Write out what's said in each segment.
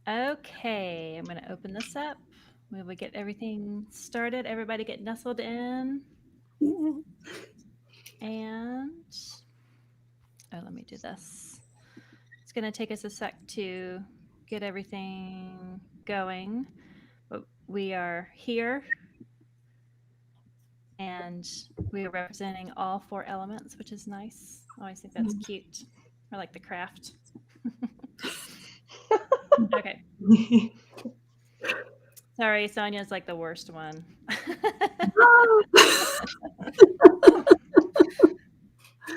Okay, I'm going to open this up. We will get everything started. Everybody get nestled in. Yeah. And, let me do this. It's going to take us a sec to get everything going. But we are here and we are representing all four elements, which is nice. I always think that's cute. I like the craft. Okay. Sorry, Sonia's like the worst one.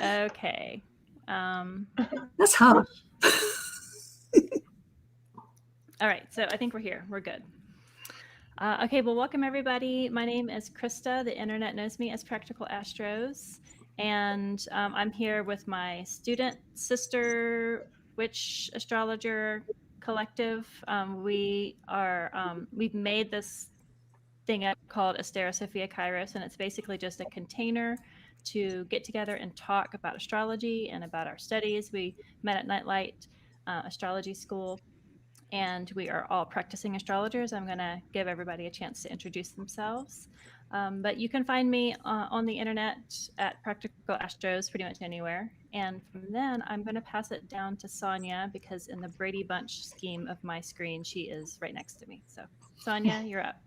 Okay. That's harsh. All right, so I think we're here. We're good. Okay, well, welcome everybody. My name is Krista. The internet knows me as Practical Astros. And I'm here with my student sister witch astrologer collective. We've made this thing up called Asteri Sofia Kairos, and it's basically just a container to get together and talk about astrology and about our studies. We met at Nightlight Astrology School, and we are all practicing astrologers. I'm going to give everybody a chance to introduce themselves. But you can find me on the internet at Practical Astros pretty much anywhere. And from then, I'm going to pass it down to Sonia because in the Brady Bunch scheme of my screen, she is right next to me. So, Sonia, you're up.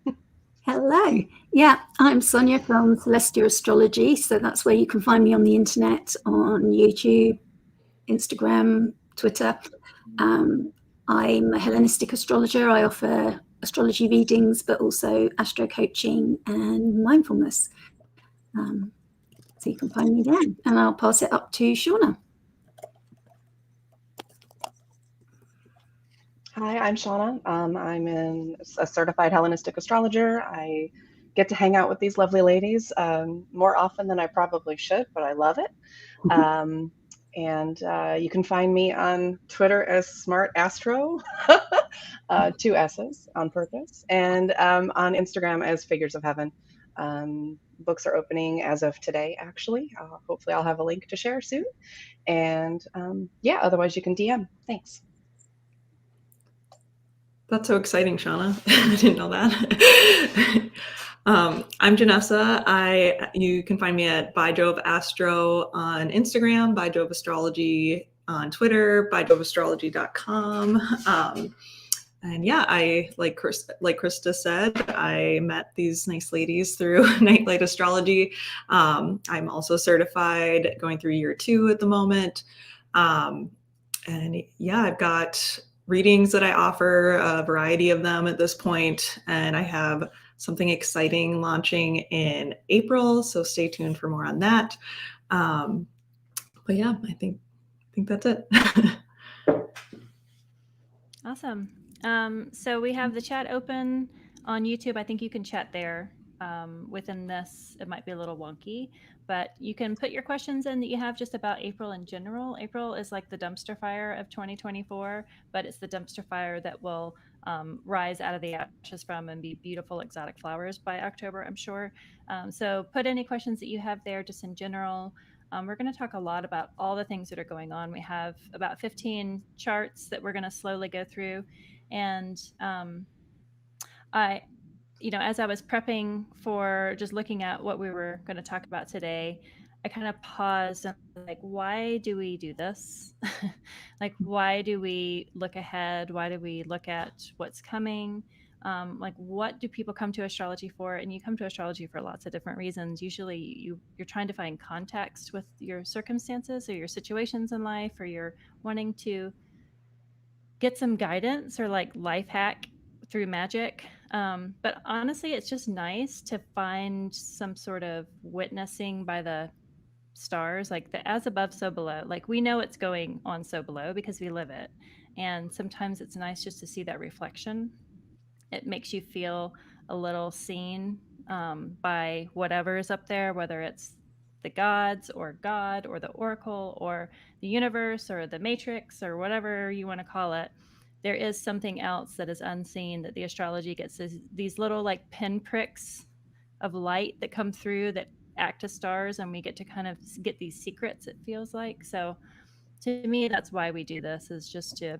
Hello. Yeah, I'm Sonia from Celestial Astrology. So that's where you can find me on the internet, on YouTube, Instagram, Twitter. I'm a Hellenistic astrologer. I offer astrology readings, but also astro coaching and mindfulness. So you can find me there. And I'll pass it up to Shauna. Hi, I'm Shauna. I'm a certified Hellenistic astrologer. I get to hang out with these lovely ladies more often than I probably should, but I love it. And you can find me on Twitter as Smart Astro, two S's on purpose, and on Instagram as Figures of Heaven. Books are opening as of today, actually. Hopefully, I'll have a link to share soon. And yeah, otherwise, you can DM. Thanks. That's so exciting, Shauna. I didn't know that. I'm Janessa. You can find me at By Jove Astro on Instagram, By Jove Astrology on Twitter, byjoveastrology.com. And yeah, like Krista said, I met these nice ladies through Nightlight Astrology. I'm also certified, going through year 2 at the moment. And yeah, I've got readings that I offer, a variety of them at this point, and I have something exciting launching in April, so stay tuned for more on that. But yeah, I think that's it. Awesome. So we have the chat open on YouTube. I think you can chat there. Within this, it might be a little wonky, but you can put your questions in that you have just about April in general. April is like the dumpster fire of 2024, but it's the dumpster fire that will rise out of the ashes from and be beautiful exotic flowers by October, I'm sure. So put any questions that you have there just in general. We're going to talk a lot about all the things that are going on. We have about 15 charts that we're going to slowly go through. And as I was prepping for just looking at what we were going to talk about today, I kind of paused and like, why do we do this? Like, why do we look ahead? Why do we look at what's coming? Like, what do people come to astrology for? And you come to astrology for lots of different reasons. Usually, you're trying to find context with your circumstances or your situations in life, or you're wanting to get some guidance or like life hack through magic. But honestly, it's just nice to find some sort of witnessing by the stars, like the as above, so below. Like we know it's going on so below because we live it. And sometimes it's nice just to see that reflection. It makes you feel a little seen by whatever is up there, whether it's the gods or God or the oracle or the universe or the matrix or whatever you want to call it. There is something else that is unseen that the astrology gets these little like pinpricks of light that come through that act as stars, and we get to kind of get these secrets, it feels like. So to me, that's why we do this, is just to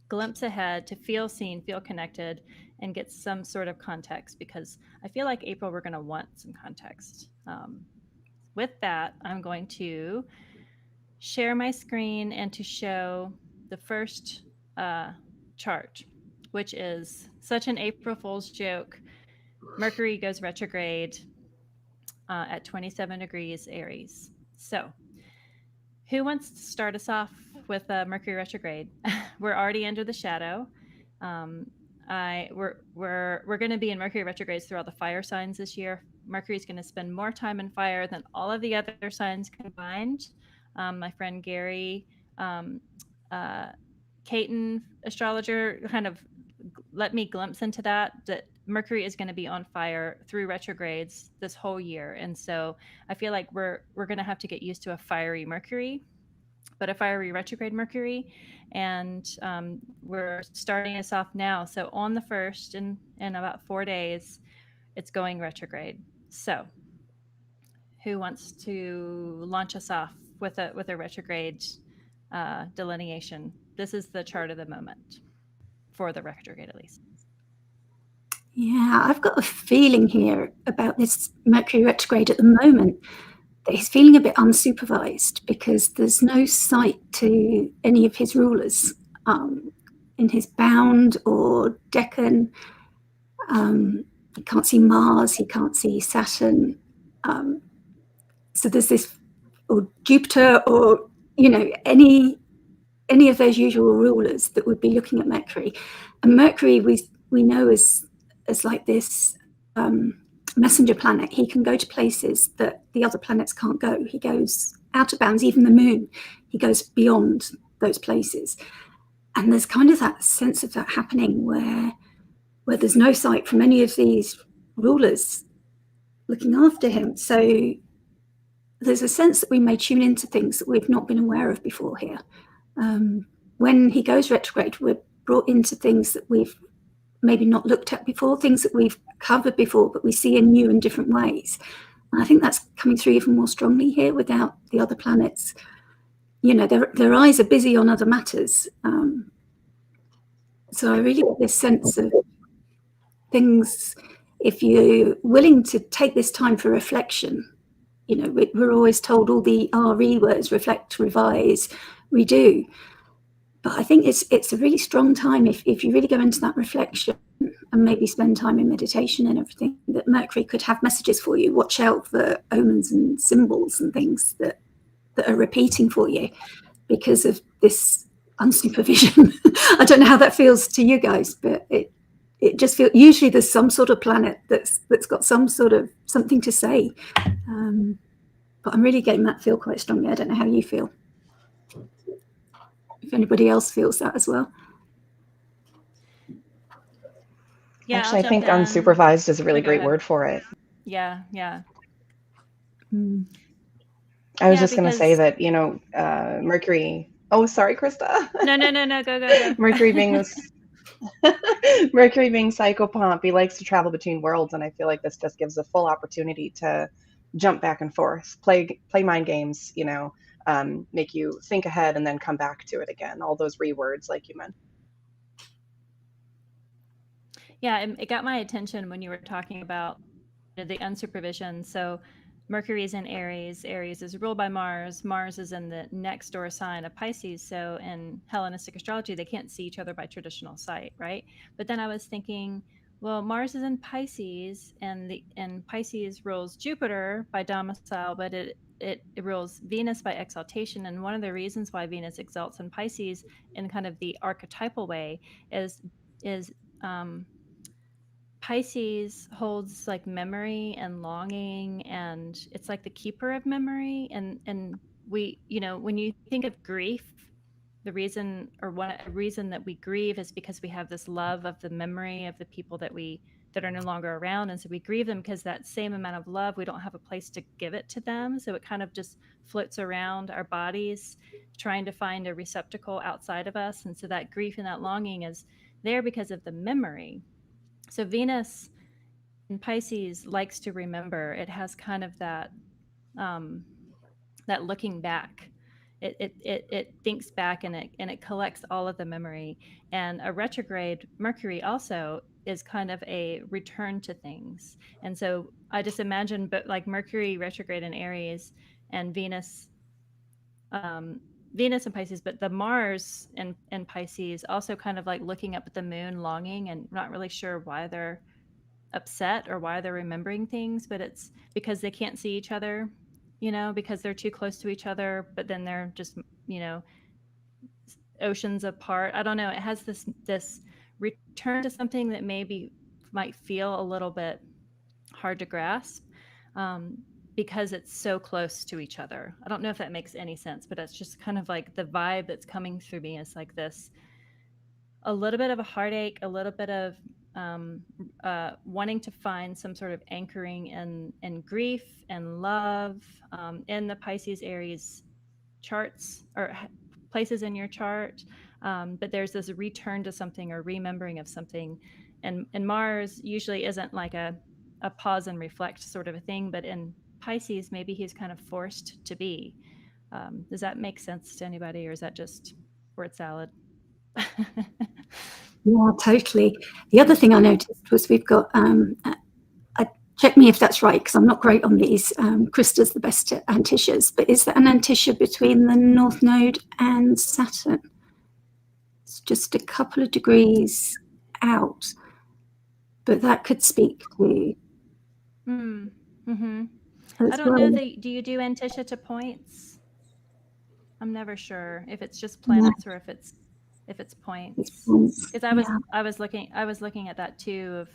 glimpse ahead, to feel seen, feel connected, and get some sort of context, because I feel like April, we're going to want some context. With that, I'm going to share my screen and to show the first chart, which is such an April Fool's joke. Mercury goes retrograde at 27 degrees Aries. So, who wants to start us off with Mercury retrograde? We're already under the shadow. We're going to be in Mercury retrogrades through all the fire signs this year. Mercury's going to spend more time in fire than all of the other signs combined. My friend Gary, um, Caton, astrologer, kind of let me glimpse into that Mercury is going to be on fire through retrogrades this whole year, and so I feel like we're going to have to get used to a fiery Mercury, but a fiery retrograde Mercury. And we're starting us off now. So on the 1st, in about 4 days, it's going retrograde. So who wants to launch us off with a retrograde delineation? This is the chart of the moment for the retrograde, at least. Yeah, I've got a feeling here about this Mercury retrograde at the moment that he's feeling a bit unsupervised, because there's no sight to any of his rulers in his bound or decan. He can't see Mars, he can't see Saturn. So there's this, or Jupiter, or any of those usual rulers that would be looking at Mercury. And Mercury, we know as like this messenger planet. He can go to places that the other planets can't go. He goes out of bounds. Even the moon, he goes beyond those places. And there's kind of that sense of that happening where there's no sight from any of these rulers looking after him. So there's a sense that we may tune into things that we've not been aware of before here. When he goes retrograde, we're brought into things that we've maybe not looked at before, things that we've covered before, but we see in new and different ways. And I think that's coming through even more strongly here without the other planets. Their eyes are busy on other matters. So I really get this sense of things, if you're willing to take this time for reflection, we're always told all the RE words: reflect, revise, redo. But I think it's a really strong time if you really go into that reflection and maybe spend time in meditation and everything, that Mercury could have messages for you. Watch out for omens and symbols and things that are repeating for you because of this unsupervision. I don't know how that feels to you guys, but it just feels, usually there's some sort of planet that's got some sort of something to say. But I'm really getting that feel quite strongly. I don't know how you feel. If anybody else feels that as well. Yeah, actually, I think unsupervised is a really great word for it. Yeah. I was just going to say that, Mercury. Oh, sorry, Krista. No. Go. Mercury being this. Mercury being psychopomp, he likes to travel between worlds, and I feel like this just gives a full opportunity to jump back and forth, play mind games, make you think ahead and then come back to it again. All those rewords, like you mentioned. Yeah, it got my attention when you were talking about the unsupervision. So Mercury is in Aries. Aries is ruled by Mars. Mars is in the next door sign of Pisces. So in Hellenistic astrology, they can't see each other by traditional sight, right? But then I was thinking, well, Mars is in Pisces, and Pisces rules Jupiter by domicile, but it rules Venus by exaltation. And one of the reasons why Venus exalts in Pisces in kind of the archetypal way is Pisces holds like memory and longing, and it's like the keeper of memory. And we, when you think of grief, the reason, or one reason that we grieve, is because we have this love of the memory of the people that are no longer around, and so we grieve them because that same amount of love, we don't have a place to give it to them, so it kind of just floats around our bodies, trying to find a receptacle outside of us. And so that grief and that longing is there because of the memory. So Venus in Pisces likes to remember. It has kind of that that looking back, It thinks back, and it collects all of the memory. And a retrograde Mercury also is kind of a return to things. And so I just imagine, but like Mercury retrograde in Aries and um, Venus in Pisces, but the Mars in Pisces also kind of like looking up at the moon, longing, and not really sure why they're upset or why they're remembering things, but it's because they can't see each other, because they're too close to each other, but then they're just, oceans apart. I don't know. It has this return to something that maybe might feel a little bit hard to grasp, um, because it's so close to each other. I don't know if that makes any sense, but it's just kind of like the vibe that's coming through me is like this, a little bit of a heartache, a little bit of wanting to find some sort of anchoring in grief and love, in the Pisces Aries charts or places in your chart. But there's this return to something or remembering of something. And Mars usually isn't like a pause and reflect sort of a thing, but in Pisces, maybe he's kind of forced to be. Does that make sense to anybody, or is that just word salad? Yeah, totally. The other thing I noticed was we've got, check me if that's right, because I'm not great on these. Krista's the best at antishas, but is there an antisha between the North Node and Saturn? It's just a couple of degrees out, but that could speak to Mm-hmm. I as don't know well. that. Do you do antisha to points? I'm never sure if it's just Yeah, planets or if it's it's points. points. Because I was looking at that too of,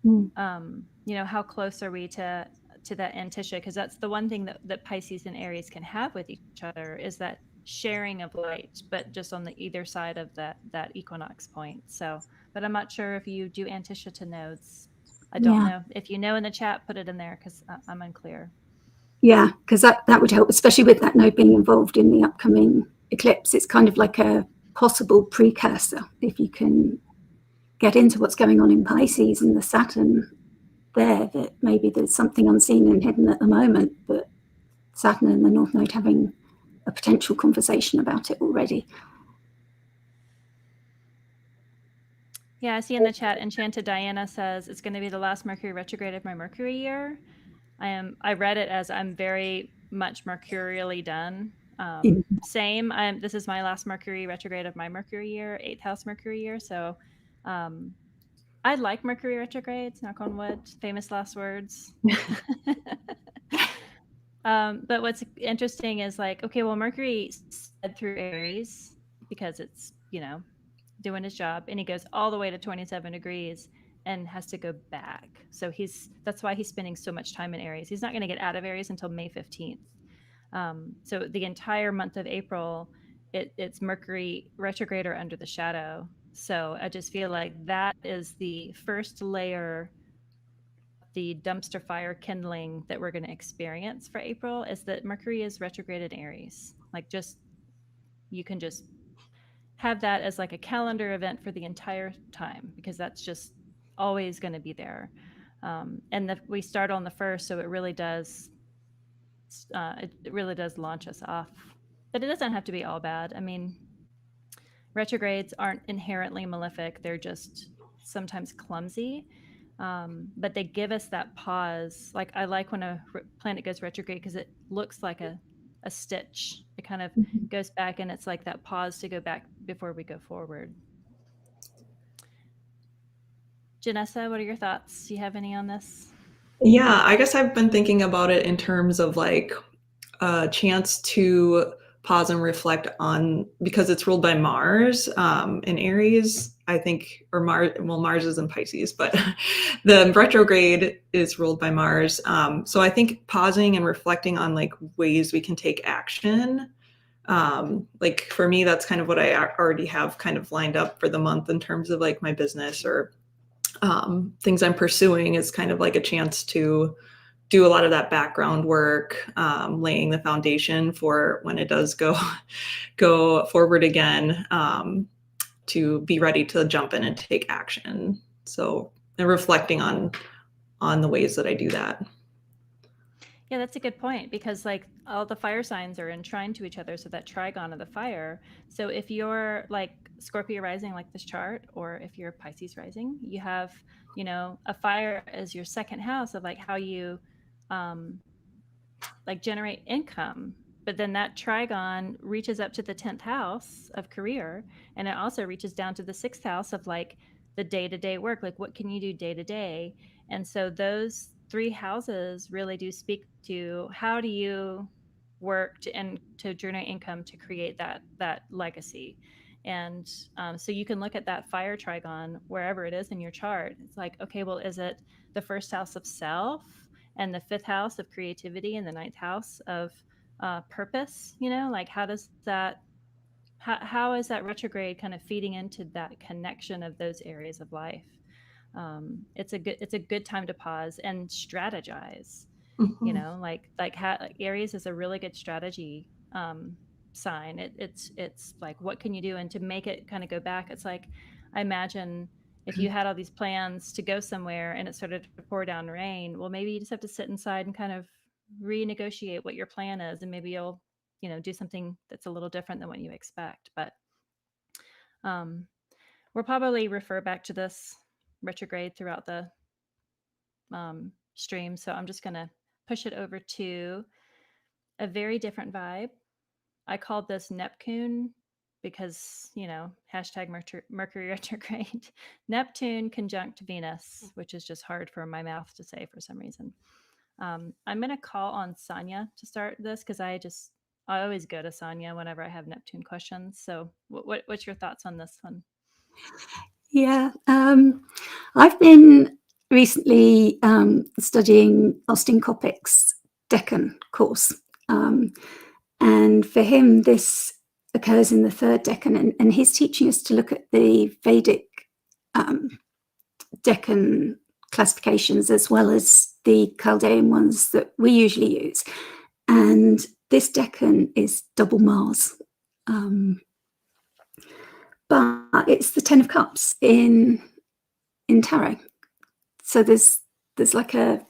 Mm, how close are we to that antisha? Because that's the one thing that Pisces and Aries can have with each other, is that sharing of light, but just on the either side of that equinox point. So, but I'm not sure if you do antisha to nodes. I don't yeah, know. If you know in the chat, put it in there, because I'm unclear. yeah, because that would help, especially with that node being involved in the upcoming eclipse. It's kind of like a possible precursor if you can get into what's going on in Pisces and the Saturn there, that maybe there's something unseen and hidden at the moment, but Saturn and the North Node having a potential conversation about it already. Yeah, I see in the chat, Enchanted Diana says it's going to be the last Mercury retrograde of my Mercury year. I read it as I'm very much mercurially done. Same. This is my last Mercury retrograde of my Mercury year, 8th house Mercury year. So, um, I like Mercury retrogrades. Knock on wood. Famous last words. But what's interesting is like, okay, well, Mercury sped through Aries because it's doing his job, and he goes all the way to 27 degrees and has to go back. So that's why he's spending so much time in Aries. He's not going to get out of Aries until May 15th. So the entire month of April, it's Mercury retrograde or under the shadow. So I just feel like that is the first layer, the dumpster fire kindling that we're going to experience for April, is that Mercury is retrograde in Aries. Like, just you can just have that as like a calendar event for the entire time, because that's just always going to be there. And we start on the 1st, so it really does launch us off. But it doesn't have to be all bad. I mean, retrogrades aren't inherently malefic, they're just sometimes clumsy. But they give us that pause. Like, I like when a planet goes retrograde because it looks like a stitch. It kind of goes back, and it's like that pause to go back before we go forward. Janessa, what are your thoughts? Do you have any on this? Yeah, I guess I've been thinking about it in terms of like a chance to pause and reflect on, because it's ruled by Mars in Aries, I think, or Mars is in Pisces, but the retrograde is ruled by Mars. So I think pausing and reflecting on like ways we can take action. Like for me, that's kind of what I already have kind of lined up for the month in terms of like my business or things I'm pursuing, is kind of like a chance to do a lot of that background work, laying the foundation for when it does go forward again, to be ready to jump in and take action. So, and reflecting on the ways that I do that. Yeah, that's a good point, because like all the fire signs are enshrined to each other, so that trigon of the fire. So if you're like Scorpio rising, like this chart, or if you're Pisces rising, you have, a fire as your second house of like how you um like generate income. But then that trigon reaches up to the 10th house of career, and it also reaches down to the 6th house of like the day-to-day work, like what can you do day to day. And so those three houses really do speak to how do you work and to generate income to create that legacy. And so you can look at that fire trigon wherever it is in your chart. It's like, okay, well, is it the first house of self and the 5th house of creativity and the 9th house of purpose? Like how does that, how is that retrograde kind of feeding into that connection of those areas of life? It's a good time to pause and strategize. Aries is a really good strategy sign. It's like, what can you do? And to make it kind of go back, it's like, I imagine if you had all these plans to go somewhere and it started to pour down rain, well, maybe you just have to sit inside and kind of renegotiate what your plan is, and maybe you'll do something that's a little different than what you expect. But um, we'll probably refer back to this retrograde throughout the stream, so I'm just going to push it over to a very different vibe. I called this Neptune because, hashtag Mercury retrograde. Neptune conjunct Venus, which is just hard for my mouth to say for some reason. I'm going to call on Sonia to start this because I always go to Sonia whenever I have Neptune questions. So what's your thoughts on this one? Yeah, I've been recently studying Austin Coppock's Decan course. And for him, this occurs in the third decan, and he's teaching us to look at the Vedic decan classifications as well as the Chaldean ones that we usually use. And this decan is double Mars. But it's the 10 of Cups in tarot. So there's like a,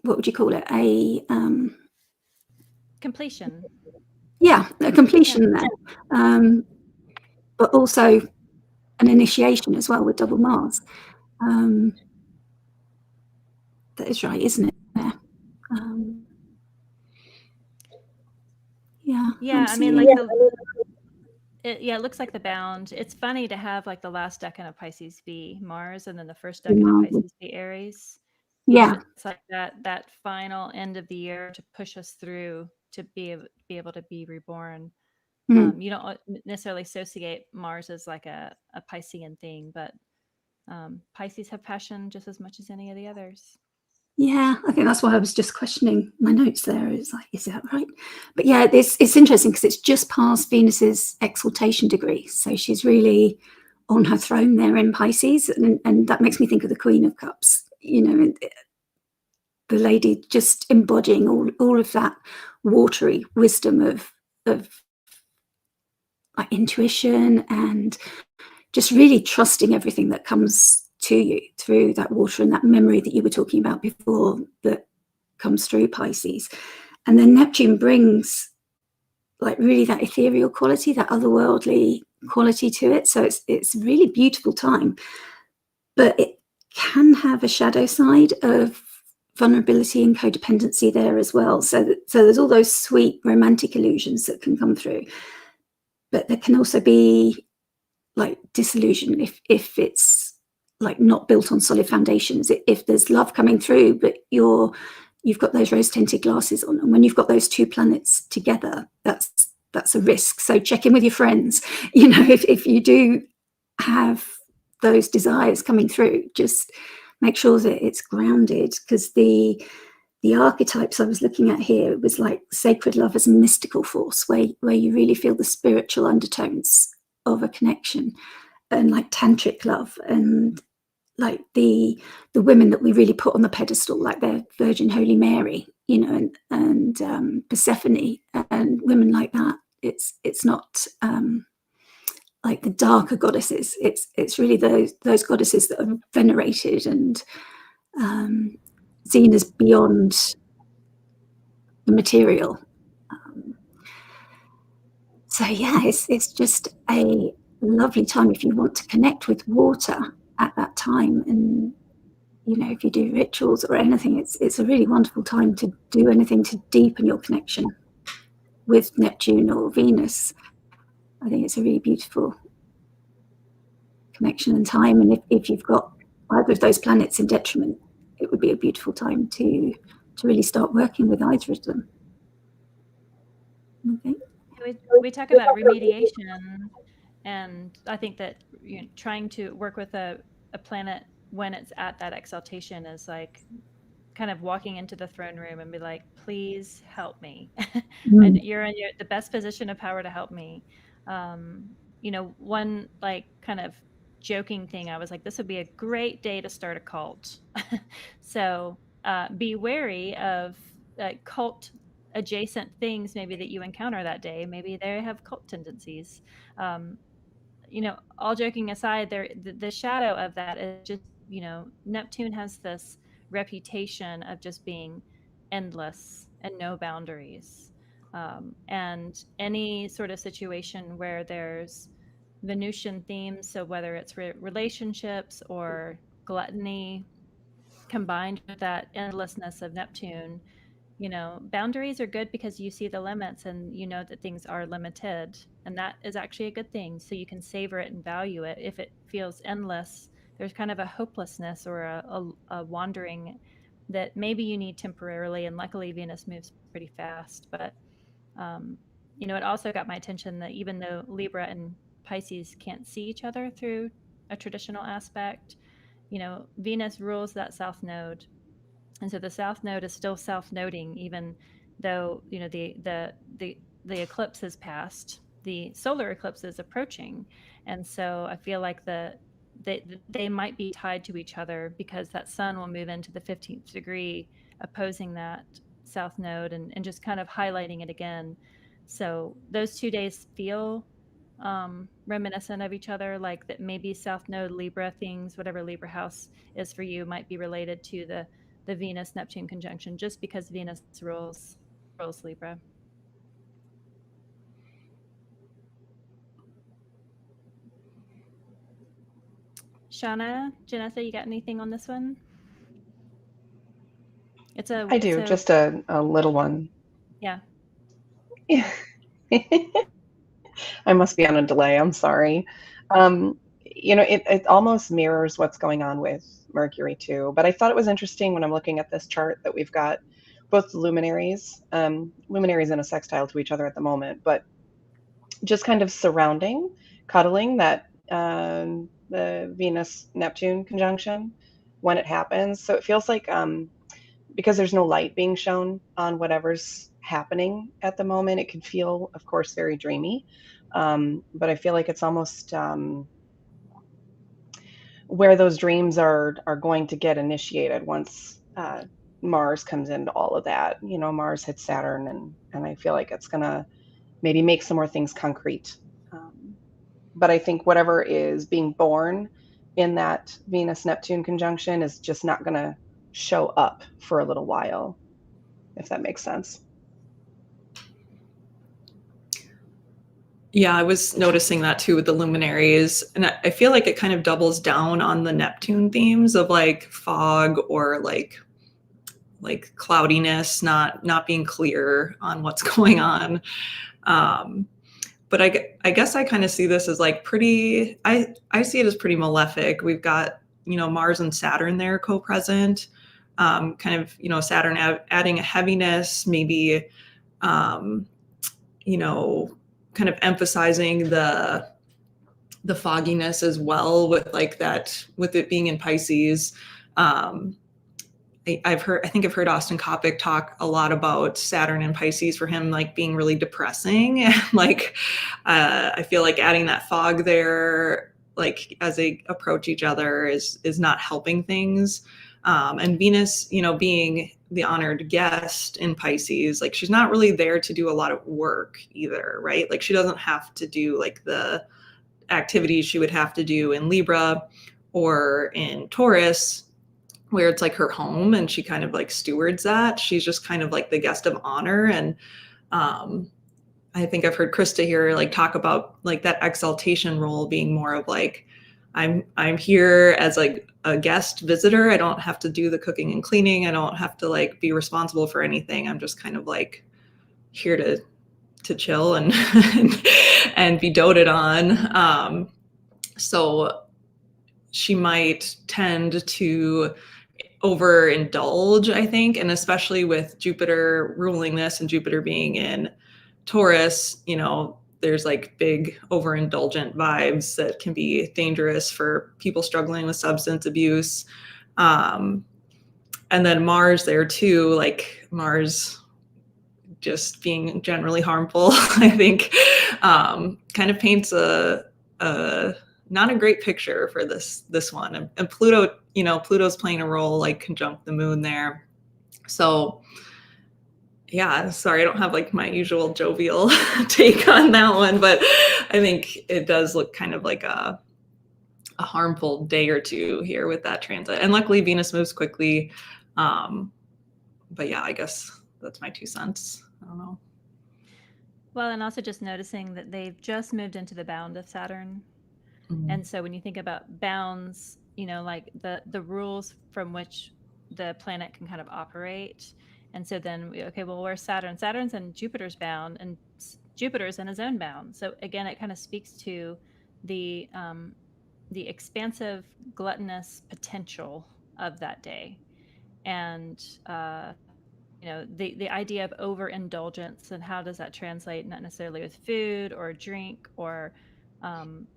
what would you call it? A completion. Yeah, a completion there. But also an initiation as well with double Mars. That is right, isn't it? Yeah. Yeah, I mean, like it looks like the bound. It's funny to have like the last decan of Pisces be Mars, and then the first decan of Pisces be Aries. Yeah. It's like that final end of the year to push us through to be able to be reborn. You don't necessarily associate Mars as like a Piscean thing, but Pisces have passion just as much as any of the others. Yeah, I think that's why I was just questioning my notes there. It's like, is that right? But yeah, it's interesting because it's just past Venus's exaltation degree. So she's really on her throne there in Pisces. And that makes me think of the Queen of Cups, the lady just embodying all of that watery wisdom of like intuition and just really trusting everything that comes to you through that water and that memory that you were talking about before that comes through Pisces. And then Neptune brings like really that ethereal quality, that otherworldly quality to it. So it's a really beautiful time, but it can have a shadow side of vulnerability and codependency there as well. So there's all those sweet romantic illusions that can come through, but there can also be like disillusion if it's like not built on solid foundations. If there's love coming through, but you've got those rose-tinted glasses on, and when you've got those two planets together, that's a risk. So check in with your friends. If you do have those desires coming through, just make sure that it's grounded, because the archetypes I was looking at here, it was like sacred love as a mystical force, where you really feel the spiritual undertones of a connection, and like tantric love, and like the women that we really put on the pedestal, like their Virgin Holy Mary, and Persephone and women like that. It's not like the darker goddesses. It's really those goddesses that are venerated and seen as beyond the material. So yeah, it's just a lovely time if you want to connect with water at that time. And you know, if you do rituals or anything, it's a really wonderful time to do anything to deepen your connection with Neptune or Venus. I think it's a really beautiful connection and time. And if you've got either of those planets in detriment, it would be a beautiful time to really start working with either of them. Okay. We talk about remediation, and I think that, you know, trying to work with a planet when it's at that exaltation is like kind of walking into the throne room and be like, please help me. And you're in the best position of power to help me. You know, one like kind of joking thing, I was like, this would be a great day to start a cult. So be wary of cult adjacent things maybe that you encounter that day. Maybe they have cult tendencies. Um, you know, all joking aside, the shadow of that is just, you know, Neptune has this reputation of just being endless and no boundaries. And any sort of situation where there's Venusian themes, so whether it's relationships or gluttony combined with that endlessness of Neptune, you know, boundaries are good because you see the limits and you know that things are limited. And that is actually a good thing. So you can savor it and value it. If it feels endless, there's kind of a hopelessness or a wandering that maybe you need temporarily. And luckily, Venus moves pretty fast. But, um, you know, it also got my attention that even though Libra and Pisces can't see each other through a traditional aspect, you know, Venus rules that south node, and so the south node is still south noding, even though, you know, the eclipse has passed, the solar eclipse is approaching. And so I feel like they might be tied to each other because that sun will move into the 15th degree opposing that south node, and just kind of highlighting it again. So those 2 days feel reminiscent of each other, like that maybe south node Libra things, whatever Libra house is for you, might be related to the Venus Neptune conjunction, just because Venus rules Libra. Shauna, Janessa, you got anything on this one? I do, just a little one. Yeah. I must be on a delay. I'm sorry. You know, it almost mirrors what's going on with Mercury too. But I thought it was interesting when I'm looking at this chart that we've got both the luminaries in a sextile to each other at the moment, but just kind of surrounding, cuddling that the Venus Neptune conjunction when it happens. So it feels like because there's no light being shown on whatever's happening at the moment, it can feel, of course, very dreamy. But I feel like it's almost where those dreams are going to get initiated once Mars comes into all of that. You know, Mars hits Saturn, and I feel like it's gonna maybe make some more things concrete. But I think whatever is being born in that Venus Neptune conjunction is just not gonna show up for a little while, if that makes sense. Yeah, I was noticing that too with the luminaries. And I feel like it kind of doubles down on the Neptune themes of like fog or like cloudiness, not being clear on what's going on. But I guess I kind of see this as like pretty, I see it as pretty malefic. We've got, you know, Mars and Saturn there co-present, kind of, you know, Saturn adding a heaviness, maybe, you know, kind of emphasizing the fogginess as well with like that, with it being in Pisces. I think I've heard Austin Coppock talk a lot about Saturn and Pisces for him, like being really depressing. Like, I feel like adding that fog there, like as they approach each other is not helping things. And Venus, you know, being the honored guest in Pisces, like she's not really there to do a lot of work either, right? Like she doesn't have to do like the activities she would have to do in Libra or in Taurus, where it's like her home and she kind of like stewards that. She's just kind of like the guest of honor. And I think I've heard Krista here like talk about like that exaltation role being more of like, I'm here as like a guest visitor. I don't have to do the cooking and cleaning. I don't have to like be responsible for anything. I'm just kind of like here to chill and and be doted on. So she might tend to overindulge, I think, and especially with Jupiter ruling this and Jupiter being in Taurus, you know, there's like big overindulgent vibes that can be dangerous for people struggling with substance abuse. And then Mars there too, like Mars just being generally harmful, I think, kind of paints a not a great picture for this one. And Pluto, you know, Pluto's playing a role like conjunct the moon there. So yeah, sorry, I don't have like my usual jovial take on that one, but I think it does look kind of like a harmful day or two here with that transit. And luckily Venus moves quickly. But yeah, I guess that's my 2 cents. I don't know. Well, and also just noticing that they've just moved into the bound of Saturn. Mm-hmm. And so when you think about bounds, you know, like the rules from which the planet can kind of operate. And so then, okay, well, where's Saturn? Saturn's in Jupiter's bound, and Jupiter's in his own bound. So again, it kind of speaks to the expansive, gluttonous potential of that day. And, you know, the idea of overindulgence and how does that translate, not necessarily with food or drink or,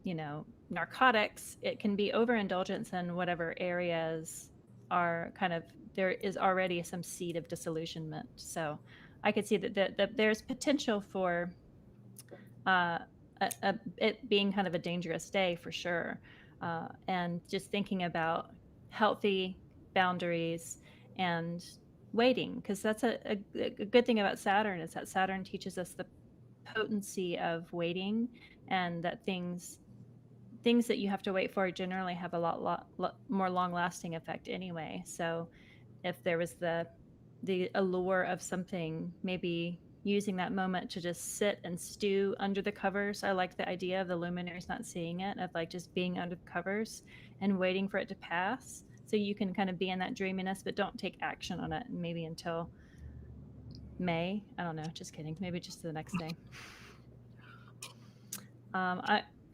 you know, narcotics. It can be overindulgence in whatever areas are kind of, there is already some seed of disillusionment. So I could see that there's potential for it being kind of a dangerous day for sure. And just thinking about healthy boundaries and waiting, because that's a good thing about Saturn is that Saturn teaches us the potency of waiting, and that things that you have to wait for generally have a lot more long lasting effect anyway. So if there was the allure of something, maybe using that moment to just sit and stew under the covers. I like the idea of the luminaries not seeing it, of like just being under the covers and waiting for it to pass. So you can kind of be in that dreaminess, but don't take action on it maybe until May. I don't know, just kidding. Maybe just the next day.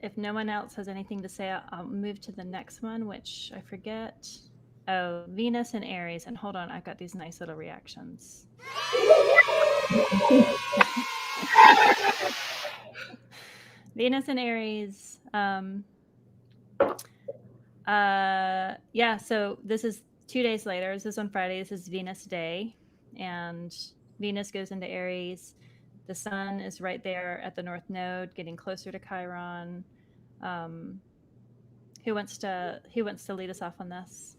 If no one else has anything to say, I'll move to the next one, which I forget. Oh, Venus and Aries. And hold on, I've got these nice little reactions. Venus and Aries. Yeah, so this is 2 days later. This is on Friday. This is Venus Day. And Venus goes into Aries. The sun is right there at the North Node, getting closer to Chiron. Who wants to lead us off on this?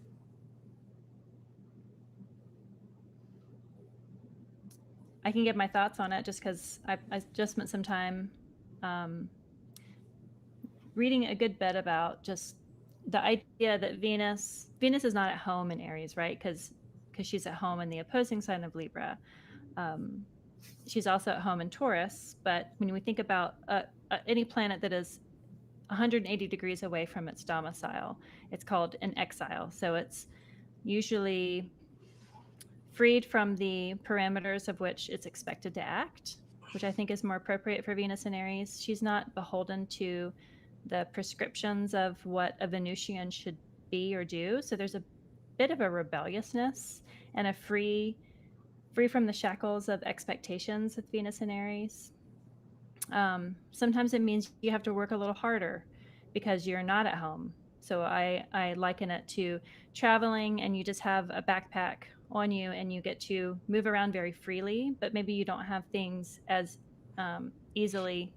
I can give my thoughts on it just because I just spent some time reading a good bit about just the idea that Venus is not at home in Aries, right? Because she's at home in the opposing sign of Libra. She's also at home in Taurus. But when we think about any planet that is 180 degrees away from its domicile, it's called an exile. So it's usually freed from the parameters of which it's expected to act, which I think is more appropriate for Venus and Aries. She's not beholden to the prescriptions of what a Venusian should be or do. So there's a bit of a rebelliousness and a free from the shackles of expectations with Venus and Aries. Sometimes it means you have to work a little harder because you're not at home. So I liken it to traveling, and you just have a backpack on you and you get to move around very freely, but maybe you don't have things as easily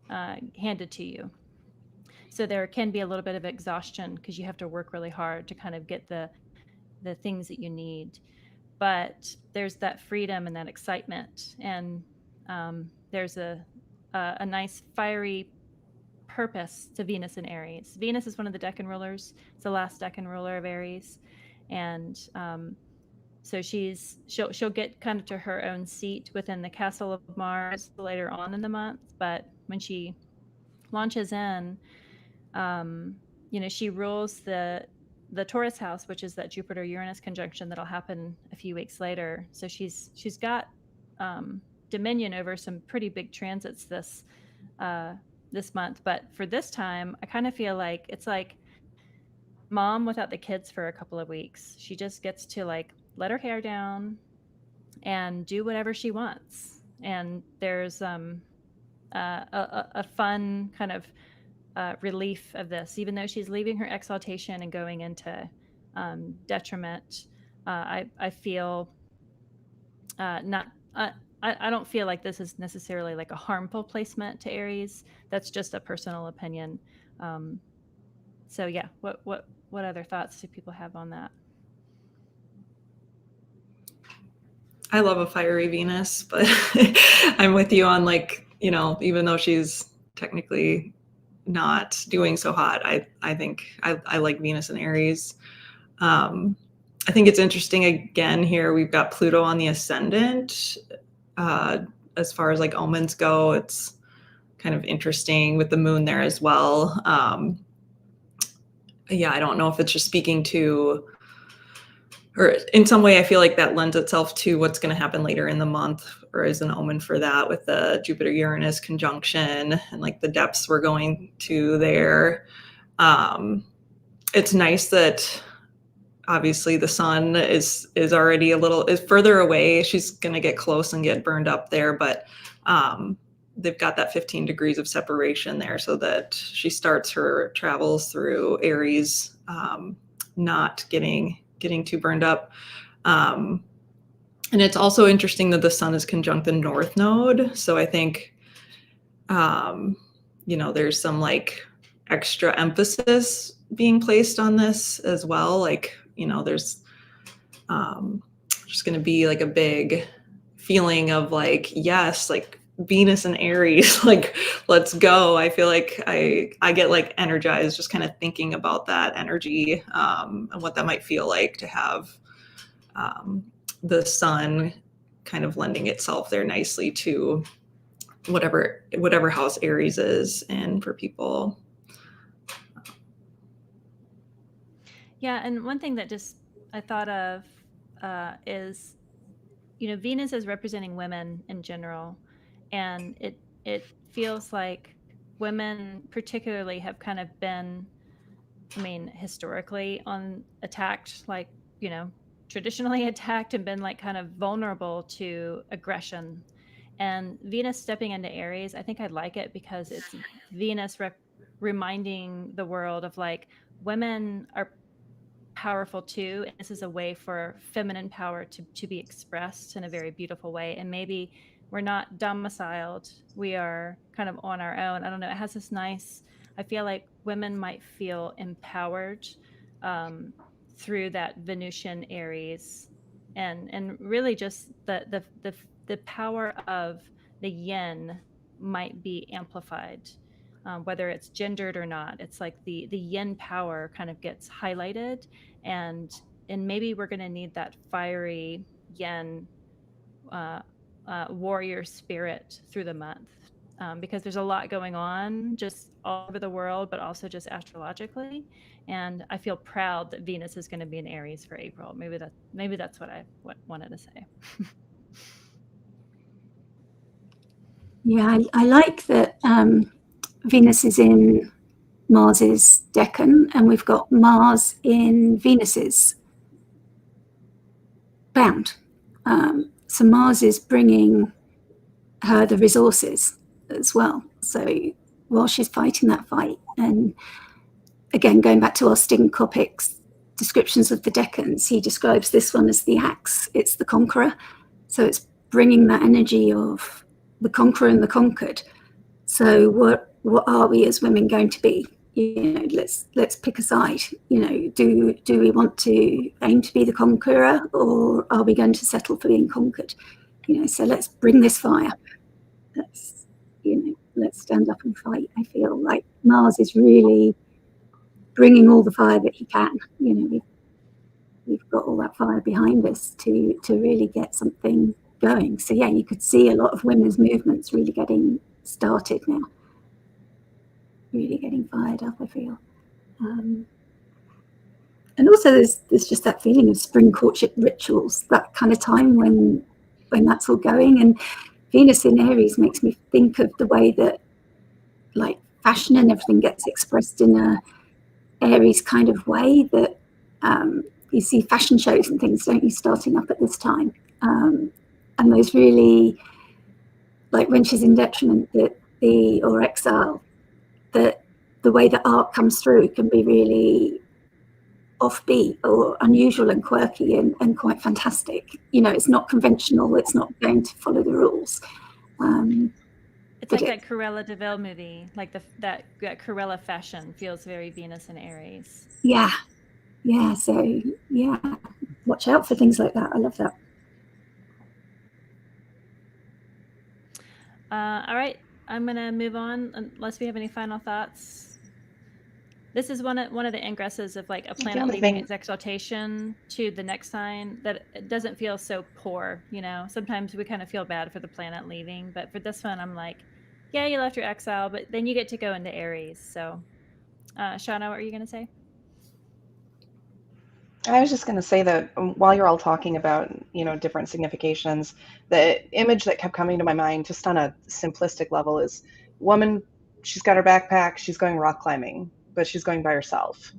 handed to you. So there can be a little bit of exhaustion because you have to work really hard to kind of get the things that you need. But there's that freedom and that excitement, and there's a nice fiery purpose to Venus and Aries. Venus is one of the decan rulers. It's the last decan ruler of Aries. and so she'll get kind of to her own seat within the castle of Mars later on in the month. But when she launches in, she rules the Taurus house, which is that Jupiter Uranus conjunction that'll happen a few weeks later. So she's got dominion over some pretty big transits this month. But for this time, I kind of feel like it's like mom without the kids for a couple of weeks. She just gets to like let her hair down and do whatever she wants. And there's a fun kind of relief of this, even though she's leaving her exaltation and going into detriment. I feel not. I don't feel like this is necessarily like a harmful placement to Aries. That's just a personal opinion. So yeah, what other thoughts do people have on that? I love a fiery Venus, but I'm with you on like, even though she's technically not doing so hot, I think I like Venus and Aries. I think it's interesting again here, we've got Pluto on the ascendant. As far as like omens go, it's kind of interesting with the moon there as well. Yeah, I don't know if it's just speaking to, or in some way I feel like that lends itself to what's going to happen later in the month, or is an omen for that with the Jupiter Uranus conjunction and like the depths we're going to there. It's nice that obviously the sun is already is further away. She's going to get close and get burned up there, but they've got that 15 degrees of separation there, so that she starts her travels through Aries, not getting too burned up. And it's also interesting that the sun is conjunct the North Node. So I think, there's some like extra emphasis being placed on this as well. Like, there's just going to be like a big feeling of like, yes, like Venus and Aries, like, let's go. I feel like I get like energized just kind of thinking about that energy, and what that might feel like to have the sun kind of lending itself there nicely to whatever house Aries is in for people. Yeah, and one thing that just I thought of is, Venus is representing women in general, and it feels like women particularly have kind of been, historically attacked, like, traditionally attacked and been like kind of vulnerable to aggression. And Venus stepping into Aries, I think I like it because it's Venus reminding the world of like women are powerful too, and this is a way for feminine power to be expressed in a very beautiful way. And maybe we're not domiciled, we are kind of on our own. I don't know, it has this nice, I feel like women might feel empowered through that Venusian Aries, and really just the power of the yin might be amplified, whether it's gendered or not. It's like the yin power kind of gets highlighted, and maybe we're going to need that fiery yin warrior spirit through the month, because there's a lot going on just all over the world, but also just astrologically. And I feel proud that Venus is going to be in Aries for April. Maybe that's what I wanted to say. Yeah, I like that Venus is in Mars's decan, and we've got Mars in Venus's bound. So Mars is bringing her the resources as well. So while she's fighting that fight, and again, going back to Austin Copic's descriptions of the decans, he describes this one as the axe. It's the conqueror. So it's bringing that energy of the conqueror and the conquered. So what are we as women going to be? Let's pick a side. Do we want to aim to be the conqueror, or are we going to settle for being conquered? So let's bring this fire. Let's stand up and fight. I feel like Mars is really bringing all the fire that he can. we've got all that fire behind us to really get something going. So yeah, you could see a lot of women's movements really getting started now, really getting fired up, I feel. And also there's just that feeling of spring courtship rituals, that kind of time when that's all going. And Venus in Aries makes me think of the way that like fashion and everything gets expressed in a Aries kind of way, that you see fashion shows and things, don't you, starting up at this time. And those really, like when she's in detriment, or exile, that the way that art comes through can be really offbeat or unusual and quirky and quite fantastic. You know, it's not conventional, it's not going to follow the rules. It's like that Cruella de Vil movie, like that Cruella fashion feels very Venus and Aries. Yeah. So yeah, watch out for things like that. I love that. All right, I'm gonna move on unless we have any final thoughts. This is one of the ingresses of like a planet leaving its exaltation to the next sign, that it doesn't feel so poor. You know, sometimes we kind of feel bad for the planet leaving, but for this one, I'm like, yeah, you left your exile, but then you get to go into Aries. So, Shauna, what were you gonna say? I was just going to say that while you're all talking about, you know, different significations, the image that kept coming to my mind, just on a simplistic level, is woman. She's got her backpack. She's going rock climbing, but she's going by herself.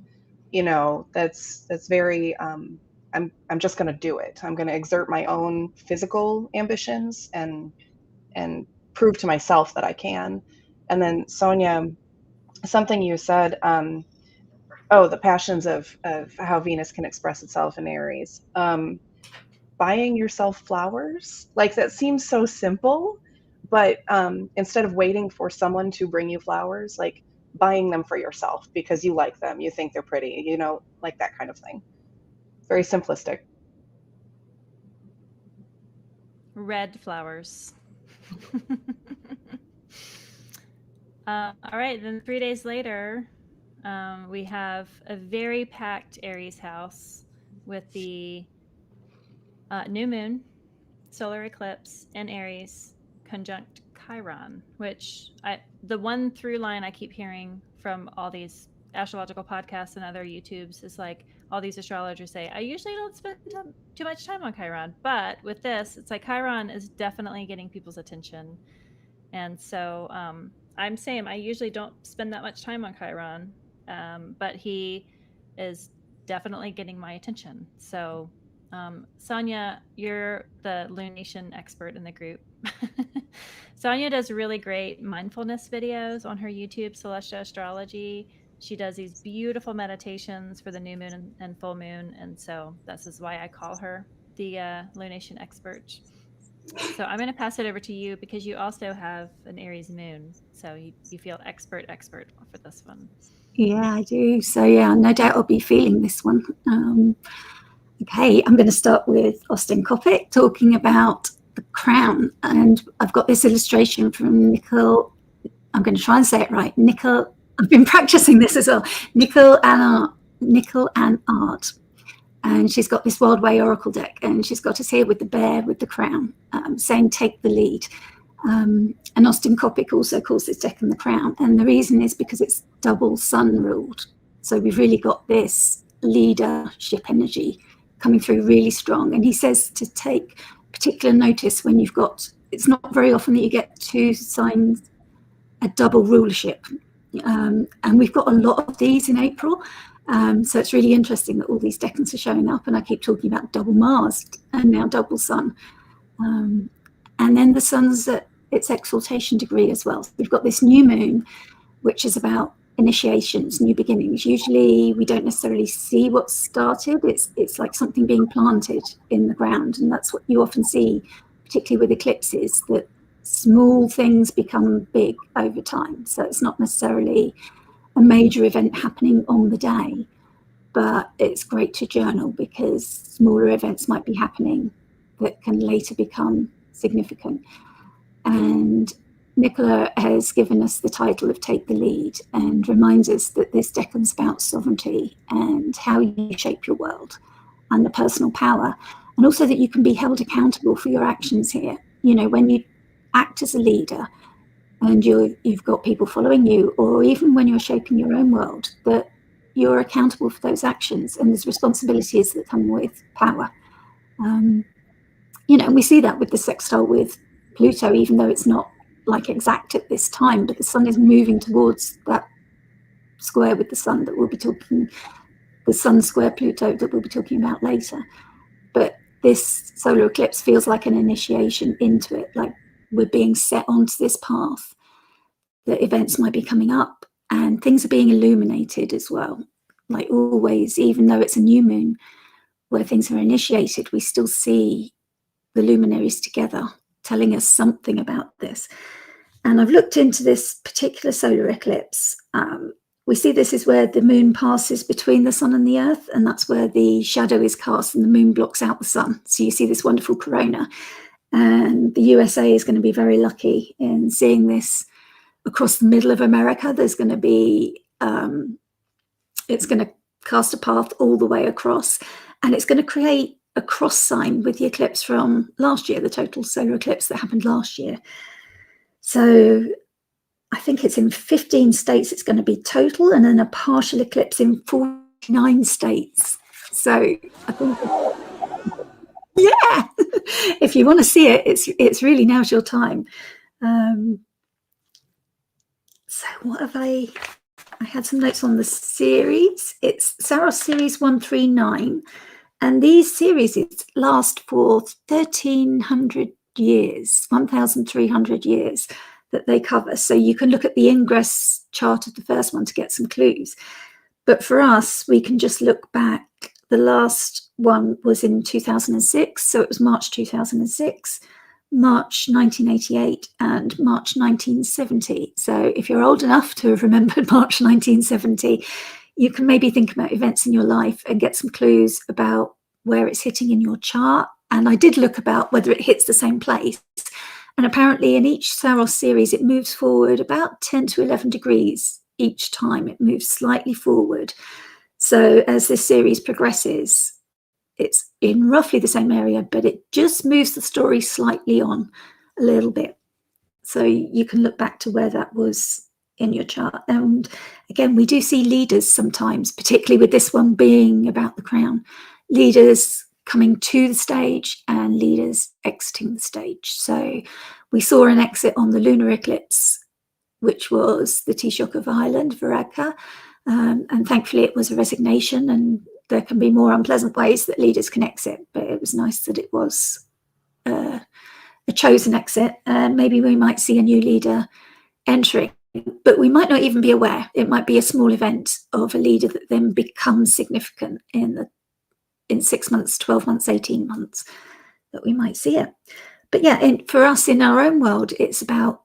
You know, that's very. I'm just going to do it. I'm going to exert my own physical ambitions and prove to myself that I can. And then Sonia, something you said. The passions of how Venus can express itself in Aries. Buying yourself flowers, like that seems so simple, but instead of waiting for someone to bring you flowers, like buying them for yourself because you like them, you think they're pretty, you know, like that kind of thing. Very simplistic. Red flowers. All right, then 3 days later, we have a very packed Aries house with the new moon, solar eclipse, and Aries conjunct Chiron, which the one through line I keep hearing from all these astrological podcasts and other YouTubes is like all these astrologers say, I usually don't spend too much time on Chiron, but with this, it's like Chiron is definitely getting people's attention. And so I'm same. I usually don't spend that much time on Chiron, but he is definitely getting my attention. So Sonia, you're the lunation expert in the group. Sonia does really great mindfulness videos on her YouTube, Celestia Astrology. She does these beautiful meditations for the new moon and full moon. And so this is why I call her the lunation expert. So I'm going to pass it over to you because you also have an Aries moon. So you feel expert for this one. Yeah, I do. So yeah, no doubt I'll be feeling this one. Okay, I'm going to start with Austin Kopic talking about the crown. And I've got this illustration from Nicole. I'm going to try and say it right. Nicole, I've been practicing this as well. Nicole and Art. And she's got this Wild Way Oracle deck, and she's got us here with the bear with the crown, saying take the lead. And Austin Kopic also calls this deck in the crown. And the reason is because it's double sun ruled. So we've really got this leadership energy coming through really strong. And he says to take particular notice when you've got, it's not very often that you get two signs, a double rulership. And we've got a lot of these in April. So it's really interesting that all these decans are showing up, and I keep talking about double Mars and now double Sun. And then the Sun's at its exaltation degree as well. So we've got this new moon, which is about initiations, new beginnings. Usually we don't necessarily see what's started. It's like something being planted in the ground, and that's what you often see, particularly with eclipses, that small things become big over time. So it's not necessarily a major event happening on the day, but it's great to journal because smaller events might be happening that can later become significant. And Nicola has given us the title of Take the Lead and reminds us that this decan's about sovereignty and how you shape your world. and the personal power, and also that you can be held accountable for your actions here. You know, when you act as a leader and you've got people following you, or even when you're shaping your own world, that you're accountable for those actions, and there's responsibilities that come with power. You know, and we see that with the sextile with Pluto, even though it's not like exact at this time, but the sun is moving towards that square with the sun that we'll be talking, the sun square Pluto that we'll be talking about later. But this solar eclipse feels like an initiation into it, like we're being set onto this path, that events might be coming up and things are being illuminated as well. Like always, even though it's a new moon where things are initiated, we still see the luminaries together telling us something about this. And I've looked into this particular solar eclipse. We see this is where the moon passes between the sun and the earth, and that's where the shadow is cast and the moon blocks out the sun. So you see this wonderful corona. And the USA is going to be very lucky in seeing this across the middle of America. There's going to be, it's going to cast a path all the way across, and it's going to create a cross sign with the eclipse from last year, the total solar eclipse that happened last year. So I think it's in 15 states it's going to be total, and then a partial eclipse in 49 states. So I think, yeah, if you want to see it, it's really now's your time. So what have I had some notes on the series. It's Saros series 139. And these series last for 1,300 years, 1,300 years that they cover. So you can look at the ingress chart of the first one to get some clues. But for us, we can just look back. The last one was in 2006. So it was March 2006, March 1988, and March 1970. So if you're old enough to have remembered March 1970, you can maybe think about events in your life and get some clues about where it's hitting in your chart. And I did look about whether it hits the same place. And apparently in each Saros series, it moves forward about 10 to 11 degrees each time. It moves slightly forward. So as this series progresses, it's in roughly the same area, but it just moves the story slightly on a little bit. So you can look back to where that was in your chart. And again, we do see leaders sometimes, particularly with this one being about the crown, leaders coming to the stage and leaders exiting the stage. So we saw an exit on the lunar eclipse, which was the Taoiseach of Ireland, Varadkar, and thankfully it was a resignation, and there can be more unpleasant ways that leaders can exit, but it was nice that it was a chosen exit, and maybe we might see a new leader entering. But we might not even be aware. It might be a small event of a leader that then becomes significant in 6 months, 12 months, 18 months that we might see it. But yeah, for us in our own world, it's about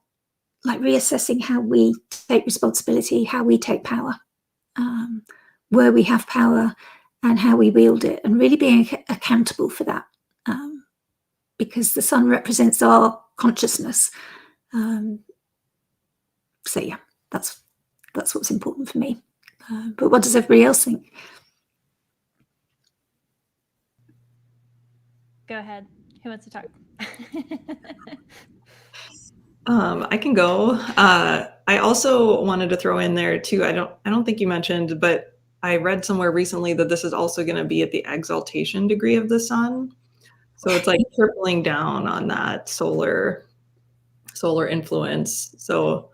like reassessing how we take responsibility, how we take power, where we have power and how we wield it, and really being accountable for that, because the sun represents our consciousness. So yeah, that's what's important for me. But what does everybody else think? Go ahead. Who wants to talk? I can go. I also wanted to throw in there too. I don't think you mentioned, but I read somewhere recently that this is also going to be at the exaltation degree of the sun. So it's like tripling down on that solar influence. So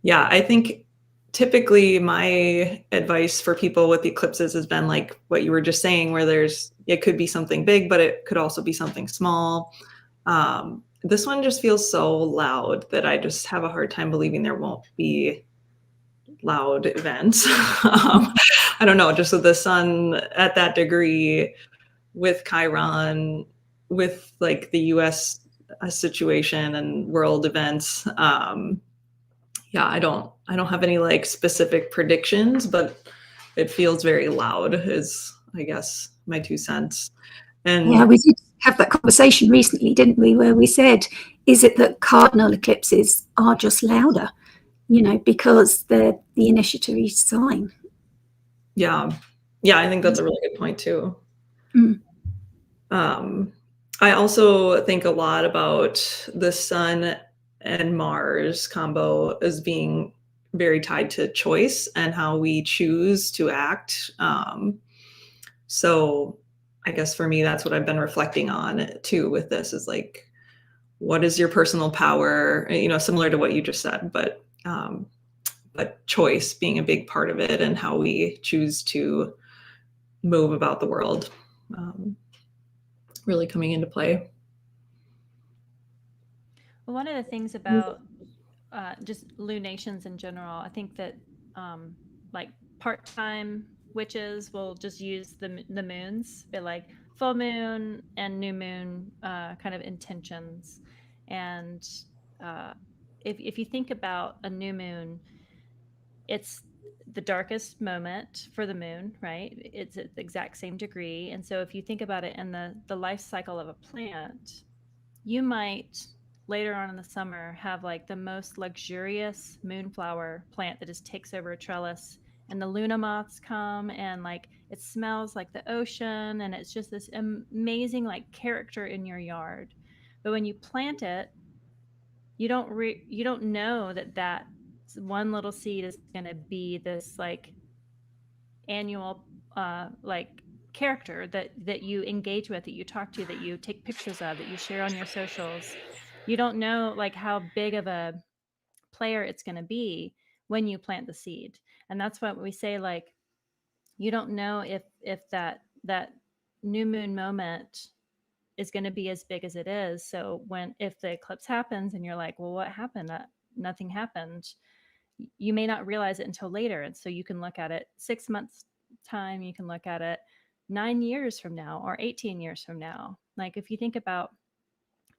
yeah, I think typically my advice for people with eclipses has been like what you were just saying, where it could be something big, but it could also be something small. This one just feels so loud that I just have a hard time believing there won't be loud events. I don't know, just with the sun at that degree, with Chiron, with like the US situation and world events. Yeah, I don't have any like specific predictions, but it feels very loud is, I guess, my 2 cents. And yeah, we did have that conversation recently, didn't we, where we said, is it that cardinal eclipses are just louder, because they're the initiatory sign? yeah, I think that's a really good point too. Mm. I also think a lot about the Sun and Mars combo as being very tied to choice and how we choose to act. So I guess for me, that's what I've been reflecting on too with this is like, what is your personal power? You know, similar to what you just said, but choice being a big part of it and how we choose to move about the world really coming into play. Well, one of the things about just lunations in general, I think that like part-time witches will just use the moons, but like full moon and new moon kind of intentions. And uh, if you think about a new moon, it's the darkest moment for the moon, right? It's at the exact same degree. And so if you think about it in the life cycle of a plant, you might later on in the summer have like the most luxurious moonflower plant that just takes over a trellis, and the luna moths come and like it smells like the ocean, and it's just this amazing like character in your yard. But when you plant it, you don't know that that one little seed is going to be this like annual like character that you engage with, that you talk to, that you take pictures of, that you share on your socials. You don't know like how big of a player it's going to be when you plant the seed. And that's what we say, like, you don't know if that new moon moment is going to be as big as it is. So when if the eclipse happens and you're like, well, what happened? Nothing happened. You may not realize it until later. And so you can look at it 6 months time, you can look at it 9 years from now or 18 years from now. Like if you think about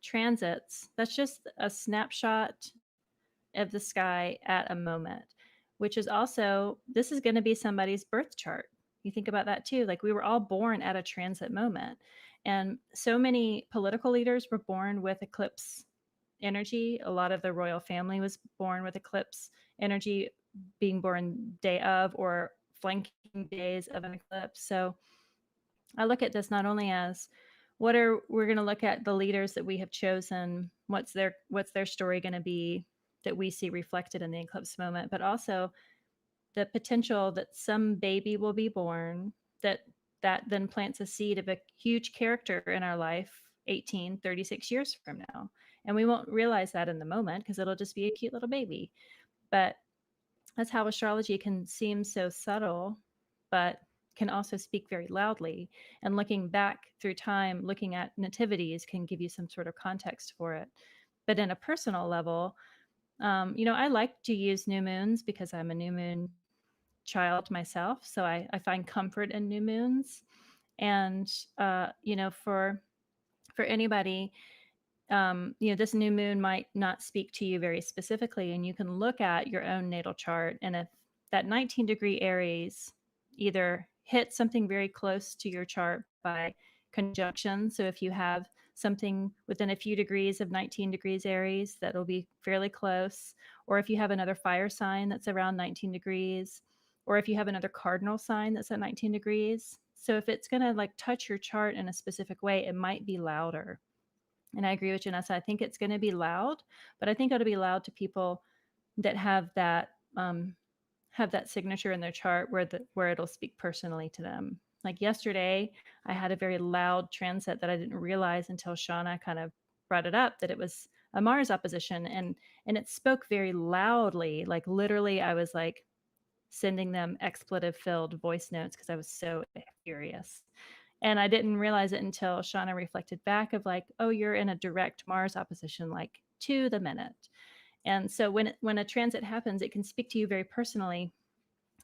transits, that's just a snapshot of the sky at a moment, which is also, this is going to be somebody's birth chart. You think about that too. Like we were all born at a transit moment. And so many political leaders were born with eclipse energy. A lot of the royal family was born with eclipse energy, being born day of or flanking days of an eclipse. So I look at this not only as we're going to look at the leaders that we have chosen, what's their story going to be that we see reflected in the eclipse moment, but also the potential that some baby will be born that then plants a seed of a huge character in our life 18, 36 years from now. And we won't realize that in the moment because it'll just be a cute little baby. But that's how astrology can seem so subtle, but can also speak very loudly. And looking back through time, looking at nativities can give you some sort of context for it. But in a personal level, I like to use new moons because I'm a new moon child myself. So I find comfort in new moons. And, for anybody, this new moon might not speak to you very specifically, and you can look at your own natal chart. And if that 19-degree Aries either hits something very close to your chart by conjunction, so if you have something within a few degrees of 19 degrees Aries, that'll be fairly close. Or if you have another fire sign that's around 19 degrees, or if you have another cardinal sign that's at 19 degrees. So if it's going to like touch your chart in a specific way, it might be louder. And I agree with Janessa. I think it's going to be loud, but I think it'll be loud to people that have that signature in their chart where it'll speak personally to them. Like yesterday, I had a very loud transit that I didn't realize until Shauna kind of brought it up, that it was a Mars opposition, and it spoke very loudly. Like literally, I was like sending them expletive filled voice notes because I was so furious. And I didn't realize it until Shauna reflected back of like, oh, you're in a direct Mars opposition, like to the minute. And so when a transit happens, it can speak to you very personally.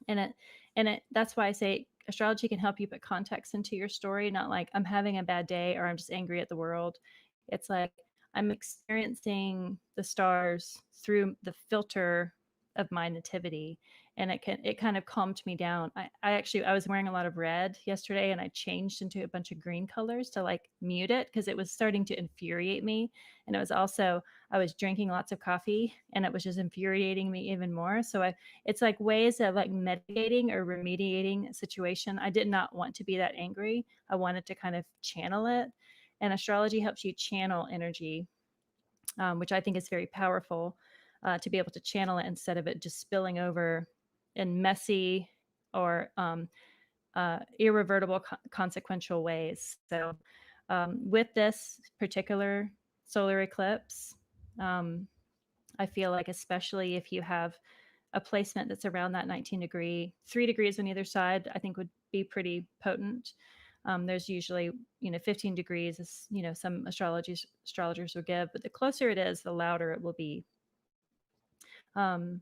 And it that's why I say astrology can help you put context into your story, not like I'm having a bad day or I'm just angry at the world. It's like I'm experiencing the stars through the filter of my nativity. and it kind of calmed me down. I was wearing a lot of red yesterday, and I changed into a bunch of green colors to like mute it because it was starting to infuriate me. And it was also, I was drinking lots of coffee, and it was just infuriating me even more. So it's like ways of like mitigating or remediating a situation. I did not want to be that angry. I wanted to kind of channel it. And astrology helps you channel energy, which I think is very powerful, to be able to channel it instead of it just spilling over in messy or irreversible consequential ways. So, with this particular solar eclipse, I feel like, especially if you have a placement that's around that 19 degree, 3 degrees on either side, I think would be pretty potent. There's usually, 15 degrees is, some astrologers will give, but the closer it is, the louder it will be. Um,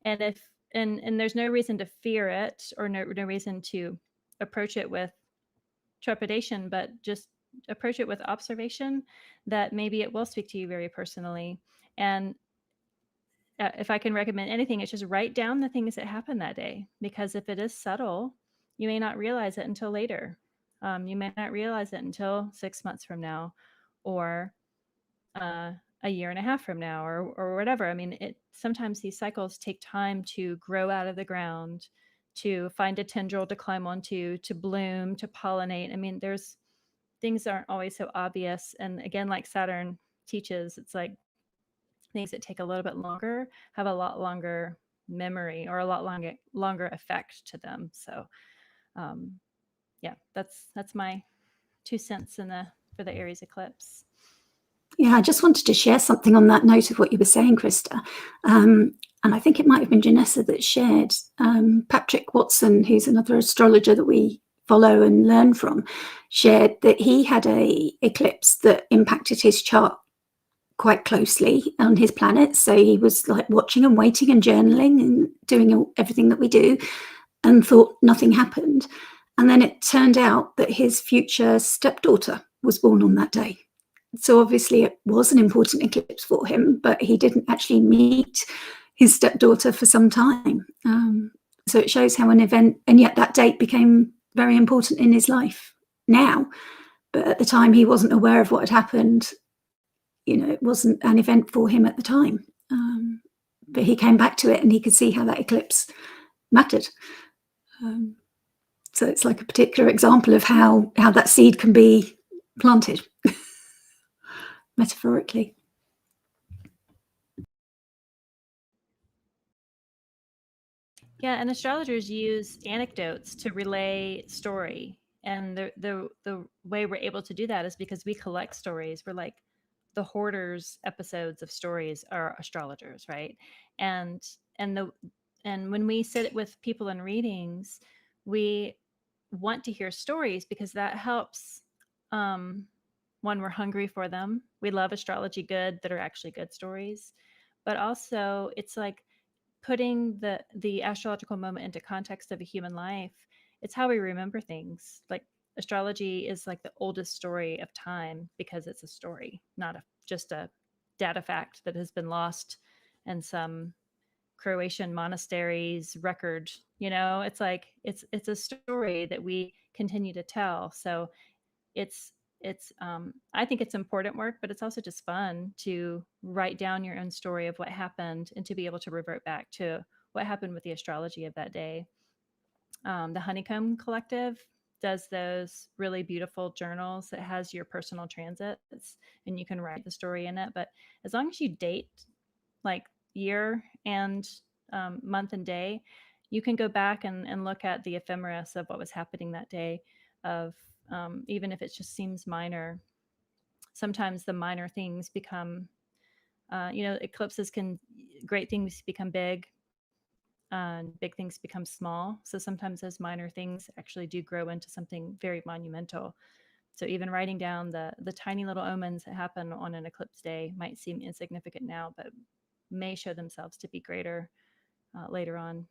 and if, and there's no reason to fear it, or no reason to approach it with trepidation, but just approach it with observation, that maybe it will speak to you very personally. And if I can recommend anything, it's just write down the things that happened that day, because if it is subtle, you may not realize it until later. You may not realize it until 6 months from now, or a year and a half from now, or whatever. I mean, sometimes these cycles take time to grow out of the ground, to find a tendril to climb onto, to bloom, to pollinate. I mean, things aren't always so obvious. And again, like Saturn teaches, it's like things that take a little bit longer have a lot longer memory, or a lot longer effect to them. So, yeah, that's my 2 cents for the Aries eclipse. Yeah, I just wanted to share something on that note of what you were saying, Krista. And I think it might have been Janessa that shared. Patrick Watson, who's another astrologer that we follow and learn from, shared that he had a eclipse that impacted his chart quite closely on his planet. So he was like watching and waiting and journaling and doing everything that we do, and thought nothing happened. And then it turned out that his future stepdaughter was born on that day. So obviously it was an important eclipse for him, but he didn't actually meet his stepdaughter for some time. So it shows how an event, and yet that date became very important in his life now. But at the time, he wasn't aware of what had happened. It wasn't an event for him at the time. But he came back to it, and he could see how that eclipse mattered. So it's like a particular example of how that seed can be planted. Metaphorically. Yeah, and astrologers use anecdotes to relay story. And the way we're able to do that is because we collect stories. We're like the hoarders episodes of stories are astrologers, right? And and the and when we sit with people in readings, we want to hear stories because that helps. One, we're hungry for them. We love astrology good that are actually good stories, but also it's like putting the astrological moment into context of a human life. It's how we remember things. Like, astrology is like the oldest story of time because it's a story, not just a data fact that has been lost in some Croatian monastery's record. It's like it's a story that we continue to tell. So it's I think it's important work, but it's also just fun to write down your own story of what happened, and to be able to revert back to what happened with the astrology of that day. The Honeycomb Collective does those really beautiful journals that has your personal transits, and you can write the story in it. But as long as you date, like, year and month and day, you can go back and look at the ephemeris of what was happening that day, of even if it just seems minor. Sometimes the minor things become, eclipses can, great things become big, and big things become small. So sometimes those minor things actually do grow into something very monumental. So even writing down the tiny little omens that happen on an eclipse day might seem insignificant now, but may show themselves to be greater later on.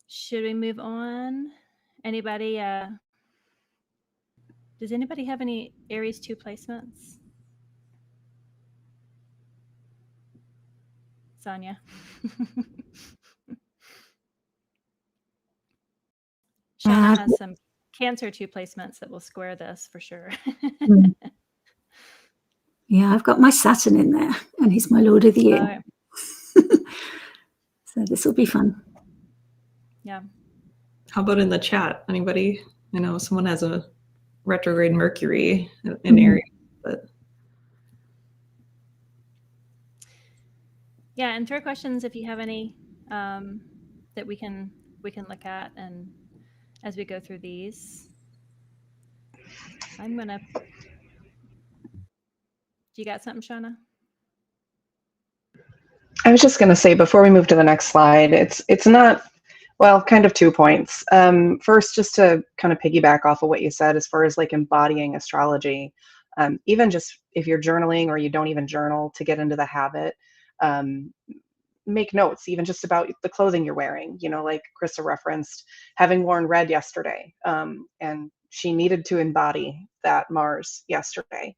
Should we move on? Anybody? Does anybody have any Aries 2 placements? Sonia. Shauna has some Cancer 2 placements that will square this for sure. Yeah, I've got my Saturn in there, and he's my Lord of the Year. Okay. So this will be fun. Yeah. How about in the chat? Anybody? I know someone has a retrograde Mercury in Aries, but yeah, and throw questions if you have any that we can look at, and as we go through these. I'm gonna. Do you got something, Shauna? I was just going to say before we move to the next slide, it's not, well, kind of 2 points. First, just to kind of piggyback off of what you said as far as like embodying astrology, even just if you're journaling or you don't even journal, to get into the habit, make notes even just about the clothing you're wearing. You know, like Krista referenced having worn red yesterday, and she needed to embody that Mars yesterday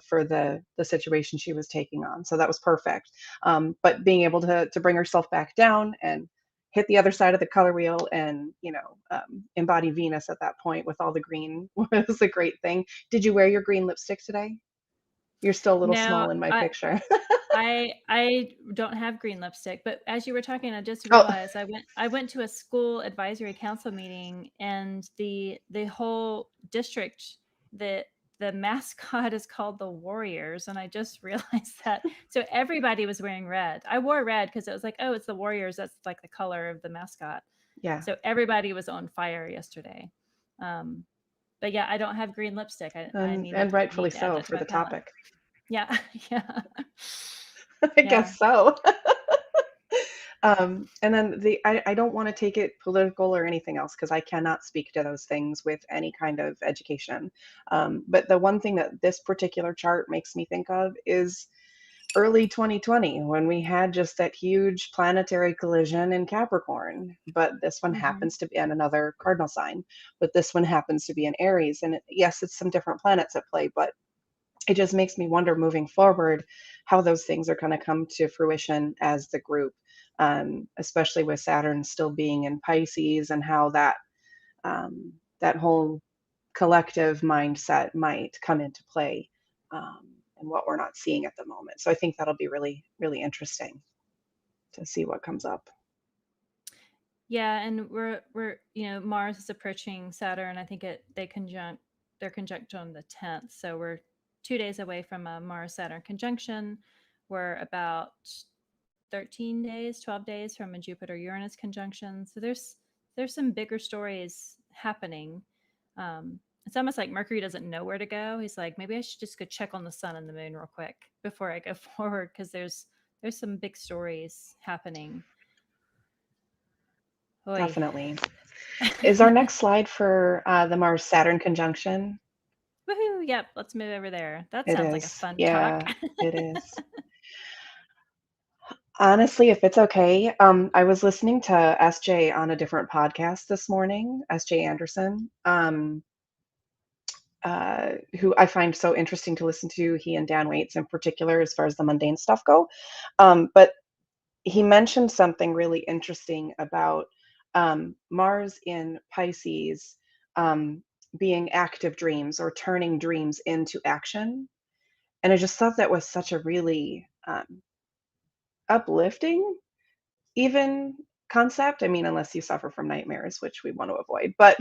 for the situation she was taking on. So that was perfect. But being able to bring herself back down and hit the other side of the color wheel and, you know, embody Venus at that point with all the green was a great thing. Did you wear your green lipstick today? You're still a little small in my picture. I don't have green lipstick, but as you were talking, I just realized I went to a school advisory council meeting, and the whole district, the mascot is called the Warriors, and I just realized that. So everybody was wearing red. I wore red because it was like, oh, it's the Warriors. That's like the color of the mascot. Yeah. So everybody was on fire yesterday. But yeah, I don't have green lipstick. I need and rightfully need to add so that to for my the palette. topic. Yeah, yeah. I guess so. And then I don't want to take it political or anything else because I cannot speak to those things with any kind of education. But the one thing that this particular chart makes me think of is early 2020 when we had just that huge planetary collision in Capricorn. But this one happens to be in another cardinal sign, but this one happens to be in Aries. And yes, it's some different planets at play, but it just makes me wonder moving forward how those things are going to come to fruition as the group, especially with Saturn still being in Pisces, and how that that whole collective mindset might come into play, and what we're not seeing at the moment. So I think that'll be really, really interesting to see what comes up. Yeah, and we're you know, Mars is approaching Saturn. I think they're conjunct on the 10th. So we're 2 days away from a Mars Saturn conjunction. We're about 13 days, 12 days from a Jupiter Uranus conjunction. So there's some bigger stories happening. It's almost like Mercury doesn't know where to go. He's like, maybe I should just go check on the sun and the moon real quick before I go forward, because there's some big stories happening. Oy. Definitely. Is our next slide for the Mars Saturn conjunction? Woohoo! Yep, let's move over there. That It sounds like a is. fun Yeah, talk. it is. Honestly, if it's okay, I was listening to S.J. on a different podcast this morning, S.J. Anderson, who I find so interesting to listen to, he and Dan Waits in particular, as far as the mundane stuff go. But he mentioned something really interesting about Mars in Pisces being active dreams or turning dreams into action. And I just thought that was such a really uplifting, even concept. I mean, unless you suffer from nightmares, which we want to avoid. But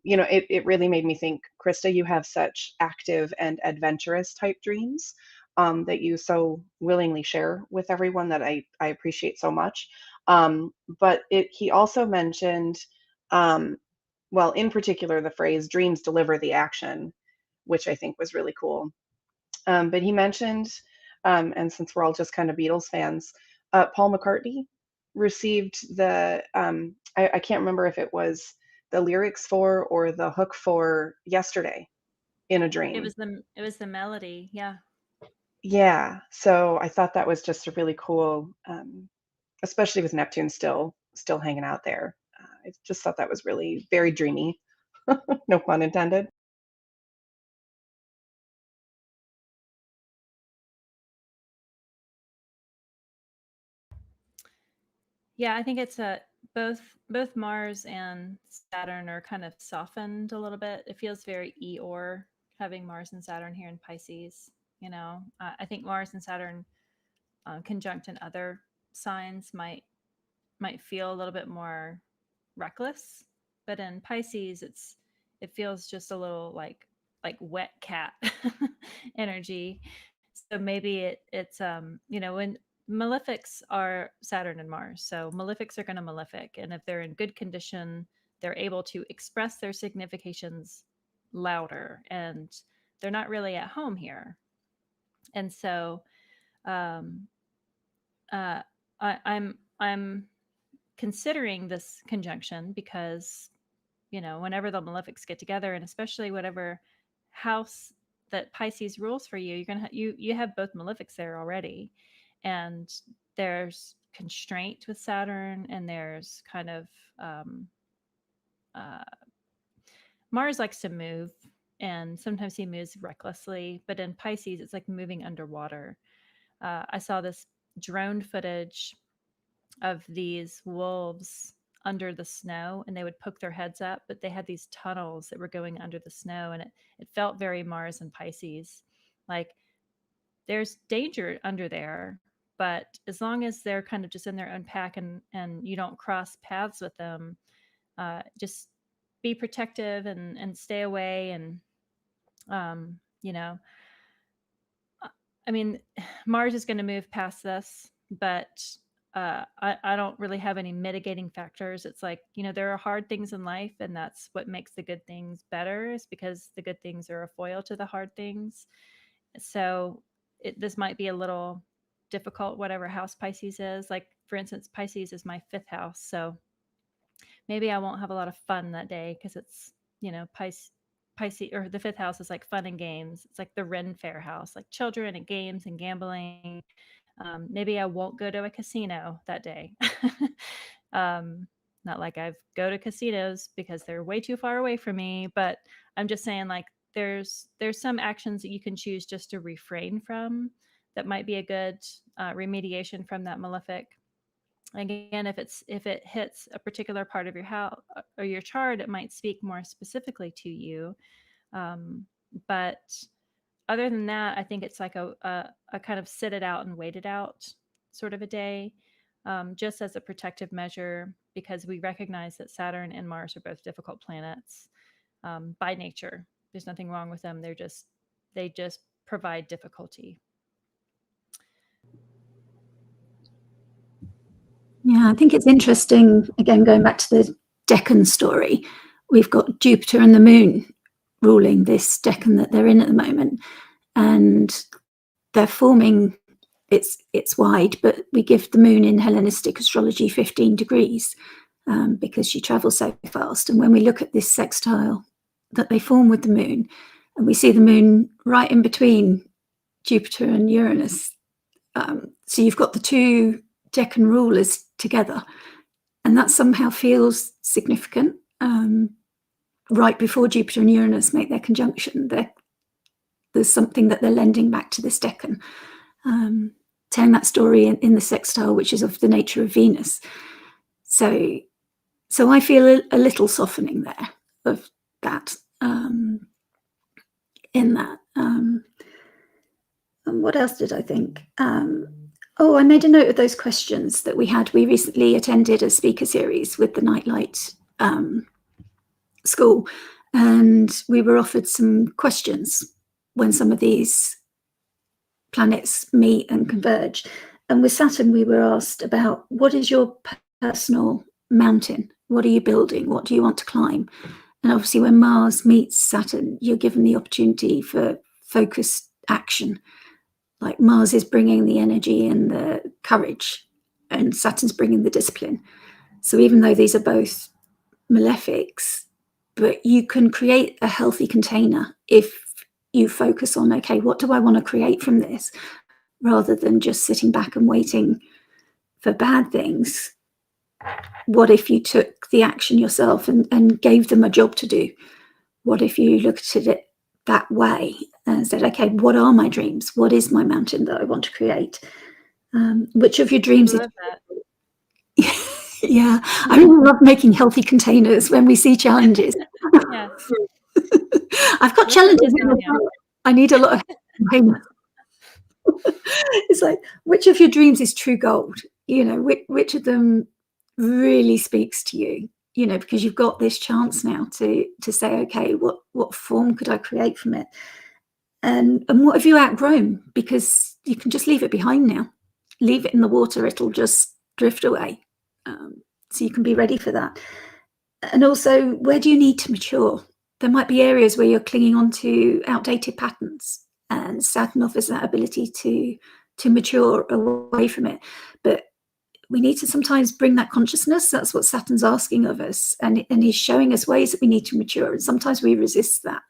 you know, it really made me think, Krista, you have such active and adventurous type dreams that you so willingly share with everyone, that I appreciate so much. But he also mentioned, well, in particular, the phrase "dreams deliver the action," which I think was really cool. But he mentioned, and since we're all just kind of Beatles fans, Paul McCartney received the, I can't remember if it was the lyrics for or the hook for Yesterday in a Dream. It was the melody, yeah. Yeah, so I thought that was just a really cool, especially with Neptune still hanging out there. I just thought that was really very dreamy, no pun intended. Yeah, I think it's both Mars and Saturn are kind of softened a little bit. It feels very Eeyore having Mars and Saturn here in Pisces. I think Mars and Saturn conjunct in other signs might feel a little bit more reckless, but in Pisces, it feels just a little like wet cat energy. So maybe it's when malefics are Saturn and Mars. So malefics are going to malefic, and if they're in good condition, they're able to express their significations louder, and they're not really at home here. And so um, uh, I'm considering this conjunction because whenever the malefics get together, and especially whatever house that Pisces rules for you, you're gonna you have both malefics there already, and there's constraint with Saturn, and there's kind of um, uh, Mars likes to move, and sometimes he moves recklessly, but in Pisces, it's like moving underwater. I saw this drone footage of these wolves under the snow, and they would poke their heads up, but they had these tunnels that were going under the snow, and it felt very Mars and Pisces. Like there's danger under there, but as long as they're kind of just in their own pack, and you don't cross paths with them, just be protective and stay away. And um, you know I mean, Mars is going to move past this, but I don't really have any mitigating factors. It's like, there are hard things in life, and that's what makes the good things better, is because the good things are a foil to the hard things. So this might be a little difficult, whatever house Pisces is. Like, for instance, Pisces is my 5th house. So maybe I won't have a lot of fun that day because it's, Pisces, or the 5th house is like fun and games. It's like the Ren Fair house, like children and games and gambling. Maybe I won't go to a casino that day. Not like I go to casinos because they're way too far away from me, but I'm just saying, like, there's some actions that you can choose just to refrain from that might be a good remediation from that malefic. Again, if it hits a particular part of your house or your chart, it might speak more specifically to you. But other than that, I think it's like a kind of sit it out and wait it out sort of a day, just as a protective measure, because we recognize that Saturn and Mars are both difficult planets by nature. There's nothing wrong with them. They just provide difficulty. Yeah, I think it's interesting, again, going back to the Decan story, we've got Jupiter and the moon ruling this Decan that they're in at the moment, and they're forming, it's wide, but we give the moon in Hellenistic astrology 15 degrees because she travels so fast. And when we look at this sextile that they form with the moon, and we see the moon right in between Jupiter and Uranus, so you've got the two Decan rulers together, and that somehow feels significant. Right before Jupiter and Uranus make their conjunction, there's something that they're lending back to this Decan, telling that story in the sextile, which is of the nature of Venus. So I feel a little softening there of that, in that. And what else did I think? I made a note of those questions that we had. We recently attended a speaker series with the Nightlight school, and we were offered some questions when some of these planets meet and converge. And with Saturn, we were asked about, what is your personal mountain? What are you building? What do you want to climb? And obviously, when Mars meets Saturn, you're given the opportunity for focused action. Like, Mars is bringing the energy and the courage, and Saturn's bringing the discipline. So even though these are both malefics, but you can create a healthy container if you focus on, okay, what do I want to create from this? Rather than just sitting back and waiting for bad things. What if you took the action yourself and gave them a job to do? What if you looked at it that way and said, okay, what are my dreams? What is my mountain that I want to create? Which of your dreams? I love that. Yeah, I really love making healthy containers when we see challenges. Yeah. I've got Which one challenges is in my Sonia? life. I need a lot of containers. It's like, which of your dreams is true gold? You know, which of them really speaks to you? You know, because you've got this chance now to say, okay, what form could I create from it? And what have you outgrown? Because you can just leave it behind now. Leave it in the water; it'll just drift away. So you can be ready for that. And also, where do you need to mature? There might be areas where you're clinging on to outdated patterns, and Saturn offers that ability to mature away from it. But we need to sometimes bring that consciousness. That's what Saturn's asking of us, and he's showing us ways that we need to mature. And sometimes we resist that.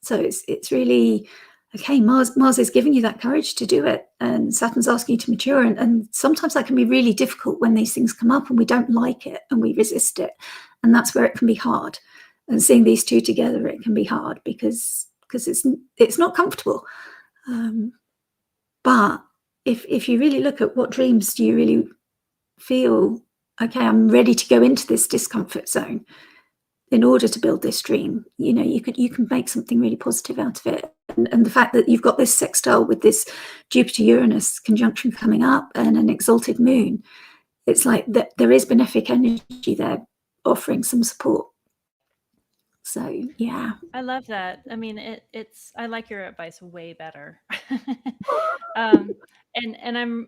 So it's really okay. Mars is giving you that courage to do it, and Saturn's asking you to mature. And sometimes that can be really difficult when these things come up and we don't like it and we resist it, and that's where it can be hard. And seeing these two together, it can be hard because it's not comfortable. But if you really look at what dreams do you really feel, okay, I'm ready to go into this discomfort zone in order to build this dream, you know, you can make something really positive out of it. And the fact that you've got this sextile with this Jupiter Uranus conjunction coming up and an exalted moon, it's like that there is benefic energy there offering some support. So yeah. I love that. I mean, it's I like your advice way better. um, and I'm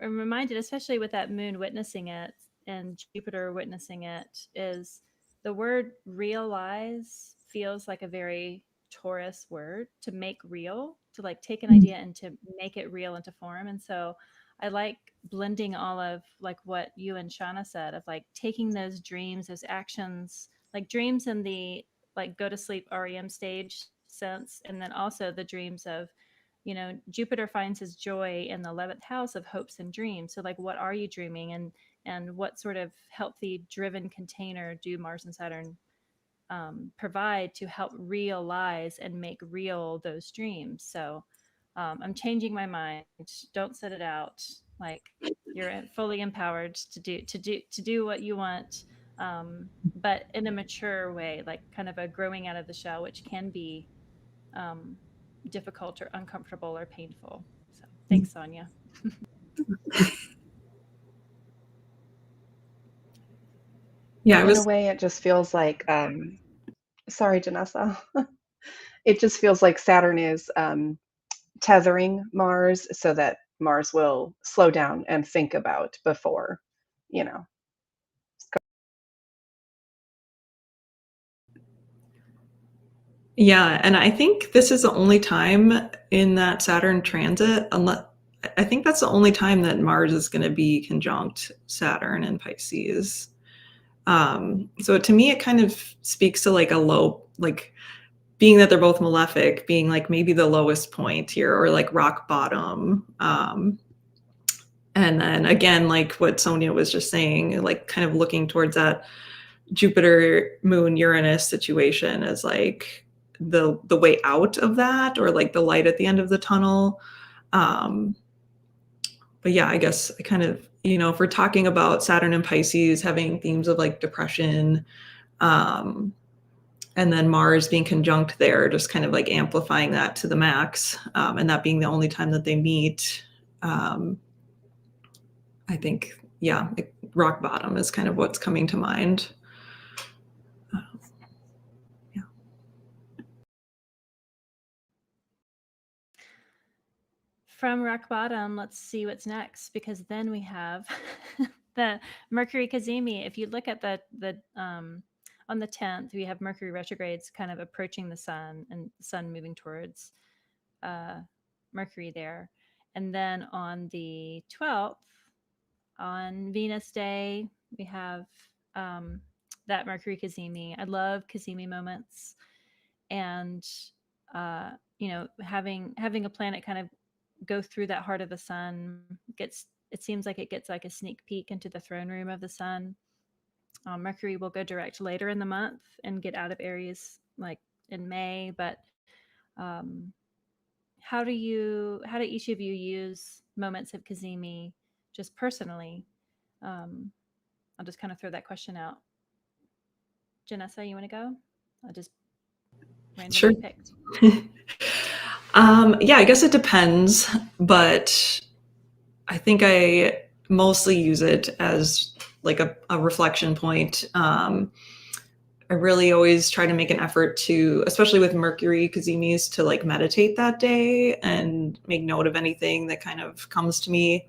reminded, especially with that moon witnessing it and Jupiter witnessing it, is the word realize feels like a very Taurus word, to make real, to like take an idea and to make it real into form. And so I like blending all of like what you and Shauna said of like taking those dreams, those actions, like dreams in the like go to sleep REM stage sense, and then also the dreams of, you know, Jupiter finds his joy in the 11th house of hopes and dreams. So like, what are you dreaming, and what sort of healthy driven container do Mars and Saturn provide to help realize and make real those dreams? So I'm changing my mind. Don't set it out. Like, you're fully empowered to do what you want, but in a mature way, like kind of a growing out of the shell, which can be um, difficult or uncomfortable or painful. So thanks, Sonia. Yeah, I In a was. way, it just feels like, sorry, Janessa. It just feels like Saturn is tethering Mars so that Mars will slow down and think about before, you know. Yeah, and I think this is the only time in that Saturn transit, unless I think that's the only time that Mars is going to be conjunct Saturn in Pisces. So to me, it kind of speaks to like a low, like being that they're both malefic, being like maybe the lowest point here or like rock bottom. And then again, like what Sonia was just saying, like kind of looking towards that Jupiter, Moon, Uranus situation as like the way out of that, or like the light at the end of the tunnel. Um, but yeah, I guess I kind of, you know, if we're talking about Saturn and Pisces having themes of like depression, um, and then Mars being conjunct there, just kind of like amplifying that to the max, and that being the only time that they meet. I think, yeah, like rock bottom is kind of what's coming to mind. Yeah. From rock bottom, let's see what's next, because then we have the Mercury Kazemi. If you look at the on the 10th, we have Mercury retrogrades kind of approaching the sun, and the sun moving towards uh, Mercury there. And then on the 12th, on Venus Day, we have um, that Mercury Kazemi. I love Kazemi moments, and you know, having a planet kind of go through that heart of the sun gets, it seems like it gets like a sneak peek into the throne room of the sun. Mercury will go direct later in the month and get out of Aries like in May, but um, how do each of you use moments of Kazemi just personally I'll just kind of throw that question out. Janessa, you want to go? I just randomly picked. Yeah, I guess it depends, but I think I mostly use it as like a reflection point. I really always try to make an effort to, especially with Mercury Kazimis, to like meditate that day and make note of anything that kind of comes to me.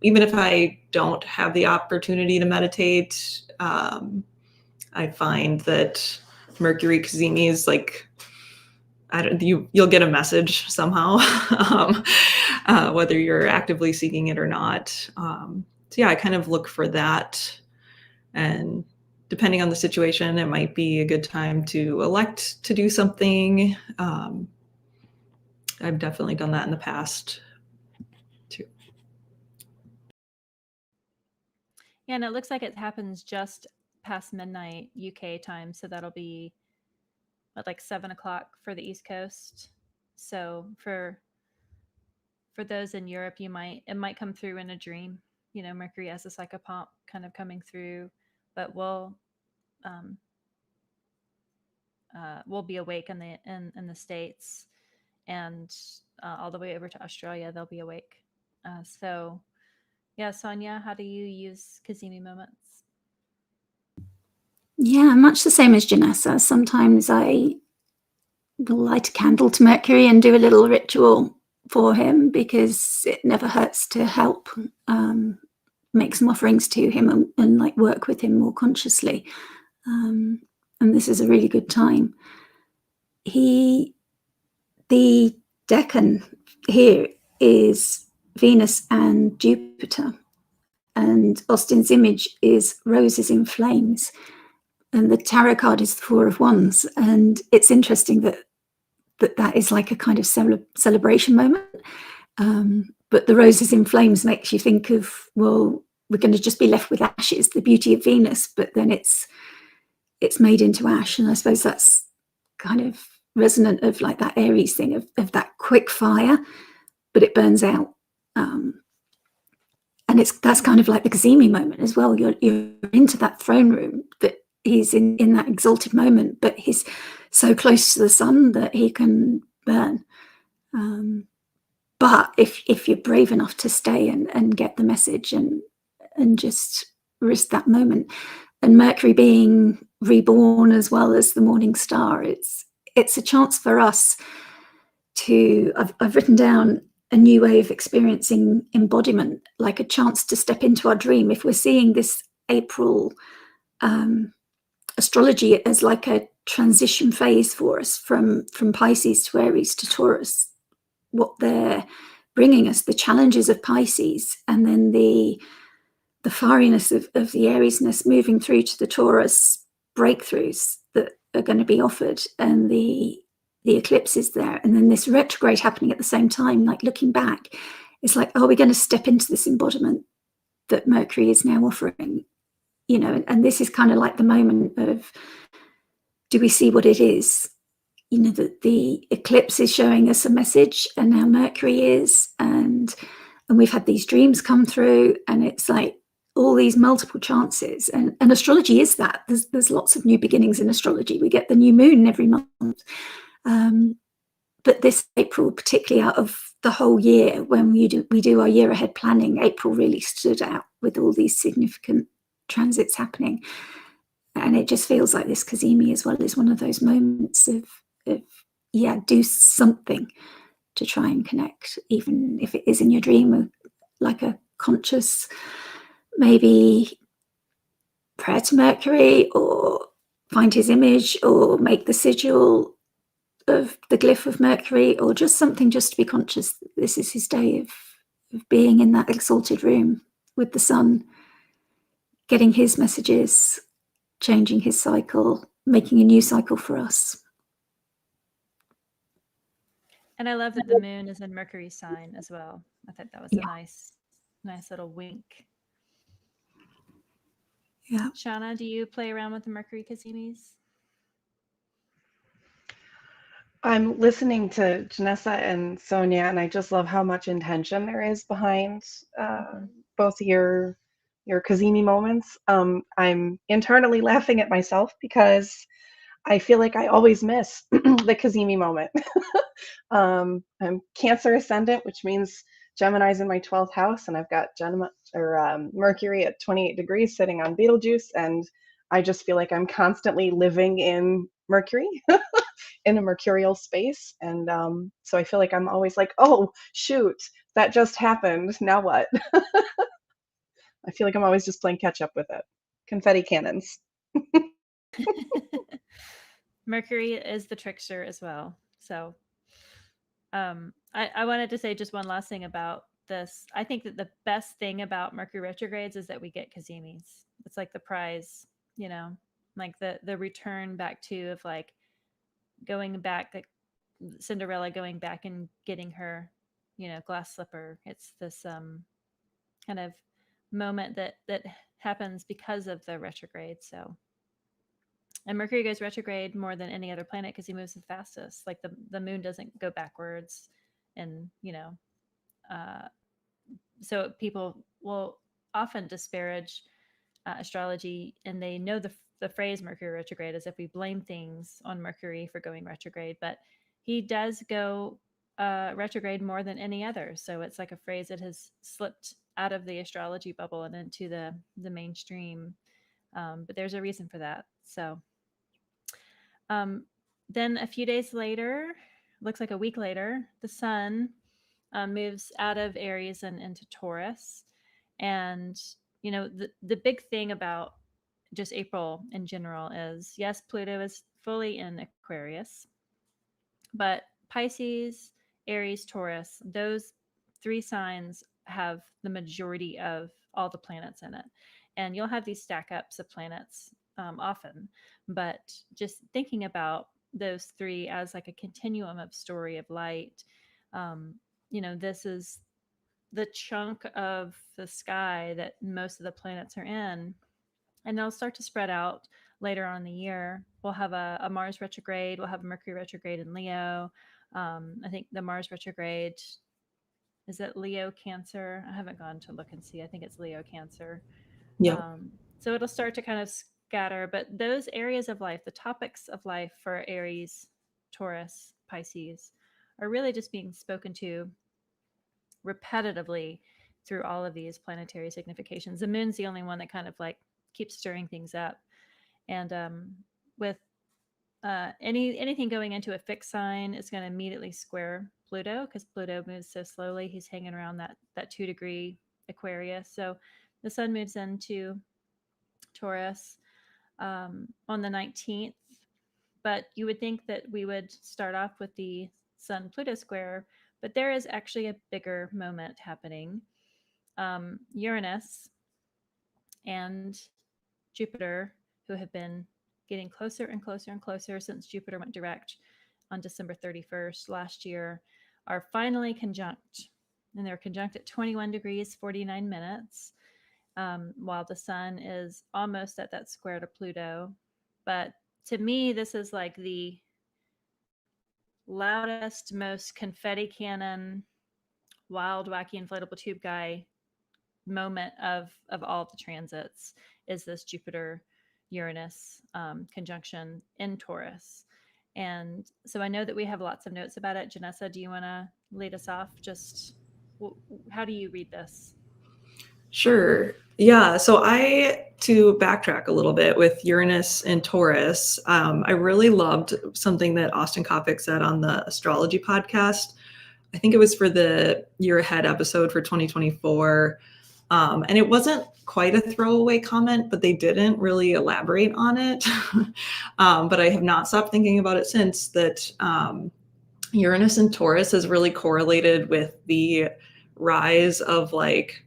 Even if I don't have the opportunity to meditate, I find that Mercury Kazimis, like, you'll get a message somehow, whether you're actively seeking it or not. So yeah, I kind of look for that, and depending on the situation, it might be a good time to elect to do something. I've definitely done that in the past too. Yeah, and it looks like it happens just past midnight UK time, so that'll be at like 7 o'clock for the East Coast. So for those in Europe, it might come through in a dream. You know, Mercury as a psychopomp kind of coming through, but um, we'll be awake in the States, and all the way over to Australia, they'll be awake. So, yeah, Sonia, how do you use Kazemi moments? Yeah, much the same as Janessa. Sometimes I will light a candle to Mercury and do a little ritual for him, because it never hurts to help make some offerings to him and like work with him more consciously. And this is a really good time. The decan here is Venus and Jupiter, and Austin's image is roses in flames, and the tarot card is the Four of Wands. And it's interesting that is like a kind of celebration moment. But the roses in flames makes you think of, well, we're going to just be left with ashes, the beauty of Venus, but then it's made into ash. And I suppose that's kind of resonant of like that Aries thing of that quick fire, but it burns out. And that's kind of like the Kazemi moment as well. You're into that throne room, that he's in that exalted moment, but he's so close to the sun that he can burn. But if you're brave enough to stay and get the message and just risk that moment, and Mercury being reborn as well as the morning star, it's a chance for us to, I've written down a new way of experiencing embodiment, like a chance to step into our dream. If we're seeing this April astrology as like a transition phase for us from Pisces to Aries to Taurus, what they're bringing us, the challenges of Pisces, and then the fieriness of the Ariesness moving through to the Taurus breakthroughs that are going to be offered, and the eclipses there, and then this retrograde happening at the same time. Like looking back, it's like, are we going to step into this embodiment that Mercury is now offering? You know, and this is kind of like the moment of, do we see what it is? You know, that the eclipse is showing us a message, and now Mercury is, and we've had these dreams come through, and it's like all these multiple chances. And astrology is that. There's lots of new beginnings in astrology. We get the new moon every month. But this April, particularly out of the whole year, when we do our year ahead planning, April really stood out with all these significant transits happening. And it just feels like this Kazemi as well is one of those moments of do something to try and connect, even if it is in your dream, like a conscious, maybe prayer to Mercury, or find his image, or make the sigil of the glyph of Mercury, or just something just to be conscious that this is his day of being in that exalted room with the sun, getting his messages, changing his cycle, making a new cycle for us. And I love that the moon is in Mercury's sign as well. I thought that was a nice little wink. Yeah. Shauna, do you play around with the Mercury Kazimis? I'm listening to Janessa and Sonia, and I just love how much intention there is behind both your your Kazemi moments. I'm internally laughing at myself because I feel like I always miss the Kazemi moment. I'm Cancer ascendant, which means Gemini's in my 12th house, and I've got Mercury at 28 degrees sitting on Betelgeuse, and I just feel like I'm constantly living in Mercury, in a mercurial space, and so I feel like I'm always like, oh shoot, that just happened. Now what? I feel like I'm always just playing catch up with it. Confetti cannons. Mercury is the trickster as well. So I wanted to say just one last thing about this. I think that the best thing about Mercury retrogrades is that we get Kazemis. It's like the prize, you know, like the return back to of like going back, like Cinderella going back and getting her, you know, glass slipper. It's this kind of moment that happens because of the retrograde. So, and Mercury goes retrograde more than any other planet because he moves the fastest. Like the moon doesn't go backwards, and you know, uh, so people will often disparage astrology, and they know the phrase Mercury retrograde as if we blame things on Mercury for going retrograde, but he does go retrograde more than any other. So it's like a phrase that has slipped out of the astrology bubble and into the mainstream. But there's a reason for that. So um, then a few days later, looks like a week later, the sun moves out of Aries and into Taurus. And, you know, the big thing about just April in general is yes, Pluto is fully in Aquarius, but Pisces, Aries, Taurus, those three signs have the majority of all the planets in it. And you'll have these stack ups of planets often, but just thinking about those three as like a continuum of story of light, um, you know, this is the chunk of the sky that most of the planets are in, and they'll start to spread out later on in the year. We'll have a Mars retrograde. We'll have a Mercury retrograde in Leo. I think the Mars retrograde is it Leo Cancer. I haven't gone to look and see. I think it's Leo Cancer. Yep. So it'll start to kind of scatter, but those areas of life, the topics of life for Aries, Taurus, Pisces, are really just being spoken to repetitively through all of these planetary significations. The moon's the only one that kind of like keeps stirring things up. And with anything going into a fixed sign is going to immediately square Pluto because Pluto moves so slowly. He's hanging around that 2-degree Aquarius. So the sun moves into Taurus on the 19th. But you would think that we would start off with the Sun Pluto square, but there is actually a bigger moment happening. Uranus and Jupiter, who have been getting closer and closer and closer since Jupiter went direct on December 31st last year, are finally conjunct. And they're conjunct at 21 degrees, 49 minutes, while the sun is almost at that square to Pluto. But to me, this is like the loudest, most confetti cannon, wild, wacky, inflatable tube guy moment of all the transits is this Jupiter Uranus conjunction in Taurus. And so I know that we have lots of notes about it. Janessa, do you want to lead us off? Just how do you read this? Sure. Yeah. So to backtrack a little bit with Uranus and Taurus, I really loved something that Austin Kopik said on the Astrology podcast. I think it was for the Year Ahead episode for 2024. And it wasn't quite a throwaway comment, but they didn't really elaborate on it. But I have not stopped thinking about it since that Uranus and Taurus is really correlated with the rise of like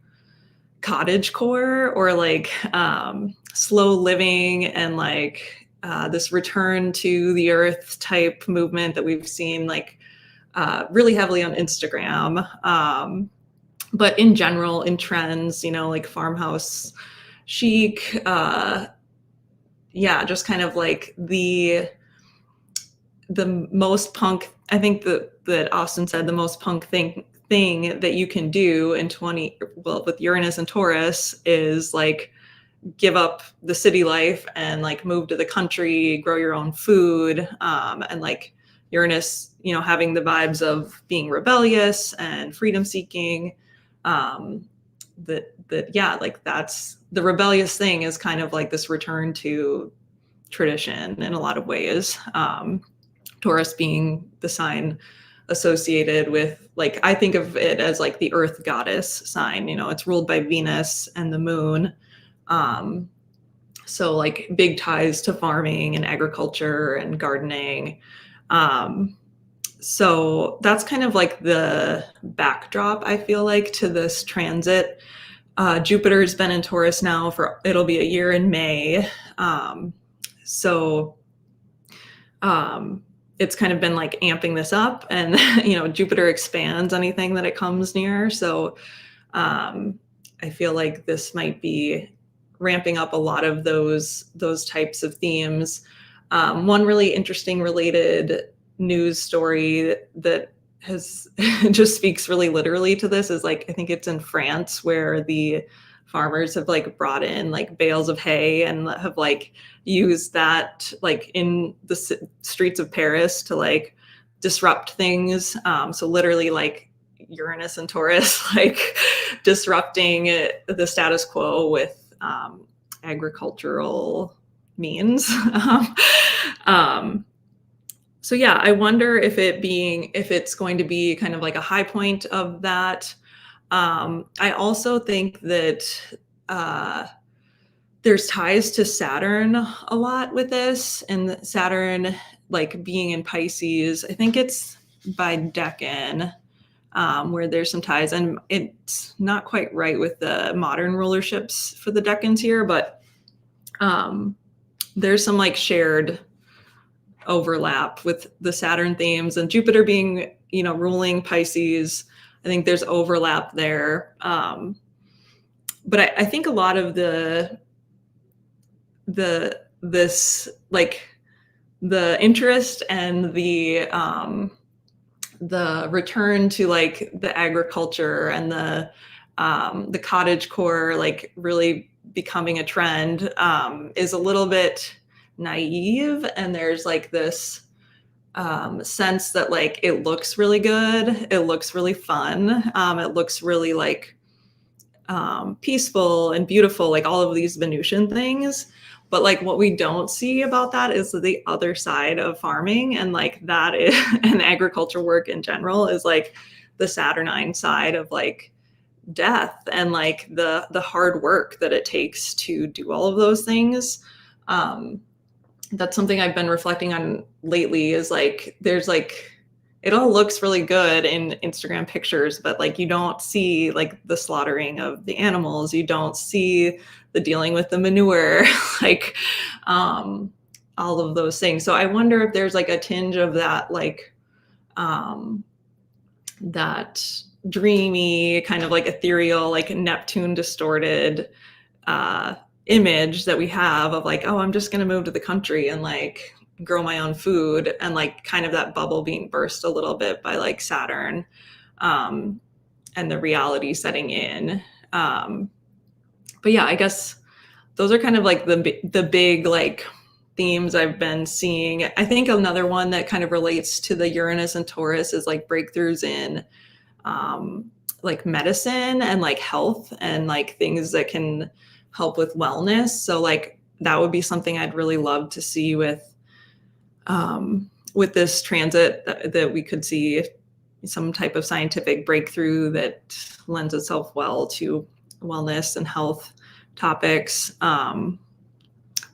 cottagecore or like slow living and like this return to the earth type movement that we've seen like really heavily on Instagram. But in general, in trends, you know, like farmhouse chic, just kind of like the most punk, I think that Austin said the most punk thing that you can do in with Uranus and Taurus is like give up the city life and like move to the country, grow your own food, and like Uranus, you know, having the vibes of being rebellious and freedom seeking. Like that's the rebellious thing is kind of like this return to tradition in a lot of ways. Taurus being the sign associated with, like, I think of it as like the earth goddess sign, you know, it's ruled by Venus and the moon. So like big ties to farming and agriculture and gardening. So that's kind of like the backdrop, I feel like, to this transit. Jupiter's been in Taurus now it'll be a year in May. So it's kind of been like amping this up, and you know, Jupiter expands anything that it comes near. So I feel like this might be ramping up a lot of those types of themes. One really interesting related news story that has just speaks really literally to this is like, I think it's in France, where the farmers have like brought in like bales of hay and have like used that like in the streets of Paris to like disrupt things. So literally like Uranus and Taurus like disrupting the status quo with agricultural means. So yeah, I wonder if it's going to be kind of like a high point of that. I also think that there's ties to Saturn a lot with this, and Saturn like being in Pisces. I think it's by Decan, where there's some ties, and it's not quite right with the modern rulerships for the decans here, but there's some like shared overlap with the Saturn themes, and Jupiter being, you know, ruling Pisces. I think there's overlap there. But I think a lot of this like the interest and the return to like the agriculture and the cottage core like really becoming a trend is a little bit naive, and there's like this sense that like it looks really good, it looks really fun, it looks really like peaceful and beautiful, like all of these Venusian things. But like what we don't see about that is the other side of farming, and like that is and agriculture work in general is like the Saturnine side of like death and like the hard work that it takes to do all of those things. That's something I've been reflecting on lately, is like there's like it all looks really good in Instagram pictures, but like you don't see like the slaughtering of the animals, you don't see the dealing with the manure, like all of those things. So I wonder if there's like a tinge of that, like that dreamy kind of like ethereal, like Neptune distorted image that we have of like, oh, I'm just going to move to the country and like grow my own food, and like kind of that bubble being burst a little bit by like Saturn and the reality setting in. But yeah, I guess those are kind of like the big like themes I've been seeing. I think another one that kind of relates to the Uranus and Taurus is like breakthroughs in like medicine and like health and like things that can help with wellness. So like that would be something I'd really love to see with this transit, that we could see some type of scientific breakthrough that lends itself well to wellness and health topics. But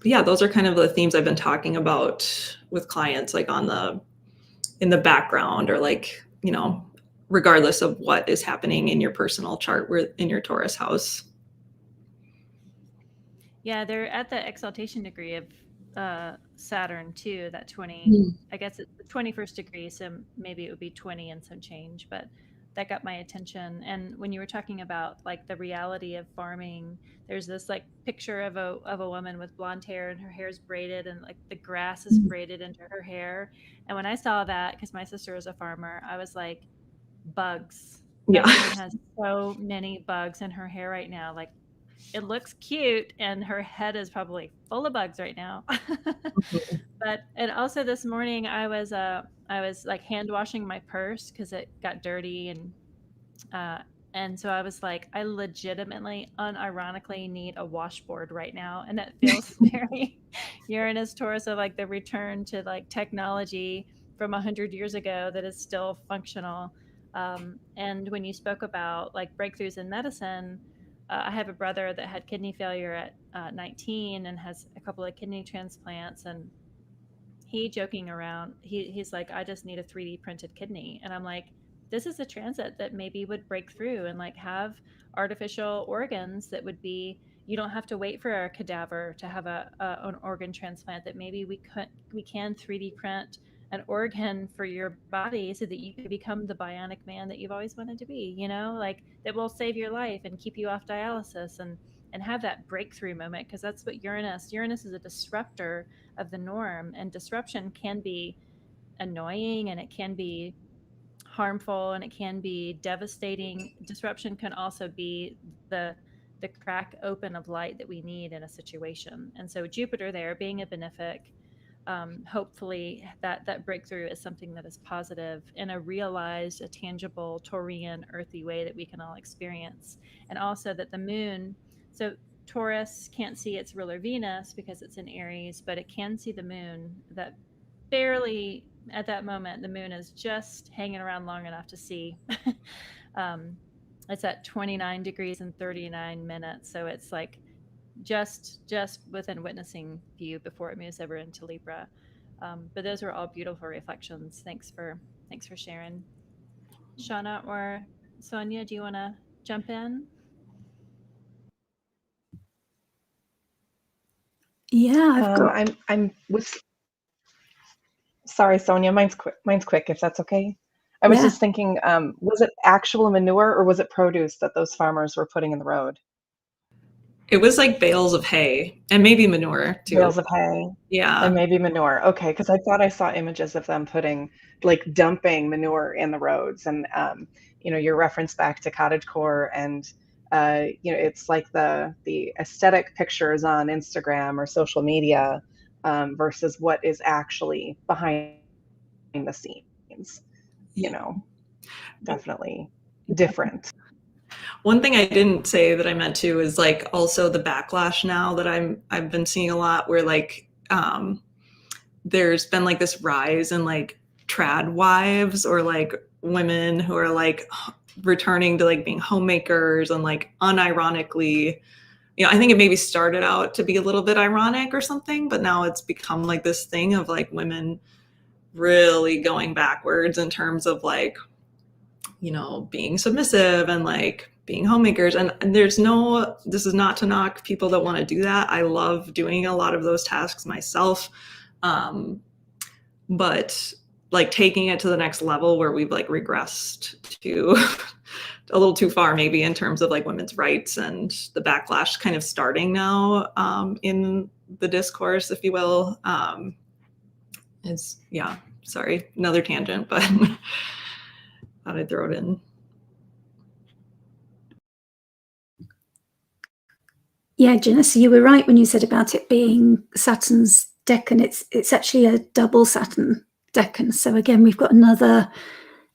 yeah, those are kind of the themes I've been talking about with clients, like in the background, or like, you know, regardless of what is happening in your personal chart, in your Taurus house. Yeah, they're at the exaltation degree of Saturn too, that 20, I guess it's the 21st degree, so maybe it would be 20 and some change, but that got my attention. And when you were talking about like the reality of farming, there's this like picture of a woman with blonde hair, and her hair is braided, and like the grass is braided into her hair. And when I saw that, because my sister is a farmer, I was like, bugs. That Yeah. woman has so many bugs in her hair right now. Like, it looks cute, and her head is probably full of bugs right now. But and also this morning I was like hand washing my purse because it got dirty, uh and so I was like, I legitimately, unironically need a washboard right now, and that feels very Uranus Taurus, of like the return to like technology from 100 years ago that is still functional. And when you spoke about like breakthroughs in medicine, I have a brother that had kidney failure at 19 and has a couple of kidney transplants, and he joking around, he's like, I just need a 3D printed kidney. And I'm like, this is a transit that maybe would break through and like have artificial organs that would be, you don't have to wait for a cadaver to have an organ transplant, that maybe we can 3D print an organ for your body so that you can become the bionic man that you've always wanted to be, you know, like that will save your life and keep you off dialysis, and have that breakthrough moment, because that's what Uranus is, a disruptor of the norm, and disruption can be annoying, and it can be harmful, and it can be devastating. Disruption can also be the crack open of light that we need in a situation. And so Jupiter there being a benefic, hopefully that breakthrough is something that is positive in a realized, a tangible Taurian earthy way that we can all experience. And also that the moon, so Taurus can't see its ruler Venus because it's in Aries, but it can see the moon. That barely, at that moment, the moon is just hanging around long enough to see. um, it's at 29 degrees and 39 minutes, so it's like just within witnessing view before it moves over into Libra. But those are all beautiful reflections. Thanks for sharing, Shauna or Sonia. Do you want to jump in? Yeah, I've got. I'm with. Sorry, Sonia. Mine's quick. If that's okay. I was Yeah, just thinking, was it actual manure or was it produce that those farmers were putting in the road? It was like bales of hay and maybe manure too. Bales of hay and Yeah. maybe manure. Okay, because I thought I saw images of them putting, like, dumping manure in the roads, and your reference back to cottagecore, and it's like the aesthetic pictures on Instagram or social media, versus what is actually behind the scenes. You know, definitely different. One thing I didn't say that I meant to is like also the backlash now that I've been seeing a lot, where like there's been like this rise in like trad wives, or like women who are like returning to like being homemakers, and like unironically, I think it maybe started out to be a little bit ironic or something, but now it's become like this thing of like women really going backwards in terms of like, being submissive and like being homemakers. And this is not to knock people that want to do that. I love doing a lot of those tasks myself. But like taking it to the next level where we've like regressed to a little too far, maybe, in terms of like women's rights, and the backlash kind of starting now in the discourse, if you will. Sorry, another tangent, but thought I'd throw it in. yeah, Janice, you were right when you said about it being Saturn's decan. It's actually a double Saturn decan. So again, we've got another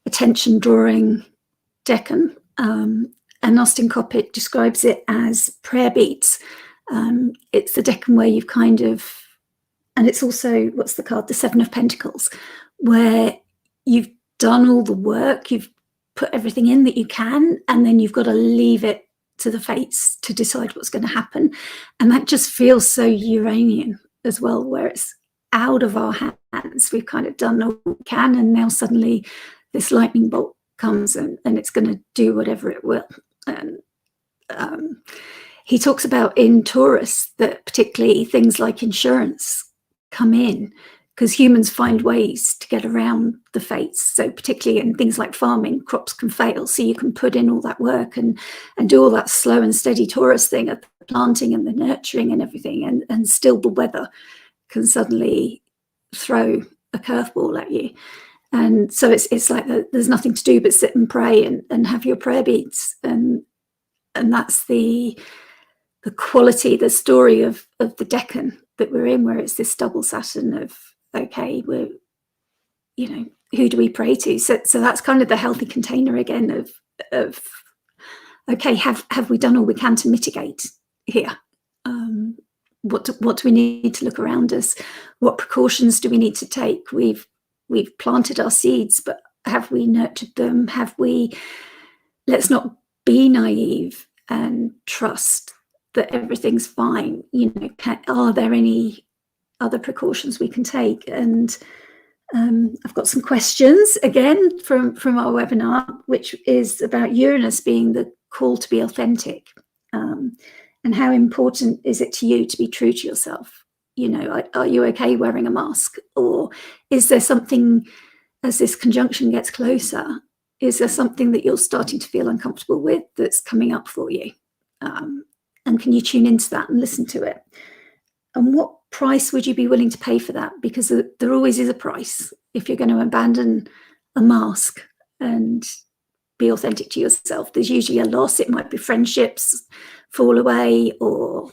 attention drawing decan. And Austin Coppock describes it as prayer beats. It's the decan where you've kind of, and it's also, what's the card? The Seven of Pentacles, where you've done all the work, you've put everything in that you can, and then you've got to leave it to the fates to decide what's going to happen. And that just feels so Uranian as well, where it's out of our hands. We've kind of done all we can, and now suddenly this lightning bolt comes, and it's going to do whatever it will. And he talks about in Taurus that particularly things like insurance come in because humans find ways to get around the fates. So particularly in things like farming, crops can fail. So you can put in all that work and do all that slow and steady Taurus thing of the planting and the nurturing and everything. And still the weather can suddenly throw a curveball at you. And so it's like there's nothing to do but sit and pray and have your prayer beads. And that's the quality, the story of the Deccan that we're in, where it's this double Saturn of, okay, we're, who do we pray to? So that's kind of the healthy container again of okay, have we done all we can to mitigate here? What do we need to look around us? What precautions do we need to take? We've planted our seeds, but have we nurtured them? Have we? Let's not be naive and trust that everything's fine. Are there any other precautions we can take? And I've got some questions again from our webinar, which is about Uranus being the call to be authentic. And how important is it to you to be true to yourself? Are you okay wearing a mask? Or is there something, as this conjunction gets closer, is there something that you're starting to feel uncomfortable with that's coming up for you? And can you tune into that and listen to it? And what price would you be willing to pay for that? Because there always is a price if you're going to abandon a mask and be authentic to yourself. There's usually a loss. It might be friendships fall away, or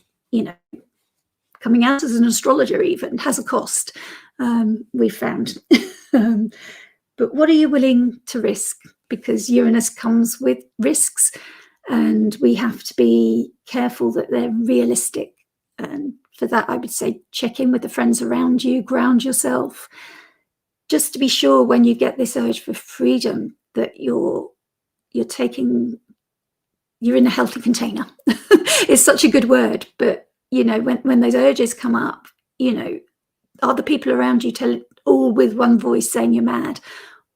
coming out as an astrologer even has a cost, we've found. But what are you willing to risk? Because Uranus comes with risks, and we have to be careful that they're realistic. And for that, I would say check in with the friends around you, ground yourself, just to be sure when you get this urge for freedom that you're in a healthy container. It's such a good word, but when those urges come up, are the people around you all with one voice saying you're mad,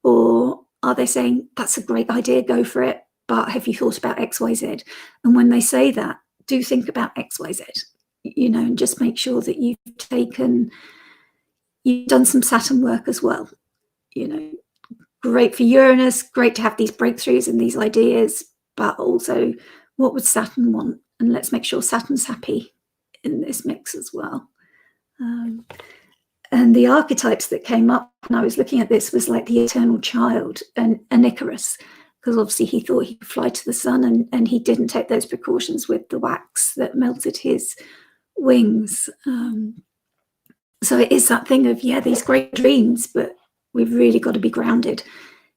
or are they saying that's a great idea, go for it, but have you thought about XYZ? And when they say that, do think about XYZ, and just make sure that you've done some Saturn work as well. Great for Uranus, great to have these breakthroughs and these ideas, but also what would Saturn want? And let's make sure Saturn's happy in this mix as well. And the archetypes that came up when I was looking at this was like the eternal child and Icarus, because obviously he thought he could fly to the sun, and he didn't take those precautions with the wax that melted his wings. So it is that thing of, these great dreams, but we've really got to be grounded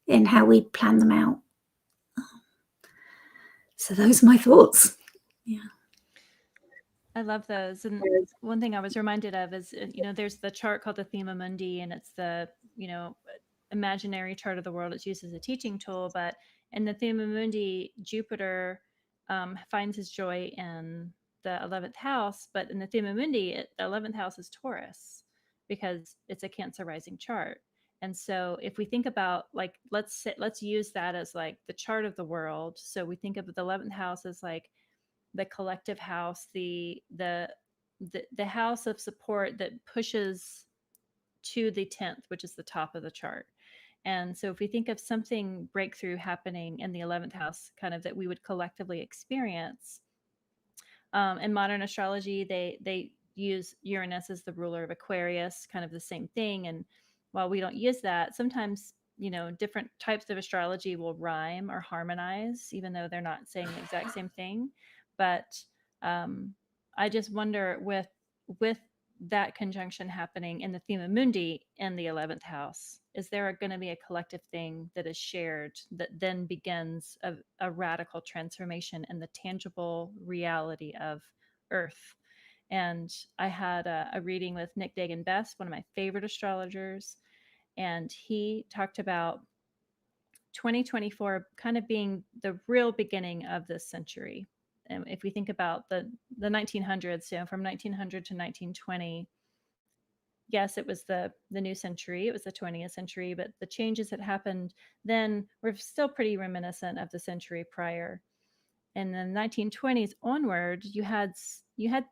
in how we plan them out. So those are my thoughts. Yeah. I love those. And one thing I was reminded of is, there's the chart called the Thema Mundi, and it's the, imaginary chart of the world. It's used as a teaching tool. But in the Thema Mundi, Jupiter finds his joy in the 11th house. But in the Thema Mundi, the 11th house is Taurus, because it's a Cancer rising chart. And so if we think about, like, let's use that as like the chart of the world. So we think of the 11th house as like the collective house, the house of support that pushes to the 10th, which is the top of the chart. And so if we think of something breakthrough happening in the 11th house, kind of that we would collectively experience, in modern astrology, they use Uranus as the ruler of Aquarius, kind of the same thing. And while we don't use that, sometimes different types of astrology will rhyme or harmonize, even though they're not saying the exact same thing. But I just wonder, with that conjunction happening in the Thema Mundi in the 11th house, is there going to be a collective thing that is shared that then begins a radical transformation in the tangible reality of Earth? And I had a reading with Nick Dagan Best, one of my favorite astrologers, and he talked about 2024 kind of being the real beginning of this century. And if we think about the 1900s, from 1900 to 1920, yes, it was the new century, it was the 20th century, but the changes that happened then were still pretty reminiscent of the century prior. In the 1920s onward, you had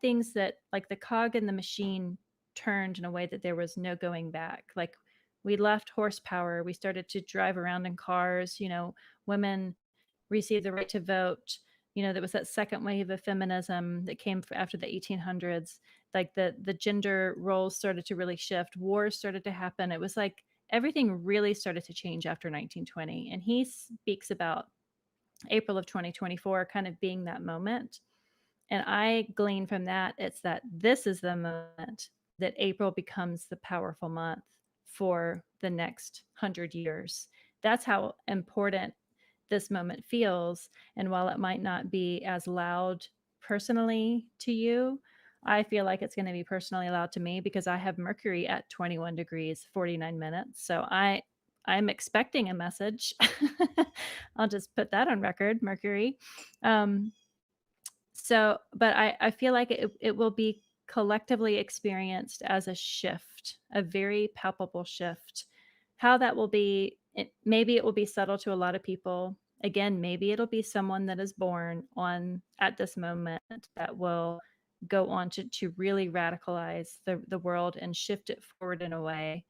things that, like, the cog in the machine turned in a way that there was no going back. Like, we left horsepower, we started to drive around in cars, women received the right to vote. There was that second wave of feminism that came after the 1800s. Like, the gender roles started to really shift, wars started to happen. It was like everything really started to change after 1920. And he speaks about April of 2024 kind of being that moment. And I glean from that, it's that this is the moment that April becomes the powerful month for the next 100 years. That's how important this moment feels. And while it might not be as loud personally to you, I feel like it's going to be personally loud to me because I have Mercury at 21 degrees, 49 minutes. So I'm expecting a message. I'll just put that on record, Mercury. But I feel like it will be collectively experienced as a shift, a very palpable shift. How that will be, maybe it will be subtle to a lot of people. Again, maybe it'll be someone that is born on at this moment that will go on to really radicalize the world and shift it forward in a way,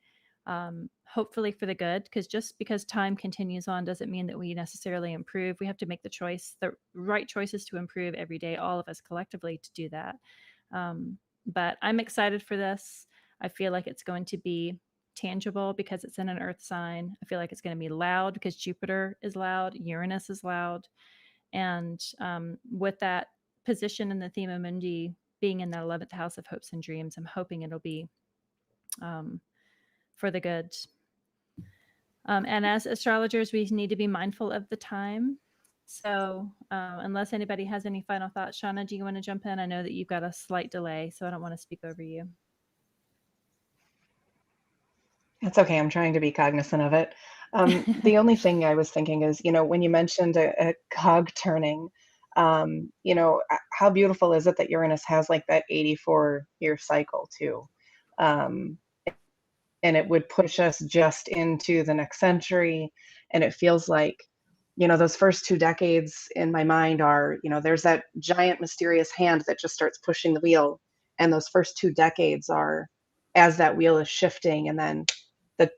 hopefully for the good, because just because time continues on doesn't mean that we necessarily improve. We have to make the right choices to improve every day, all of us collectively, to do that. But I'm excited for this. I feel like it's going to be tangible because it's in an earth sign. I feel like it's going to be loud because Jupiter is loud, Uranus is loud. And with that position in the Thema Mundi being in the 11th house of hopes and dreams, I'm hoping it'll be for the good. And as astrologers, we need to be mindful of the time. So unless anybody has any final thoughts, Shauna, do you want to jump in? I know that you've got a slight delay, so I don't want to speak over you. That's okay. I'm trying to be cognizant of it. The only thing I was thinking is, when you mentioned a cog turning, how beautiful is it that Uranus has like that 84-year cycle too? And it would push us just into the next century. And it feels like, those first 2 decades in my mind are, there's that giant mysterious hand that just starts pushing the wheel. And those first 2 decades are as that wheel is shifting. And then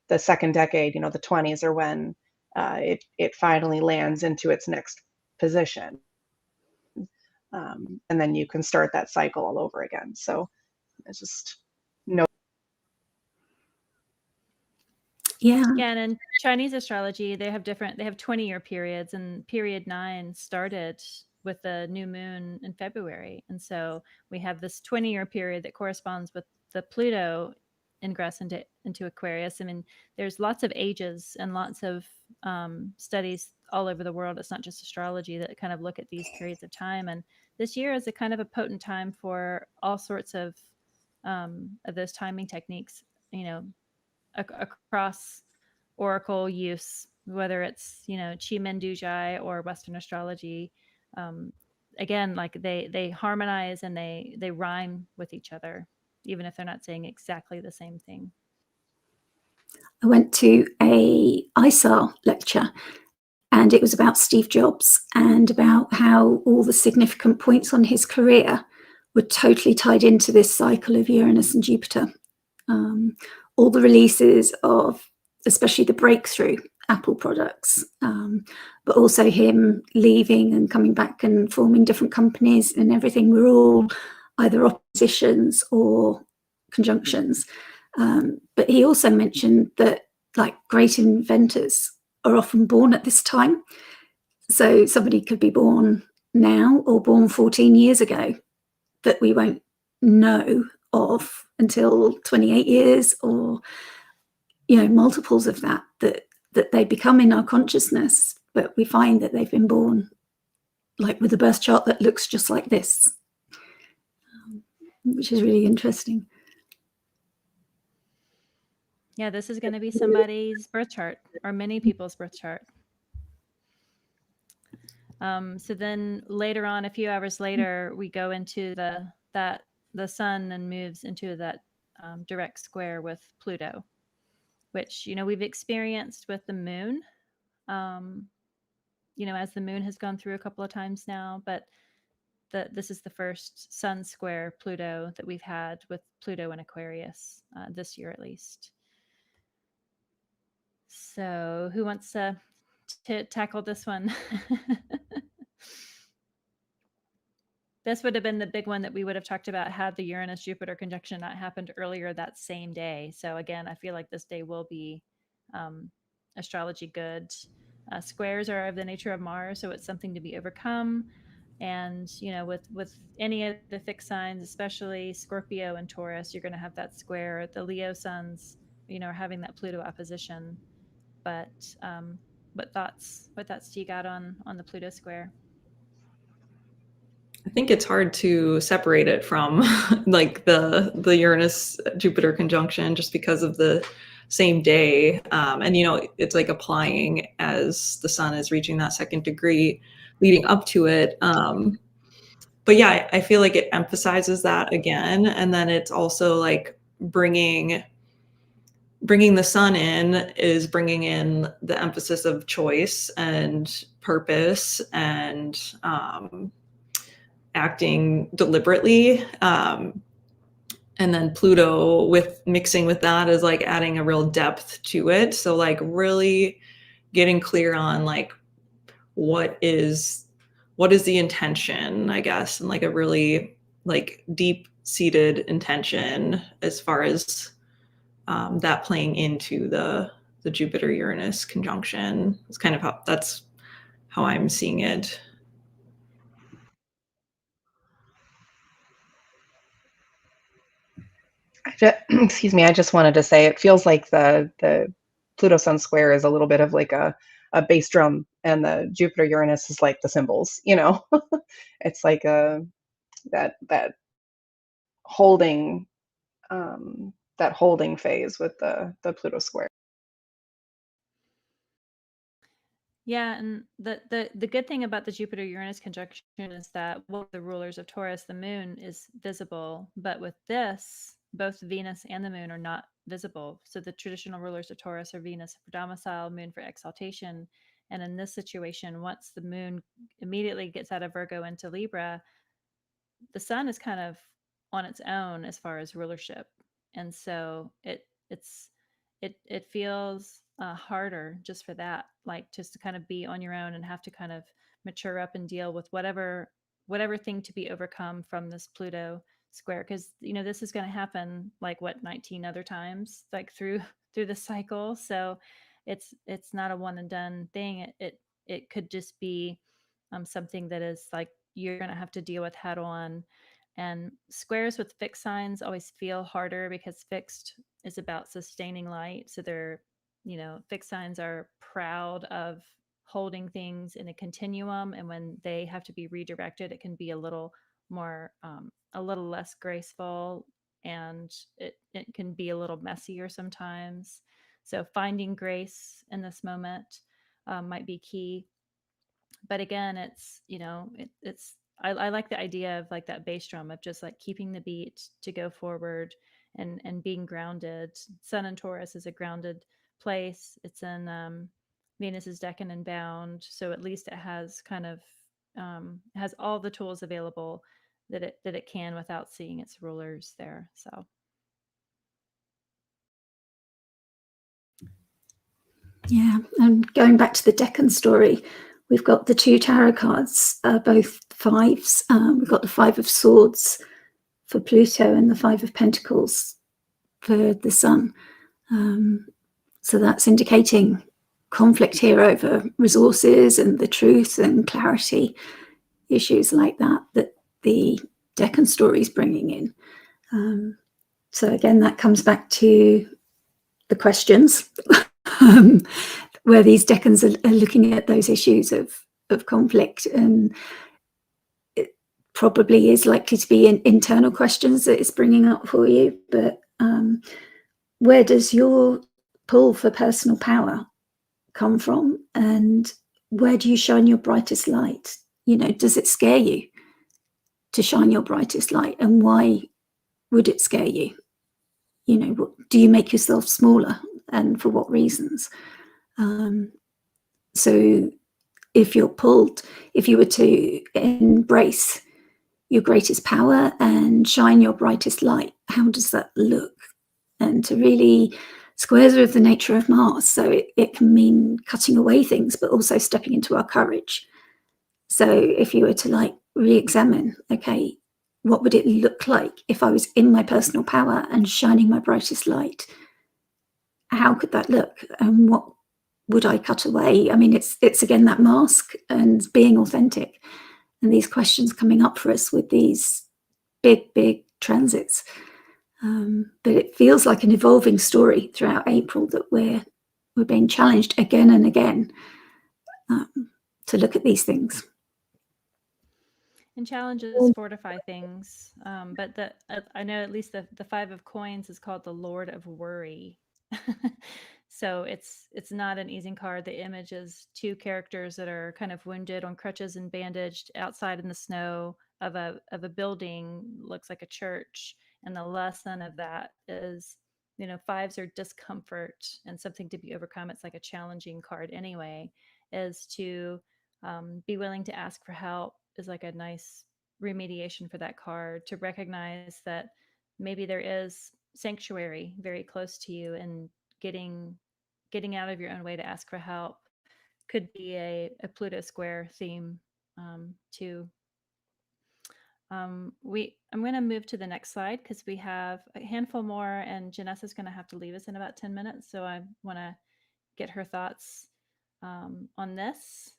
the second decade, the 20s, are when it finally lands into its next position. And then you can start that cycle all over again. So it's just Yeah. Yeah, and in Chinese astrology, they have 20-year periods, and period 9 started with the new moon in February. And so we have this 20-year period that corresponds with the Pluto ingress into Aquarius. I mean, there's lots of ages and lots of studies all over the world. It's not just astrology that kind of look at these periods of time. And this year is a kind of a potent time for all sorts of those timing techniques, across oracle use, whether it's Chi Mendujai or Western astrology. Again, like they harmonize and they rhyme with each other, even if they're not saying exactly the same thing. I went to a ISAR lecture, and it was about Steve Jobs and about how all the significant points on his career were totally tied into this cycle of Uranus and Jupiter. All the releases of, especially the breakthrough Apple products, but also him leaving and coming back and forming different companies and everything, were all either oppositions or conjunctions. But he also mentioned that like great inventors are often born at this time. So somebody could be born now or born 14 years ago that we won't know of until 28 years, or multiples of that they become in our consciousness, but we find that they've been born like with a birth chart that looks just like this, which is really interesting. Yeah, this is going to be somebody's birth chart, or many people's birth chart. So then later on, a few hours later, we go into the sun and moves into that direct square with Pluto, which we've experienced with the moon. As the moon has gone through a couple of times now, but this is the first sun square Pluto that we've had with Pluto in Aquarius this year, at least. So who wants to tackle this one? This would have been the big one that we would have talked about had the Uranus-Jupiter conjunction not happened earlier that same day. So again, I feel like this day will be astrology good. Squares are of the nature of Mars, so it's something to be overcome. And with any of the fixed signs, especially Scorpio and Taurus, you're going to have that square. The Leo suns, are having that Pluto opposition. But what thoughts do you got on the Pluto square? I think it's hard to separate it from like the Uranus Jupiter conjunction, just because of the same day. And it's like applying as the sun is reaching that second degree leading up to it. But yeah, I feel like it emphasizes that again. And then it's also like bringing the sun in is bringing in the emphasis of choice and purpose and acting deliberately. And then Pluto with mixing with that is like adding a real depth to it. So like really getting clear on like what is the intention, I guess, and like a really like deep seated intention as far as that playing into the Jupiter Uranus conjunction. It's kind of that's how I'm seeing it. Excuse me, I just wanted to say it feels like the Pluto Sun square is a little bit of like a bass drum, and the Jupiter Uranus is like the cymbals. It's like that holding phase with the Pluto square. Yeah, and the good thing about the Jupiter Uranus conjunction is that one of the rulers of Taurus, the moon, is visible, but with this, both Venus and the moon are not visible. So the traditional rulers of Taurus are Venus for domicile, moon for exaltation. And in this situation, once the moon immediately gets out of Virgo into Libra, the sun is kind of on its own as far as rulership, and so it feels harder just for that, like just to kind of be on your own and have to kind of mature up and deal with whatever thing to be overcome from this Pluto square, because this is going to happen like 19 other times, like through the cycle. So it's not a one and done thing. It could just be something that is like you're going to have to deal with head on. And squares with fixed signs always feel harder because fixed is about sustaining light. So fixed signs are proud of holding things in a continuum. And when they have to be redirected, it can be a little more, a little less graceful, and it can be a little messier sometimes. So finding grace in this moment might be key. But again, it's I like the idea of like that bass drum of just like keeping the beat to go forward and being grounded. Sun and Taurus is a grounded place. It's in Venus's decan and bound, so at least it has kind of has all the tools available that it can without seeing its rulers there. So Yeah, and going back to the decan story, we've got the two tarot cards, both fives. We've got the Five of Swords for Pluto and the Five of Pentacles for the Sun. So that's indicating conflict here over resources and the truth and clarity, issues like that the decan story is bringing in. So again, that comes back to the questions. Where these decans are looking at those issues of conflict, and it probably is likely to be internal questions that it's bringing up for you. But where does your pull for personal power come from, and where do you shine your brightest light? Does it scare you to shine your brightest light, and why would it scare you? Do you make yourself smaller, and for what reasons? So if you were to embrace your greatest power and shine your brightest light, how does that look? And to really, squares are of the nature of Mars, so it can mean cutting away things, but also stepping into our courage. So if you were to like re-examine, okay, what would it look like if I was in my personal power and shining my brightest light? how could that look, and what would I cut away? I mean, it's again that mask and being authentic, and these questions coming up for us with these big transits. But it feels like an evolving story throughout April, that we're being challenged again and again to look at these things. And challenges fortify things. But I know at least the Five of Coins is called the Lord of Worry. So it's not an easy card. The image is two characters that are kind of wounded on crutches and bandaged outside in the snow of a building, looks like a church. And the lesson of that is, you know, fives are discomfort and something to be overcome. It's like a challenging card anyway, is to be willing to ask for help, is like a nice remediation for that card, to recognize that maybe there is sanctuary very close to you, and getting out of your own way to ask for help could be a Pluto square theme too. I'm going to move to the next slide because we have a handful more, and Janessa's going to have to leave us in about 10 minutes. So I want to get her thoughts on this,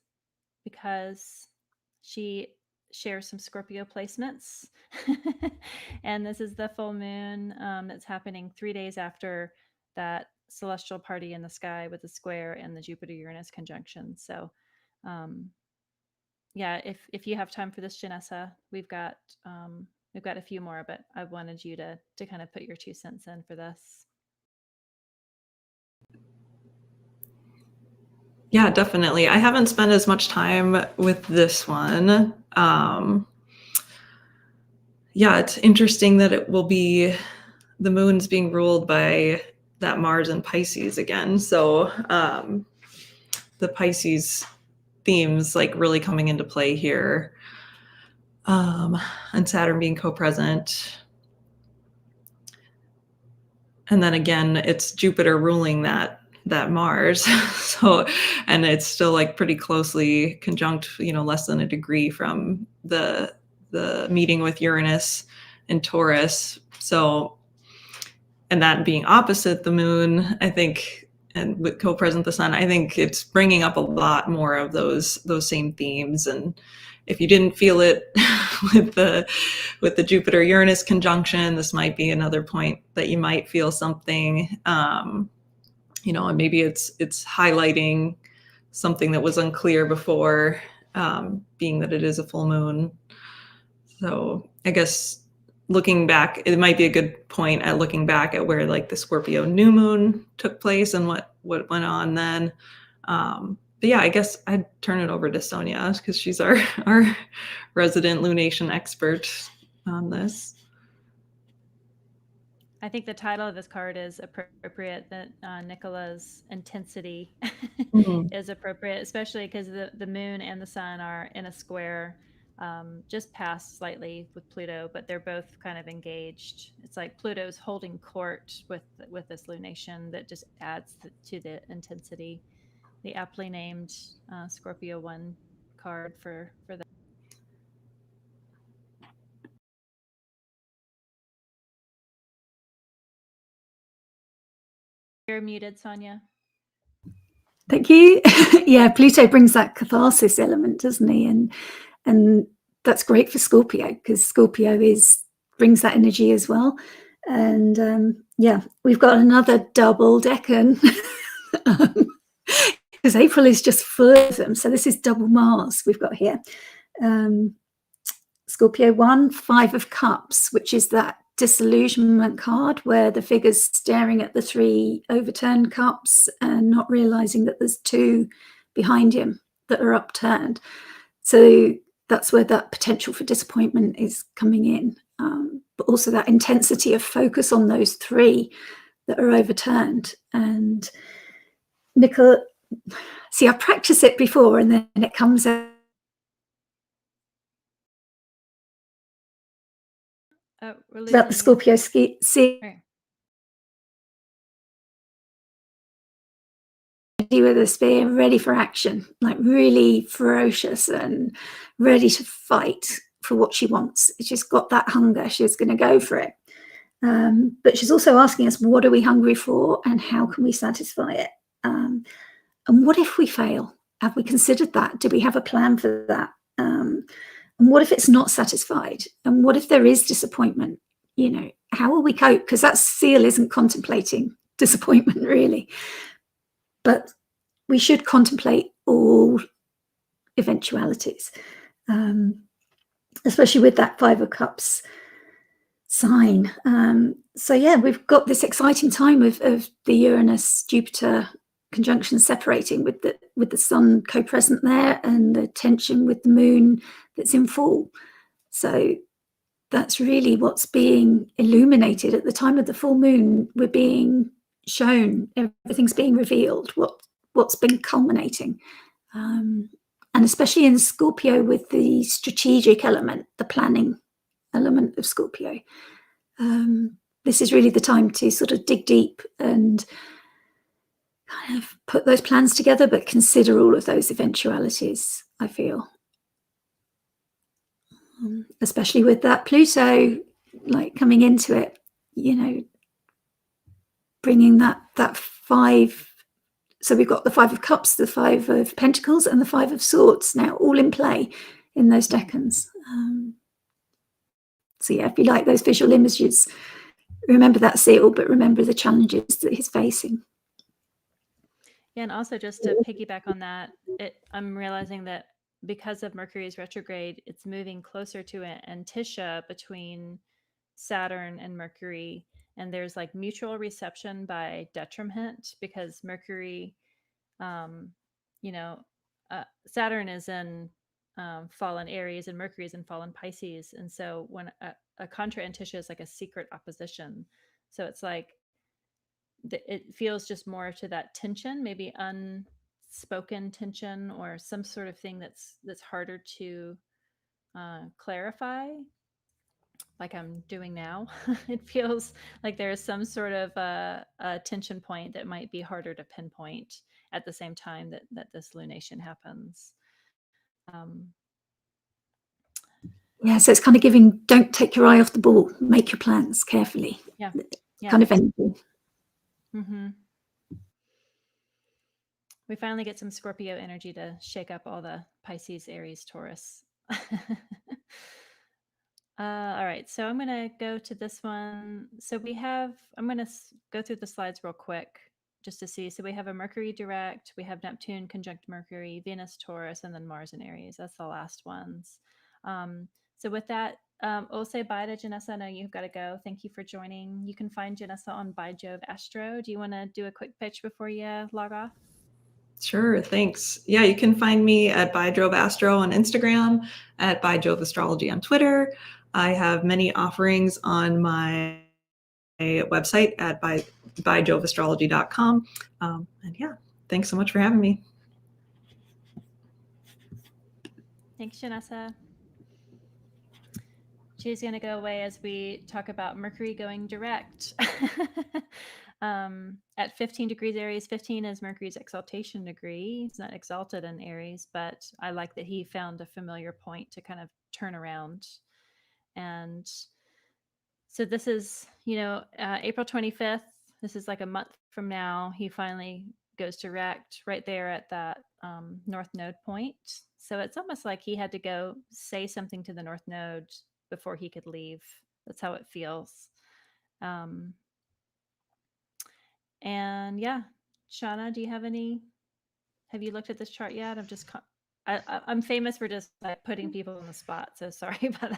because she shares some Scorpio placements. And this is the full moon that's happening 3 days after that celestial party in the sky with the square and the Jupiter-Uranus conjunction. So yeah, if you have time for this, Janessa, we've got a few more, but I wanted you to kind of put your 2 cents in for this. Yeah, definitely. I haven't spent as much time with this one. Yeah, it's interesting that it will be, the moon's being ruled by that Mars and Pisces again. So the Pisces themes like really coming into play here. And Saturn being co-present. And then again, it's Jupiter ruling that Mars. So, and it's still like pretty closely conjunct, you know, less than a degree from the meeting with Uranus and Taurus. So, and that being opposite the moon, I think, and with co-present the sun, I think it's bringing up a lot more of those same themes. And if you didn't feel it with the Jupiter Uranus conjunction, this might be another point that you might feel something, you know, and maybe it's highlighting something that was unclear before, being that it is a full moon. So I guess looking back, it might be a good point at looking back at where like the Scorpio new moon took place and what went on then. But yeah, I guess I'd turn it over to Sonia because she's our resident lunation expert on this. I think the title of this card is appropriate, that Nicola's intensity is appropriate, especially because the moon and the sun are in a square, just past slightly with Pluto, but they're both kind of engaged. It's like Pluto's holding court with this lunation that just adds to the intensity. The aptly named Scorpio 1 card for that. You're muted, Sonia. Thank you. Yeah, Pluto brings that catharsis element, doesn't he? And that's great for Scorpio, because Scorpio brings that energy as well. And yeah, we've got another double decan because April is just full of them. So this is double Mars we've got here. Scorpio 1, 5 of Cups, which is that disillusionment card where the figure's staring at the 3 overturned cups and not realizing that there's 2 behind him that are upturned. So that's where that potential for disappointment is coming in, but also that intensity of focus on those 3 that are overturned. And Nicola, see, I practiced it before and then it comes out. About the Scorpio see with a spear, ready for action, like really ferocious and ready to fight for what she wants. She's got that hunger. She's going to go for it. But she's also asking us, what are we hungry for and how can we satisfy it? And what if we fail? Have we considered that? Do we have a plan for that? And what if it's not satisfied? And what if there is disappointment? You know, how will we cope? Because that seal isn't contemplating disappointment, really. But we should contemplate all eventualities, especially with that Five of Cups sign. So yeah, we've got this exciting time of the Uranus-Jupiter conjunction separating with the Sun co-present there, and the tension with the Moon that's in full. So that's really what's being illuminated at the time of the full moon. We're being shown, everything's being revealed, what's been culminating. And especially in Scorpio, with the strategic element, the planning element of Scorpio. This is really the time to sort of dig deep and kind of put those plans together, but consider all of those eventualities, I feel. Especially with that Pluto, like, coming into it, you know, bringing that five. So we've got the Five of Cups, the Five of Pentacles, and the Five of Swords now all in play in those decans. So yeah, if you like those visual images, remember that seal, but remember the challenges that he's facing. Yeah, and also just to piggyback on that, I'm realizing that because of Mercury's retrograde, it's moving closer to an Antisha between Saturn and Mercury, and there's like mutual reception by detriment, because Mercury, you know, Saturn is in fallen Aries and Mercury is in fallen Pisces, and so when a contra Antisha is like a secret opposition, so it's like it feels just more to that tension, maybe unspoken tension, or some sort of thing that's harder to clarify, like I'm doing now. It feels like there's some sort of a tension point that might be harder to pinpoint at the same time that this lunation happens. Yeah, so it's kind of giving, don't take your eye off the ball, make your plans carefully. Yeah. Kind of energy. Mm-hmm. We finally get some Scorpio energy to shake up all the Pisces, Aries, Taurus. All right, so I'm going to go to this one. So I'm going to go through the slides real quick just to see. So we have a Mercury direct, we have Neptune conjunct Mercury, Venus, Taurus, and then Mars and Aries. That's the last ones. So with that, we'll say bye to Janessa. I know you've got to go. Thank you for joining. You can find Janessa on By Jove Astro. Do you want to do a quick pitch before you log off? Sure, thanks. Yeah, you can find me at By Jove Astro on Instagram, at By Jove Astrology on Twitter. I have many offerings on my website at byjoveastrology.com. And yeah, thanks so much for having me. Thanks, Janessa. She's going to go away as we talk about Mercury going direct. At 15 degrees Aries, 15 is Mercury's exaltation degree. He's not exalted in Aries, but I like that he found a familiar point to kind of turn around. And so this is, April 25th. This is like a month from now. He finally goes direct right there at that North Node point. So it's almost like he had to go say something to the North Node before he could leave. That's how it feels. And yeah, Shauna, have you looked at this chart yet? I'm famous for just like putting people on the spot. So sorry about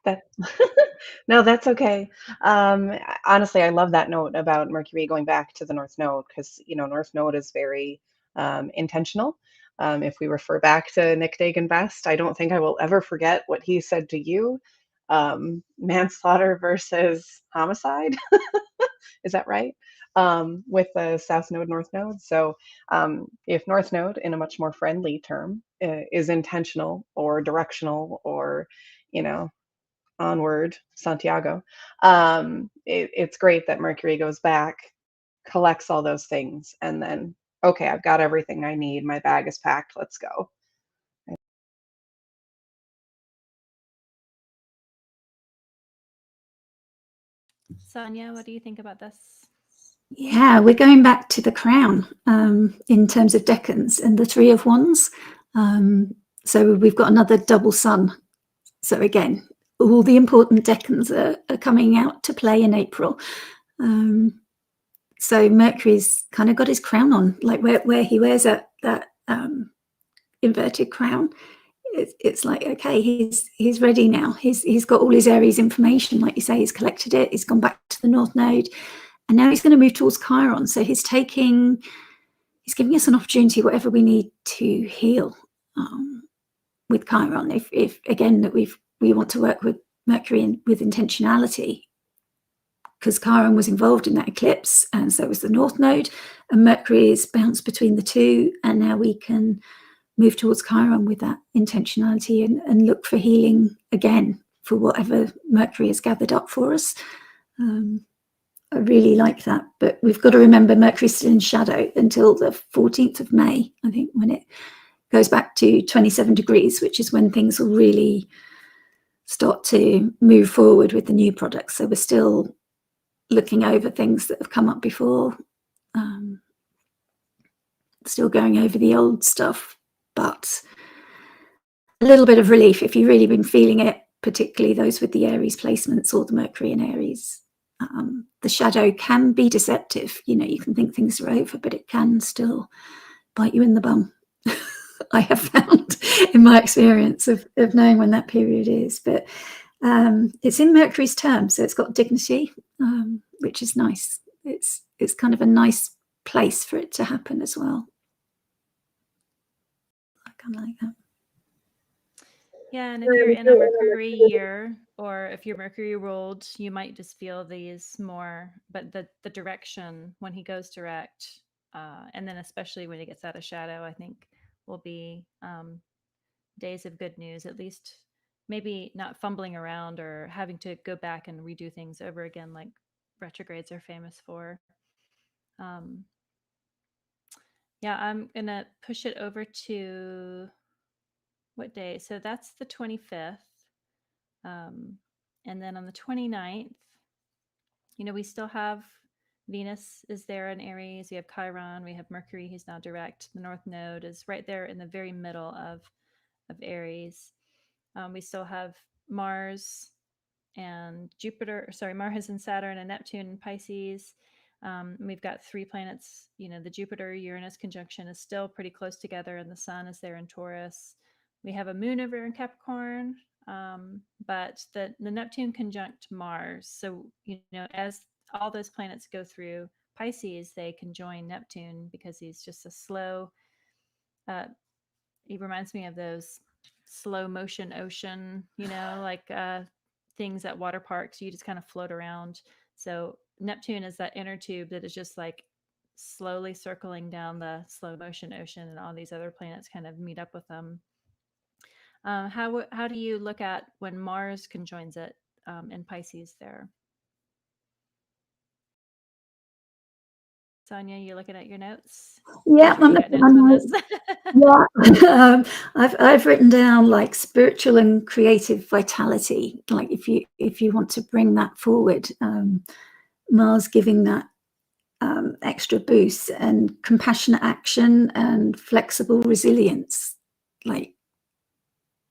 that. No, that's okay. Honestly, I love that note about Mercury going back to the North Node, because North Node is very intentional. If we refer back to Nick Dagan Best, I don't think I will ever forget what he said to you. Manslaughter versus homicide. Is that right? With the South Node, North Node. So if North Node, in a much more friendly term, is intentional or directional, or, onward, Santiago, it's great that Mercury goes back, collects all those things, and then, okay, I've got everything I need. My bag is packed. Let's go. Sonia, what do you think about this? Yeah, we're going back to the crown in terms of decans and the 3 of Wands. So we've got another double sun. So again, all the important decans are coming out to play in April. So Mercury's kind of got his crown on, like where he wears that inverted crown. It's like, okay, he's ready now. He's got all his Aries information, like you say. He's collected it. He's gone back to the North Node, and now he's going to move towards Chiron. So he's giving us an opportunity, whatever we need to heal with Chiron. If again that we want to work with Mercury with intentionality, because Chiron was involved in that eclipse, and so was the North Node, and Mercury is bounced between the two, and now we can move towards Chiron with that intentionality and look for healing again for whatever Mercury has gathered up for us. I really like that, but we've got to remember Mercury's still in shadow until the 14th of May, I think, when it goes back to 27 degrees, which is when things will really start to move forward with the new products. So we're still looking over things that have come up before, still going over the old stuff, but a little bit of relief if you've really been feeling it, particularly those with the Aries placements or the Mercury in Aries. The shadow can be deceptive. You know, you can think things are over, but it can still bite you in the bum. I have found in my experience of knowing when that period is, but it's in Mercury's term, so it's got dignity, which is nice. It's kind of a nice place for it to happen as well. I kind of like that. Yeah, and if you're in a Mercury year, or if you're Mercury ruled, you might just feel these more, but the direction when he goes direct, and then especially when he gets out of shadow, I think will be days of good news, at least maybe not fumbling around or having to go back and redo things over again like retrogrades are famous for. Yeah, I'm going to push it over to what day? So that's the 25th. And then on the 29th, you know, we still have Venus is there in Aries. We have Chiron. We have Mercury. He's now direct. The North Node is right there in the very middle of Aries. We still have Mars and Jupiter. Sorry, Mars and Saturn and Neptune and Pisces. We've got 3 planets. You know, the Jupiter-Uranus conjunction is still pretty close together, and the Sun is there in Taurus. We have a moon over in Capricorn, but the Neptune conjunct Mars. So, you know, as all those planets go through Pisces, they can join Neptune because he's just a slow, he reminds me of those slow motion ocean, you know, like things at water parks. You just kind of float around. So Neptune is that inner tube that is just like slowly circling down the slow motion ocean, and all these other planets kind of meet up with them. How do you look at when Mars conjoins it in Pisces there? Sonia, you looking at your notes? Yeah, I'm looking at notes on this. Yeah, I've written down like spiritual and creative vitality. Like if you want to bring that forward, Mars giving that extra boost, and compassionate action and flexible resilience. Like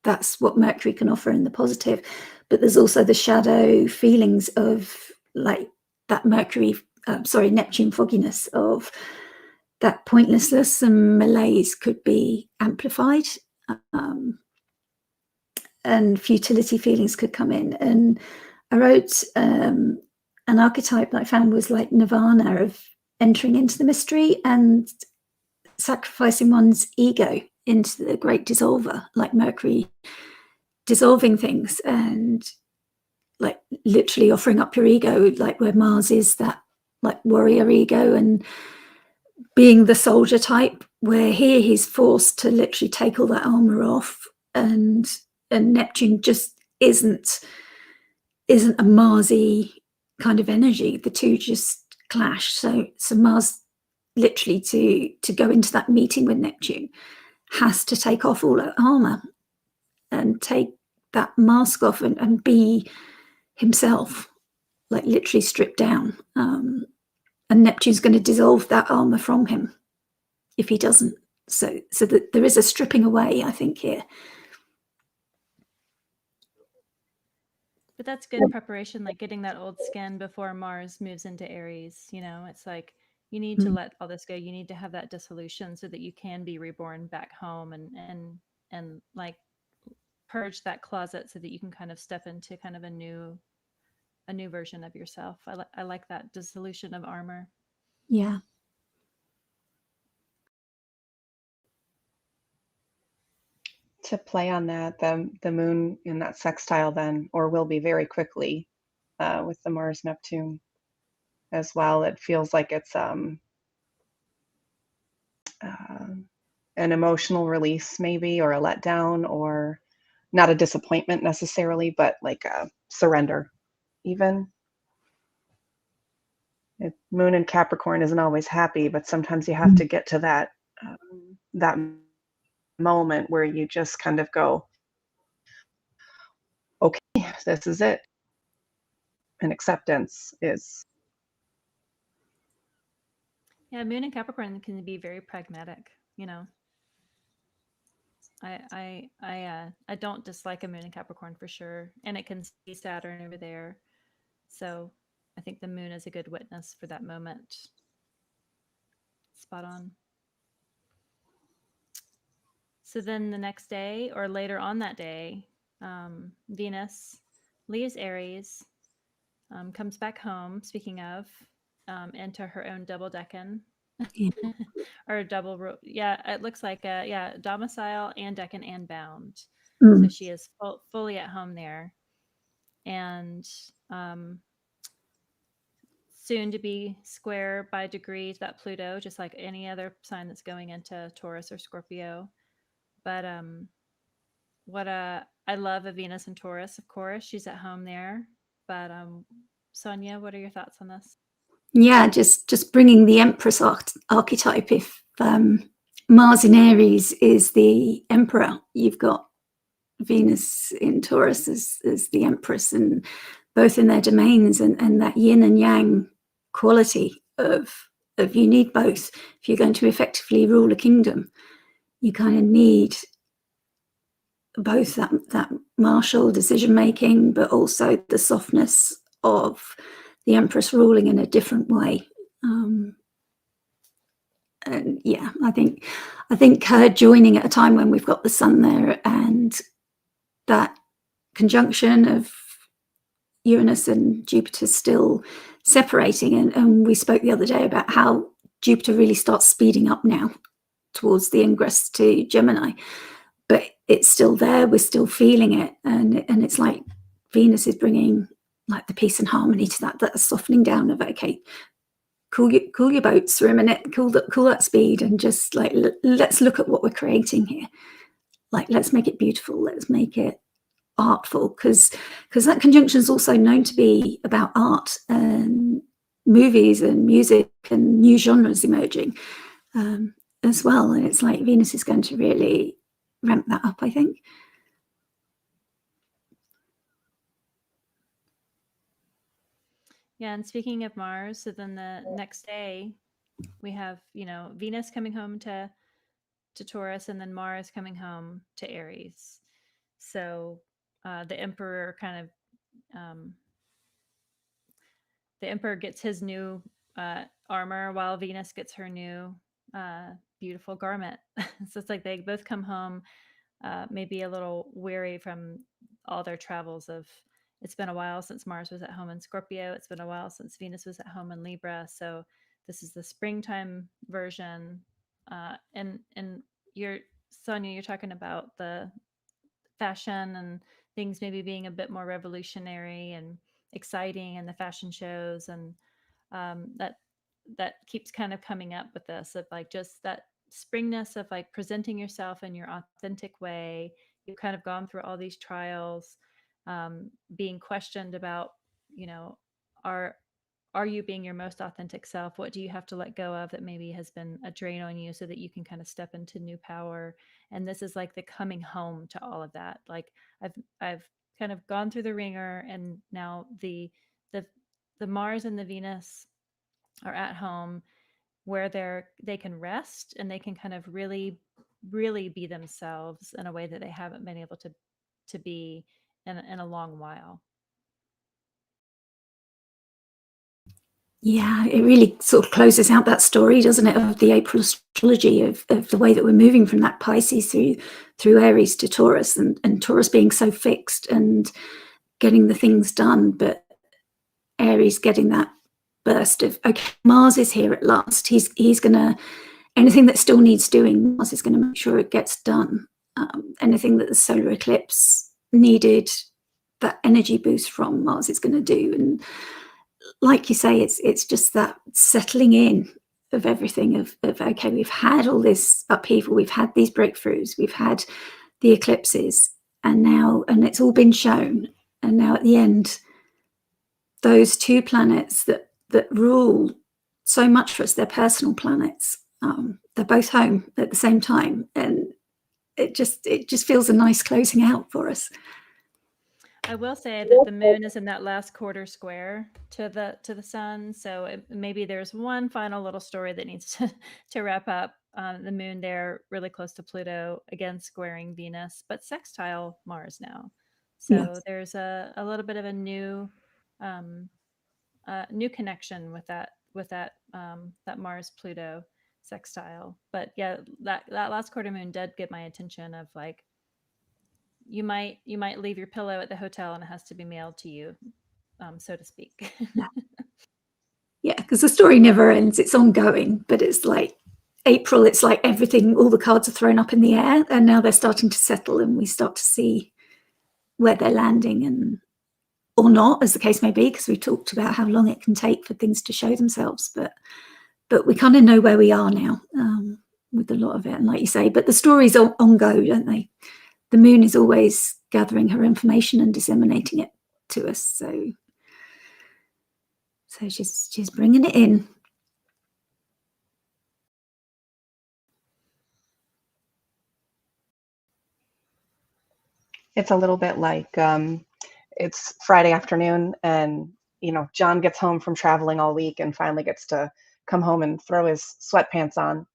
that's what Mercury can offer in the positive. But there's also the shadow feelings of like that Neptune fogginess of that pointlessness and malaise could be amplified, and futility feelings could come in. And I wrote an archetype that I found was like nirvana, of entering into the mystery and sacrificing one's ego into the great dissolver, like Mercury dissolving things, and like literally offering up your ego, like where Mars is that like warrior ego and being the soldier type, where here he's forced to literally take all that armor off, and Neptune just isn't a Marsy kind of energy. The two just clash. So Mars literally to go into that meeting with Neptune has to take off all that armor and take that mask off and be himself. like literally stripped down. And Neptune's going to dissolve that armor from him if he doesn't. So that there is a stripping away, I think, here. But that's good preparation, like getting that old skin before Mars moves into Aries. It's like you need to let all this go. You need to have that dissolution so that you can be reborn back home and like purge that closet so that you can kind of step into kind of a new version of yourself. I like that dissolution of armor. Yeah. To play on that, the moon in that sextile then, or will be very quickly, with the Mars Neptune as well. It feels like it's an emotional release, maybe, or a letdown, or not a disappointment necessarily, but like a surrender, even. Moon in Capricorn isn't always happy, but sometimes you have to get to that moment where you just kind of go, okay, this is it. And acceptance is. Yeah, Moon and Capricorn can be very pragmatic. I don't dislike a Moon in Capricorn for sure, and it can see Saturn over there. So I think the Moon is a good witness for that moment. Spot on. So then the next day or later on that day, Venus leaves Aries, comes back home, speaking of, into her own double decan. Yeah. Or double, yeah, it looks like domicile and decan and bound. Mm. So she is fully at home there. And soon to be square by degree to that Pluto, just like any other sign that's going into Taurus or Scorpio. But what I love a Venus and Taurus, of course. She's at home there. But Sonia, what are your thoughts on this? Yeah, just bringing the Empress archetype. If Mars in Aries is the Emperor, you've got Venus in Taurus as the Empress, and both in their domains, and that yin and yang quality of you need both if you're going to effectively rule a kingdom. You kind of need both that martial decision making, but also the softness of the Empress ruling in a different way. And yeah, I think her joining at a time when we've got the sun there, and that conjunction of Uranus and Jupiter still separating, and we spoke the other day about how Jupiter really starts speeding up now towards the ingress to Gemini, but it's still there, we're still feeling it, and it's like Venus is bringing like the peace and harmony to that softening down of, okay, cool your boats for a minute, cool that speed, and just like let's look at what we're creating here. Like, let's make it beautiful, let's make it artful, because that conjunction is also known to be about art and movies and music and new genres emerging as well. And it's like Venus is going to really ramp that up, I think. Yeah, and speaking of Mars, so then the next day we have, Venus coming home to Taurus, and then Mars coming home to Aries. So the Emperor kind of the Emperor gets his new armor while Venus gets her new beautiful garment. So it's like they both come home maybe a little weary from all their travels of, it's been a while since Mars was at home in Scorpio. It's been a while since Venus was at home in Libra. So this is the springtime version. And you're, Sonia, you're talking about the fashion and things maybe being a bit more revolutionary and exciting, and the fashion shows, and that keeps kind of coming up with this of like just that springness of like presenting yourself in your authentic way. You've kind of gone through all these trials, being questioned about, are are you being your most authentic self? What do you have to let go of that maybe has been a drain on you so that you can kind of step into new power? And this is like the coming home to all of that. Like I've kind of gone through the ringer, and now the the Mars and the Venus are at home where they can rest and they can kind of really be themselves in a way that they haven't been able to be in a long while. Yeah, it really sort of closes out that story, doesn't it, of the April astrology, of the way that we're moving from that Pisces through Aries to Taurus, and Taurus being so fixed and getting the things done, but Aries getting that burst of, okay, Mars is here at last. He's gonna, anything that still needs doing, Mars is gonna make sure it gets done. Anything that the solar eclipse needed that energy boost from, Mars is going to do. And like you say, it's just that settling in of everything, of okay, we've had all this upheaval, we've had these breakthroughs, we've had the eclipses, and it's all been shown, and now at the end, those two planets that rule so much for us, they're personal planets, they're both home at the same time, and it just feels a nice closing out for us. I will say that the moon is in that last quarter square to the sun, so maybe there's one final little story that needs to wrap up. The moon there, really close to Pluto, again squaring Venus, but sextile Mars now. So Yes. there's a little bit of a new new connection with that Mars Pluto sextile. But yeah, that last quarter moon did get my attention of like, you might leave your pillow at the hotel and it has to be mailed to you, so to speak. Yeah, because the story never ends, it's ongoing, but it's like April, it's like everything, all the cards are thrown up in the air, and now they're starting to settle, and we start to see where they're landing, and or not, as the case may be, because we talked about how long it can take for things to show themselves, but we kind of know where we are now, with a lot of it. And like you say, but the stories on go, don't they? The moon is always gathering her information and disseminating it to us, so she's bringing it in. It's a little bit like it's Friday afternoon, and John gets home from traveling all week and finally gets to come home and throw his sweatpants on,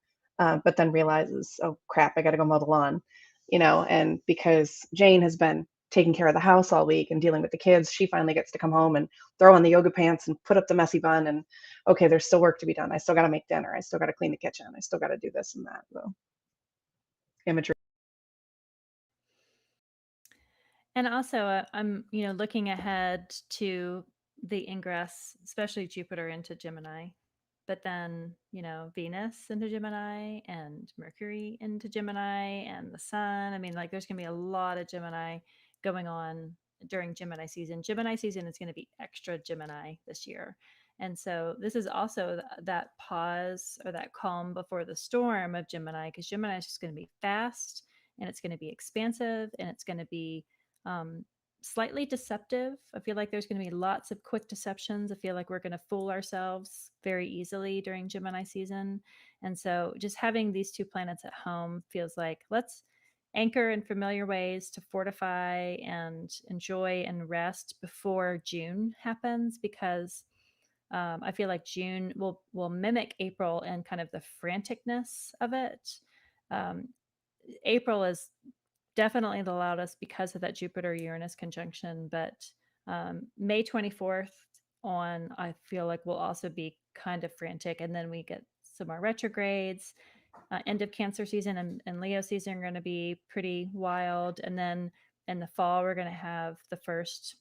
but then realizes, oh crap, I got to go mow the lawn, and because Jane has been taking care of the house all week and dealing with the kids, she finally gets to come home and throw on the yoga pants and put up the messy bun, and okay, there's still work to be done. I still got to make dinner. I still got to clean the kitchen. I still got to do this and that. So imagery. And also, I'm looking ahead to the ingress, especially Jupiter into Gemini, but then Venus into Gemini and Mercury into Gemini and the Sun. I mean, like there's gonna be a lot of Gemini going on during Gemini season. Gemini season is going to be extra Gemini this year, and so this is also that pause or that calm before the storm of Gemini, because Gemini is just going to be fast and it's going to be expansive and it's going to be um, slightly deceptive. I feel like there's going to be lots of quick deceptions. I feel like we're going to fool ourselves very easily during Gemini season. And so just having these two planets at home feels like, let's anchor in familiar ways to fortify and enjoy and rest before June happens, because I feel like June will mimic April and kind of the franticness of it. Um, April is definitely the loudest because of that Jupiter Uranus conjunction. But May 24th on, I feel like will also be kind of frantic. And then we get some more retrogrades. End of Cancer season and Leo season are going to be pretty wild. And then in the fall, we're going to have the first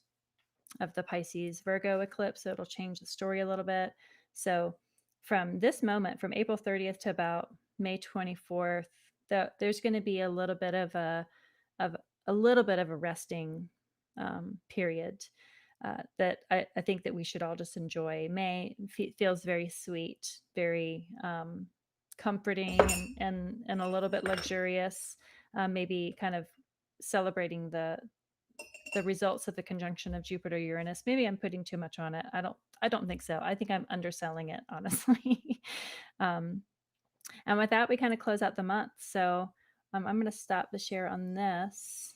of the Pisces Virgo eclipse. So it'll change the story a little bit. So from this moment, from April 30th to about May 24th, there's going to be a little bit of a resting period that I think that we should all just enjoy. May feels very sweet, very comforting, and a little bit luxurious. Maybe kind of celebrating the results of the conjunction of Jupiter Uranus. Maybe I'm putting too much on it. I don't think so. I think I'm underselling it, honestly. And with that, we kind of close out the month. So I'm going to stop the share on this.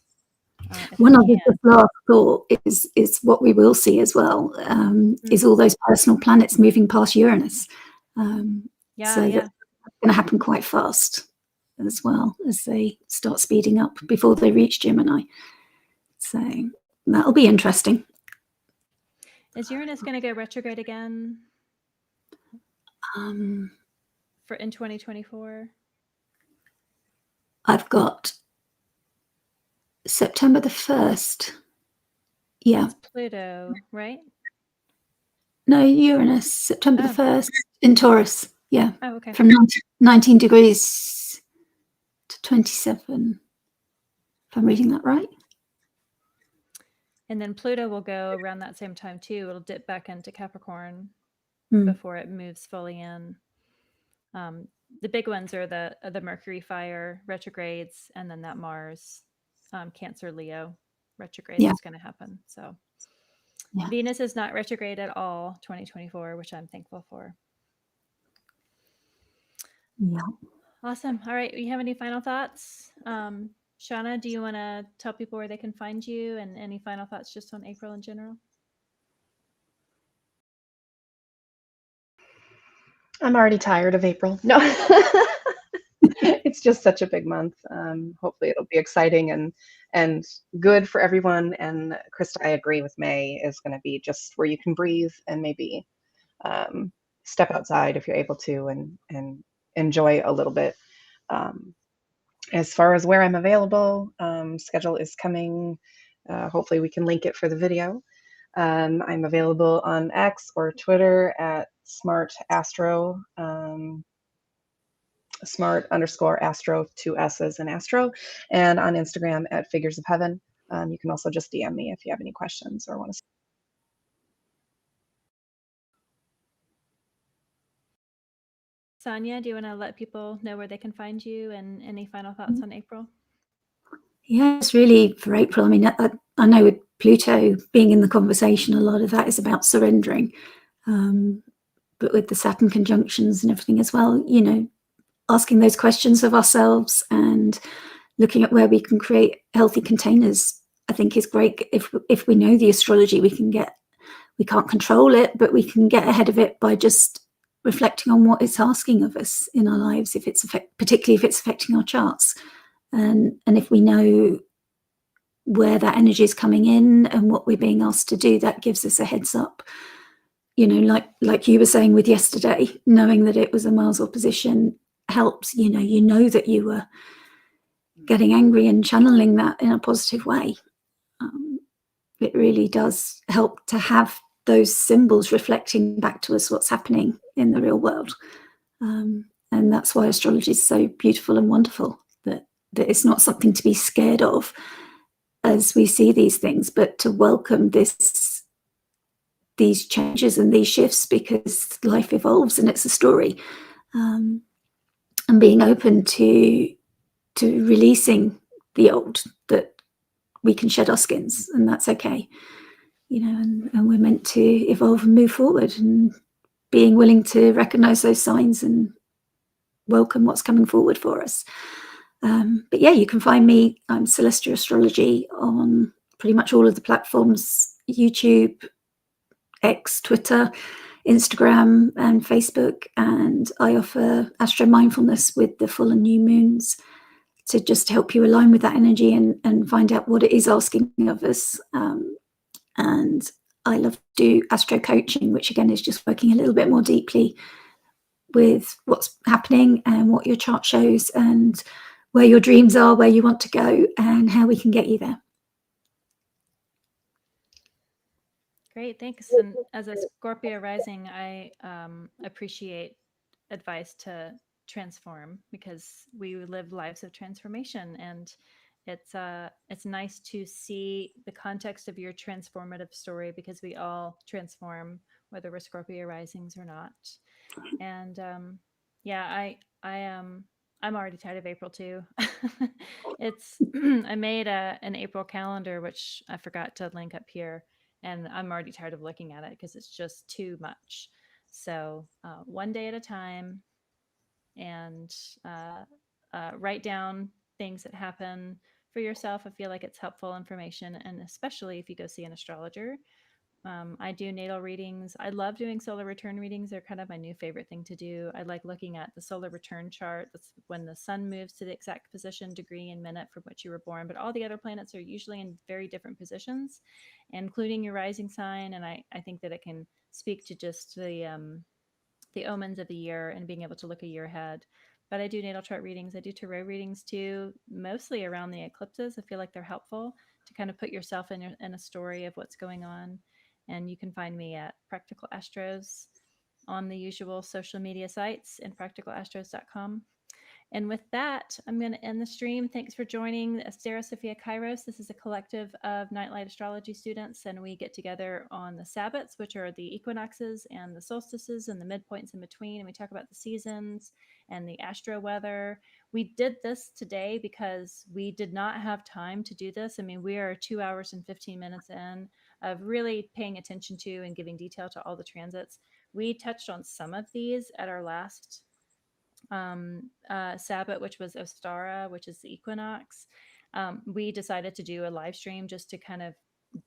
if One we other can. just last thought is what we will see as well, is all those personal planets moving past Uranus. So that's going to happen quite fast as well as they start speeding up before they reach Gemini. So that'll be interesting. Is Uranus going to go retrograde again in 2024? I've got September the 1st. Yeah. That's Pluto, right? No, Uranus, September the 1st in Taurus. Yeah. Oh, okay. From 19 degrees to 27, if I'm reading that right. And then Pluto will go around that same time too. It'll dip back into Capricorn before it moves fully in. The big ones are the Mercury fire retrogrades, and then that Mars Cancer Leo retrograde that's going to happen. So Venus is not retrograde at all 2024, which I'm thankful for. Yeah. Awesome. All right. You have any final thoughts? Shauna, do you want to tell people where they can find you, and any final thoughts just on April in general? I'm already tired of April. No, it's just such a big month. Hopefully it'll be exciting and good for everyone. And Krista, I agree with May, is going to be just where you can breathe and maybe step outside if you're able to and enjoy a little bit. As far as where I'm available, schedule is coming. Hopefully we can link it for the video. I'm available on X or Twitter at smartastro, smart_astro, 2 S's in astro, and on Instagram at figures of heaven. You can also just DM me if you have any questions or want to. Sonia, do you want to let people know where they can find you, and any final thoughts on April? Yeah, it's really for April. I mean, I know with Pluto being in the conversation, a lot of that is about surrendering. But with the Saturn conjunctions and everything as well, you know, asking those questions of ourselves and looking at where we can create healthy containers, I think is great. If we know the astrology, we can't control it, but we can get ahead of it by just reflecting on what it's asking of us in our lives, particularly if it's affecting our charts. And if we know where that energy is coming in and what we're being asked to do, that gives us a heads up. You know, like you were saying with yesterday, knowing that it was a Mars opposition helps. You know that you were getting angry and channeling that in a positive way. It really does help to have those symbols reflecting back to us what's happening in the real world. And that's why astrology is so beautiful and wonderful, that it's not something to be scared of as we see these things, but to welcome these changes and these shifts, because life evolves and it's a story. And being open to releasing the old, that we can shed our skins, and that's okay. You know, and we're meant to evolve and move forward, and being willing to recognize those signs and welcome what's coming forward for us. But yeah, you can find me. I'm Celestial Astrology on pretty much all of the platforms: YouTube, X, Twitter, Instagram, and Facebook. And I offer astro mindfulness with the full and new moons to just help you align with that energy and find out what it is asking of us. And I love to do astro coaching, which again is just working a little bit more deeply with what's happening and what your chart shows and where your dreams are, where you want to go, and how we can get you there. Great, thanks. And as a Scorpio rising, I appreciate advice to transform, because we live lives of transformation, and it's nice to see the context of your transformative story, because we all transform whether we're Scorpio risings or not. And yeah, I am. I'm already tired of April too. It's I made an April calendar, which I forgot to link up here, and I'm already tired of looking at it because it's just too much. So one day at a time, and write down things that happen for yourself. I feel like it's helpful information, and especially if you go see an astrologer. I do natal readings. I love doing solar return readings. They're kind of my new favorite thing to do. I like looking at the solar return chart. That's when the sun moves to the exact position, degree, and minute from which you were born. But all the other planets are usually in very different positions, including your rising sign. And I think that it can speak to just the omens of the year and being able to look a year ahead. But I do natal chart readings. I do tarot readings too, mostly around the eclipses. I feel like they're helpful to kind of put yourself in a story of what's going on. And you can find me at Practical Astros on the usual social media sites and practicalastros.com. And with that, I'm going to end the stream. Thanks for joining Asteri Sofia Kairos. This is a collective of Nightlight Astrology students, and we get together on the Sabbats, which are the equinoxes and the solstices and the midpoints in between, and we talk about the seasons and the astro weather. We did this today because we did not have time to do this. I mean, we are 2 hours and 15 minutes in of really paying attention to and giving detail to all the transits. We touched on some of these at our last Sabbat, which was Ostara, which is the equinox. We decided to do a live stream just to kind of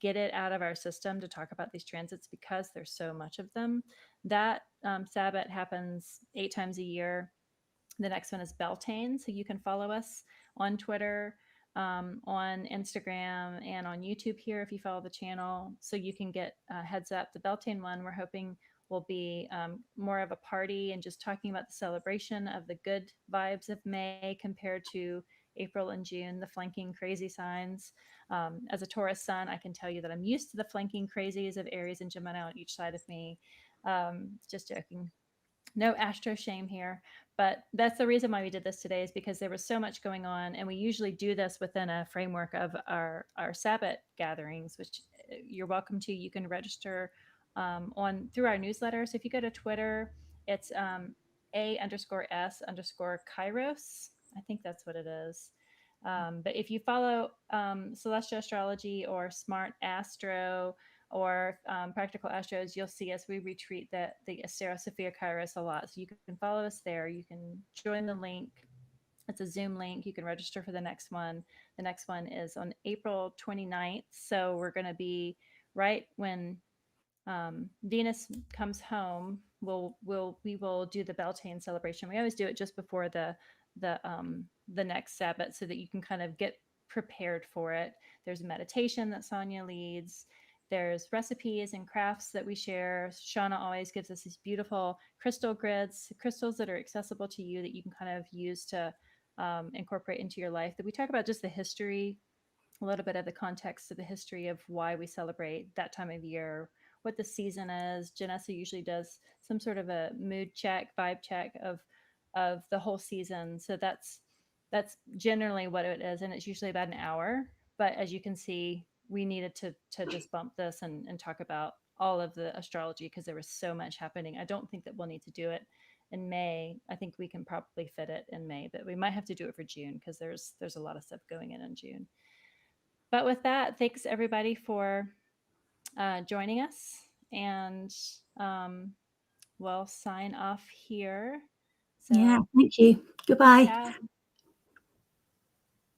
get it out of our system to talk about these transits because there's so much of them. That Sabbat happens 8 times a year. The next one is Beltane. So you can follow us on Twitter, on Instagram, and on YouTube here if you follow the channel. So you can get heads up. The Beltane one, we're hoping will be more of a party and just talking about the celebration of the good vibes of May compared to April and June, the flanking crazy signs. As a Taurus sun, I can tell you that I'm used to the flanking crazies of Aries and Gemini on each side of me. Just joking. No astro shame here, but that's the reason why we did this today, is because there was so much going on, and we usually do this within a framework of our Sabbat gatherings, which you're welcome to. You can register on through our newsletter. So if you go to Twitter, it's A_S_Kairos. I think that's what it is. But if you follow Celestial Astrology or Smart Astro or Practical Astros, you'll see us. We retweet the Asteri Sofia Kairos a lot. So you can follow us there. You can join the link. It's a Zoom link. You can register for the next one. The next one is on April 29th. So we're going to be right when Venus comes home. We will do the Beltane celebration. We always do it just before the next Sabbath so that you can kind of get prepared for it. There's a meditation that Sonia leads. There's recipes and crafts that we share. Shauna always gives us these beautiful crystal grids, crystals that are accessible to you that you can kind of use to incorporate into your life. That we talk about just the history, a little bit of the context of the history of why we celebrate that time of year, what the season is. Janessa usually does some sort of a mood check, vibe check of the whole season. So that's generally what it is, and it's usually about an hour. But as you can see, we needed to just bump this and talk about all of the astrology because there was so much happening. I don't think that we'll need to do it in May. I think we can probably fit it in May, but we might have to do it for June because there's a lot of stuff going in June. But with that, thanks everybody for joining us, and we'll sign off here. So, yeah, thank you. Goodbye. yeah.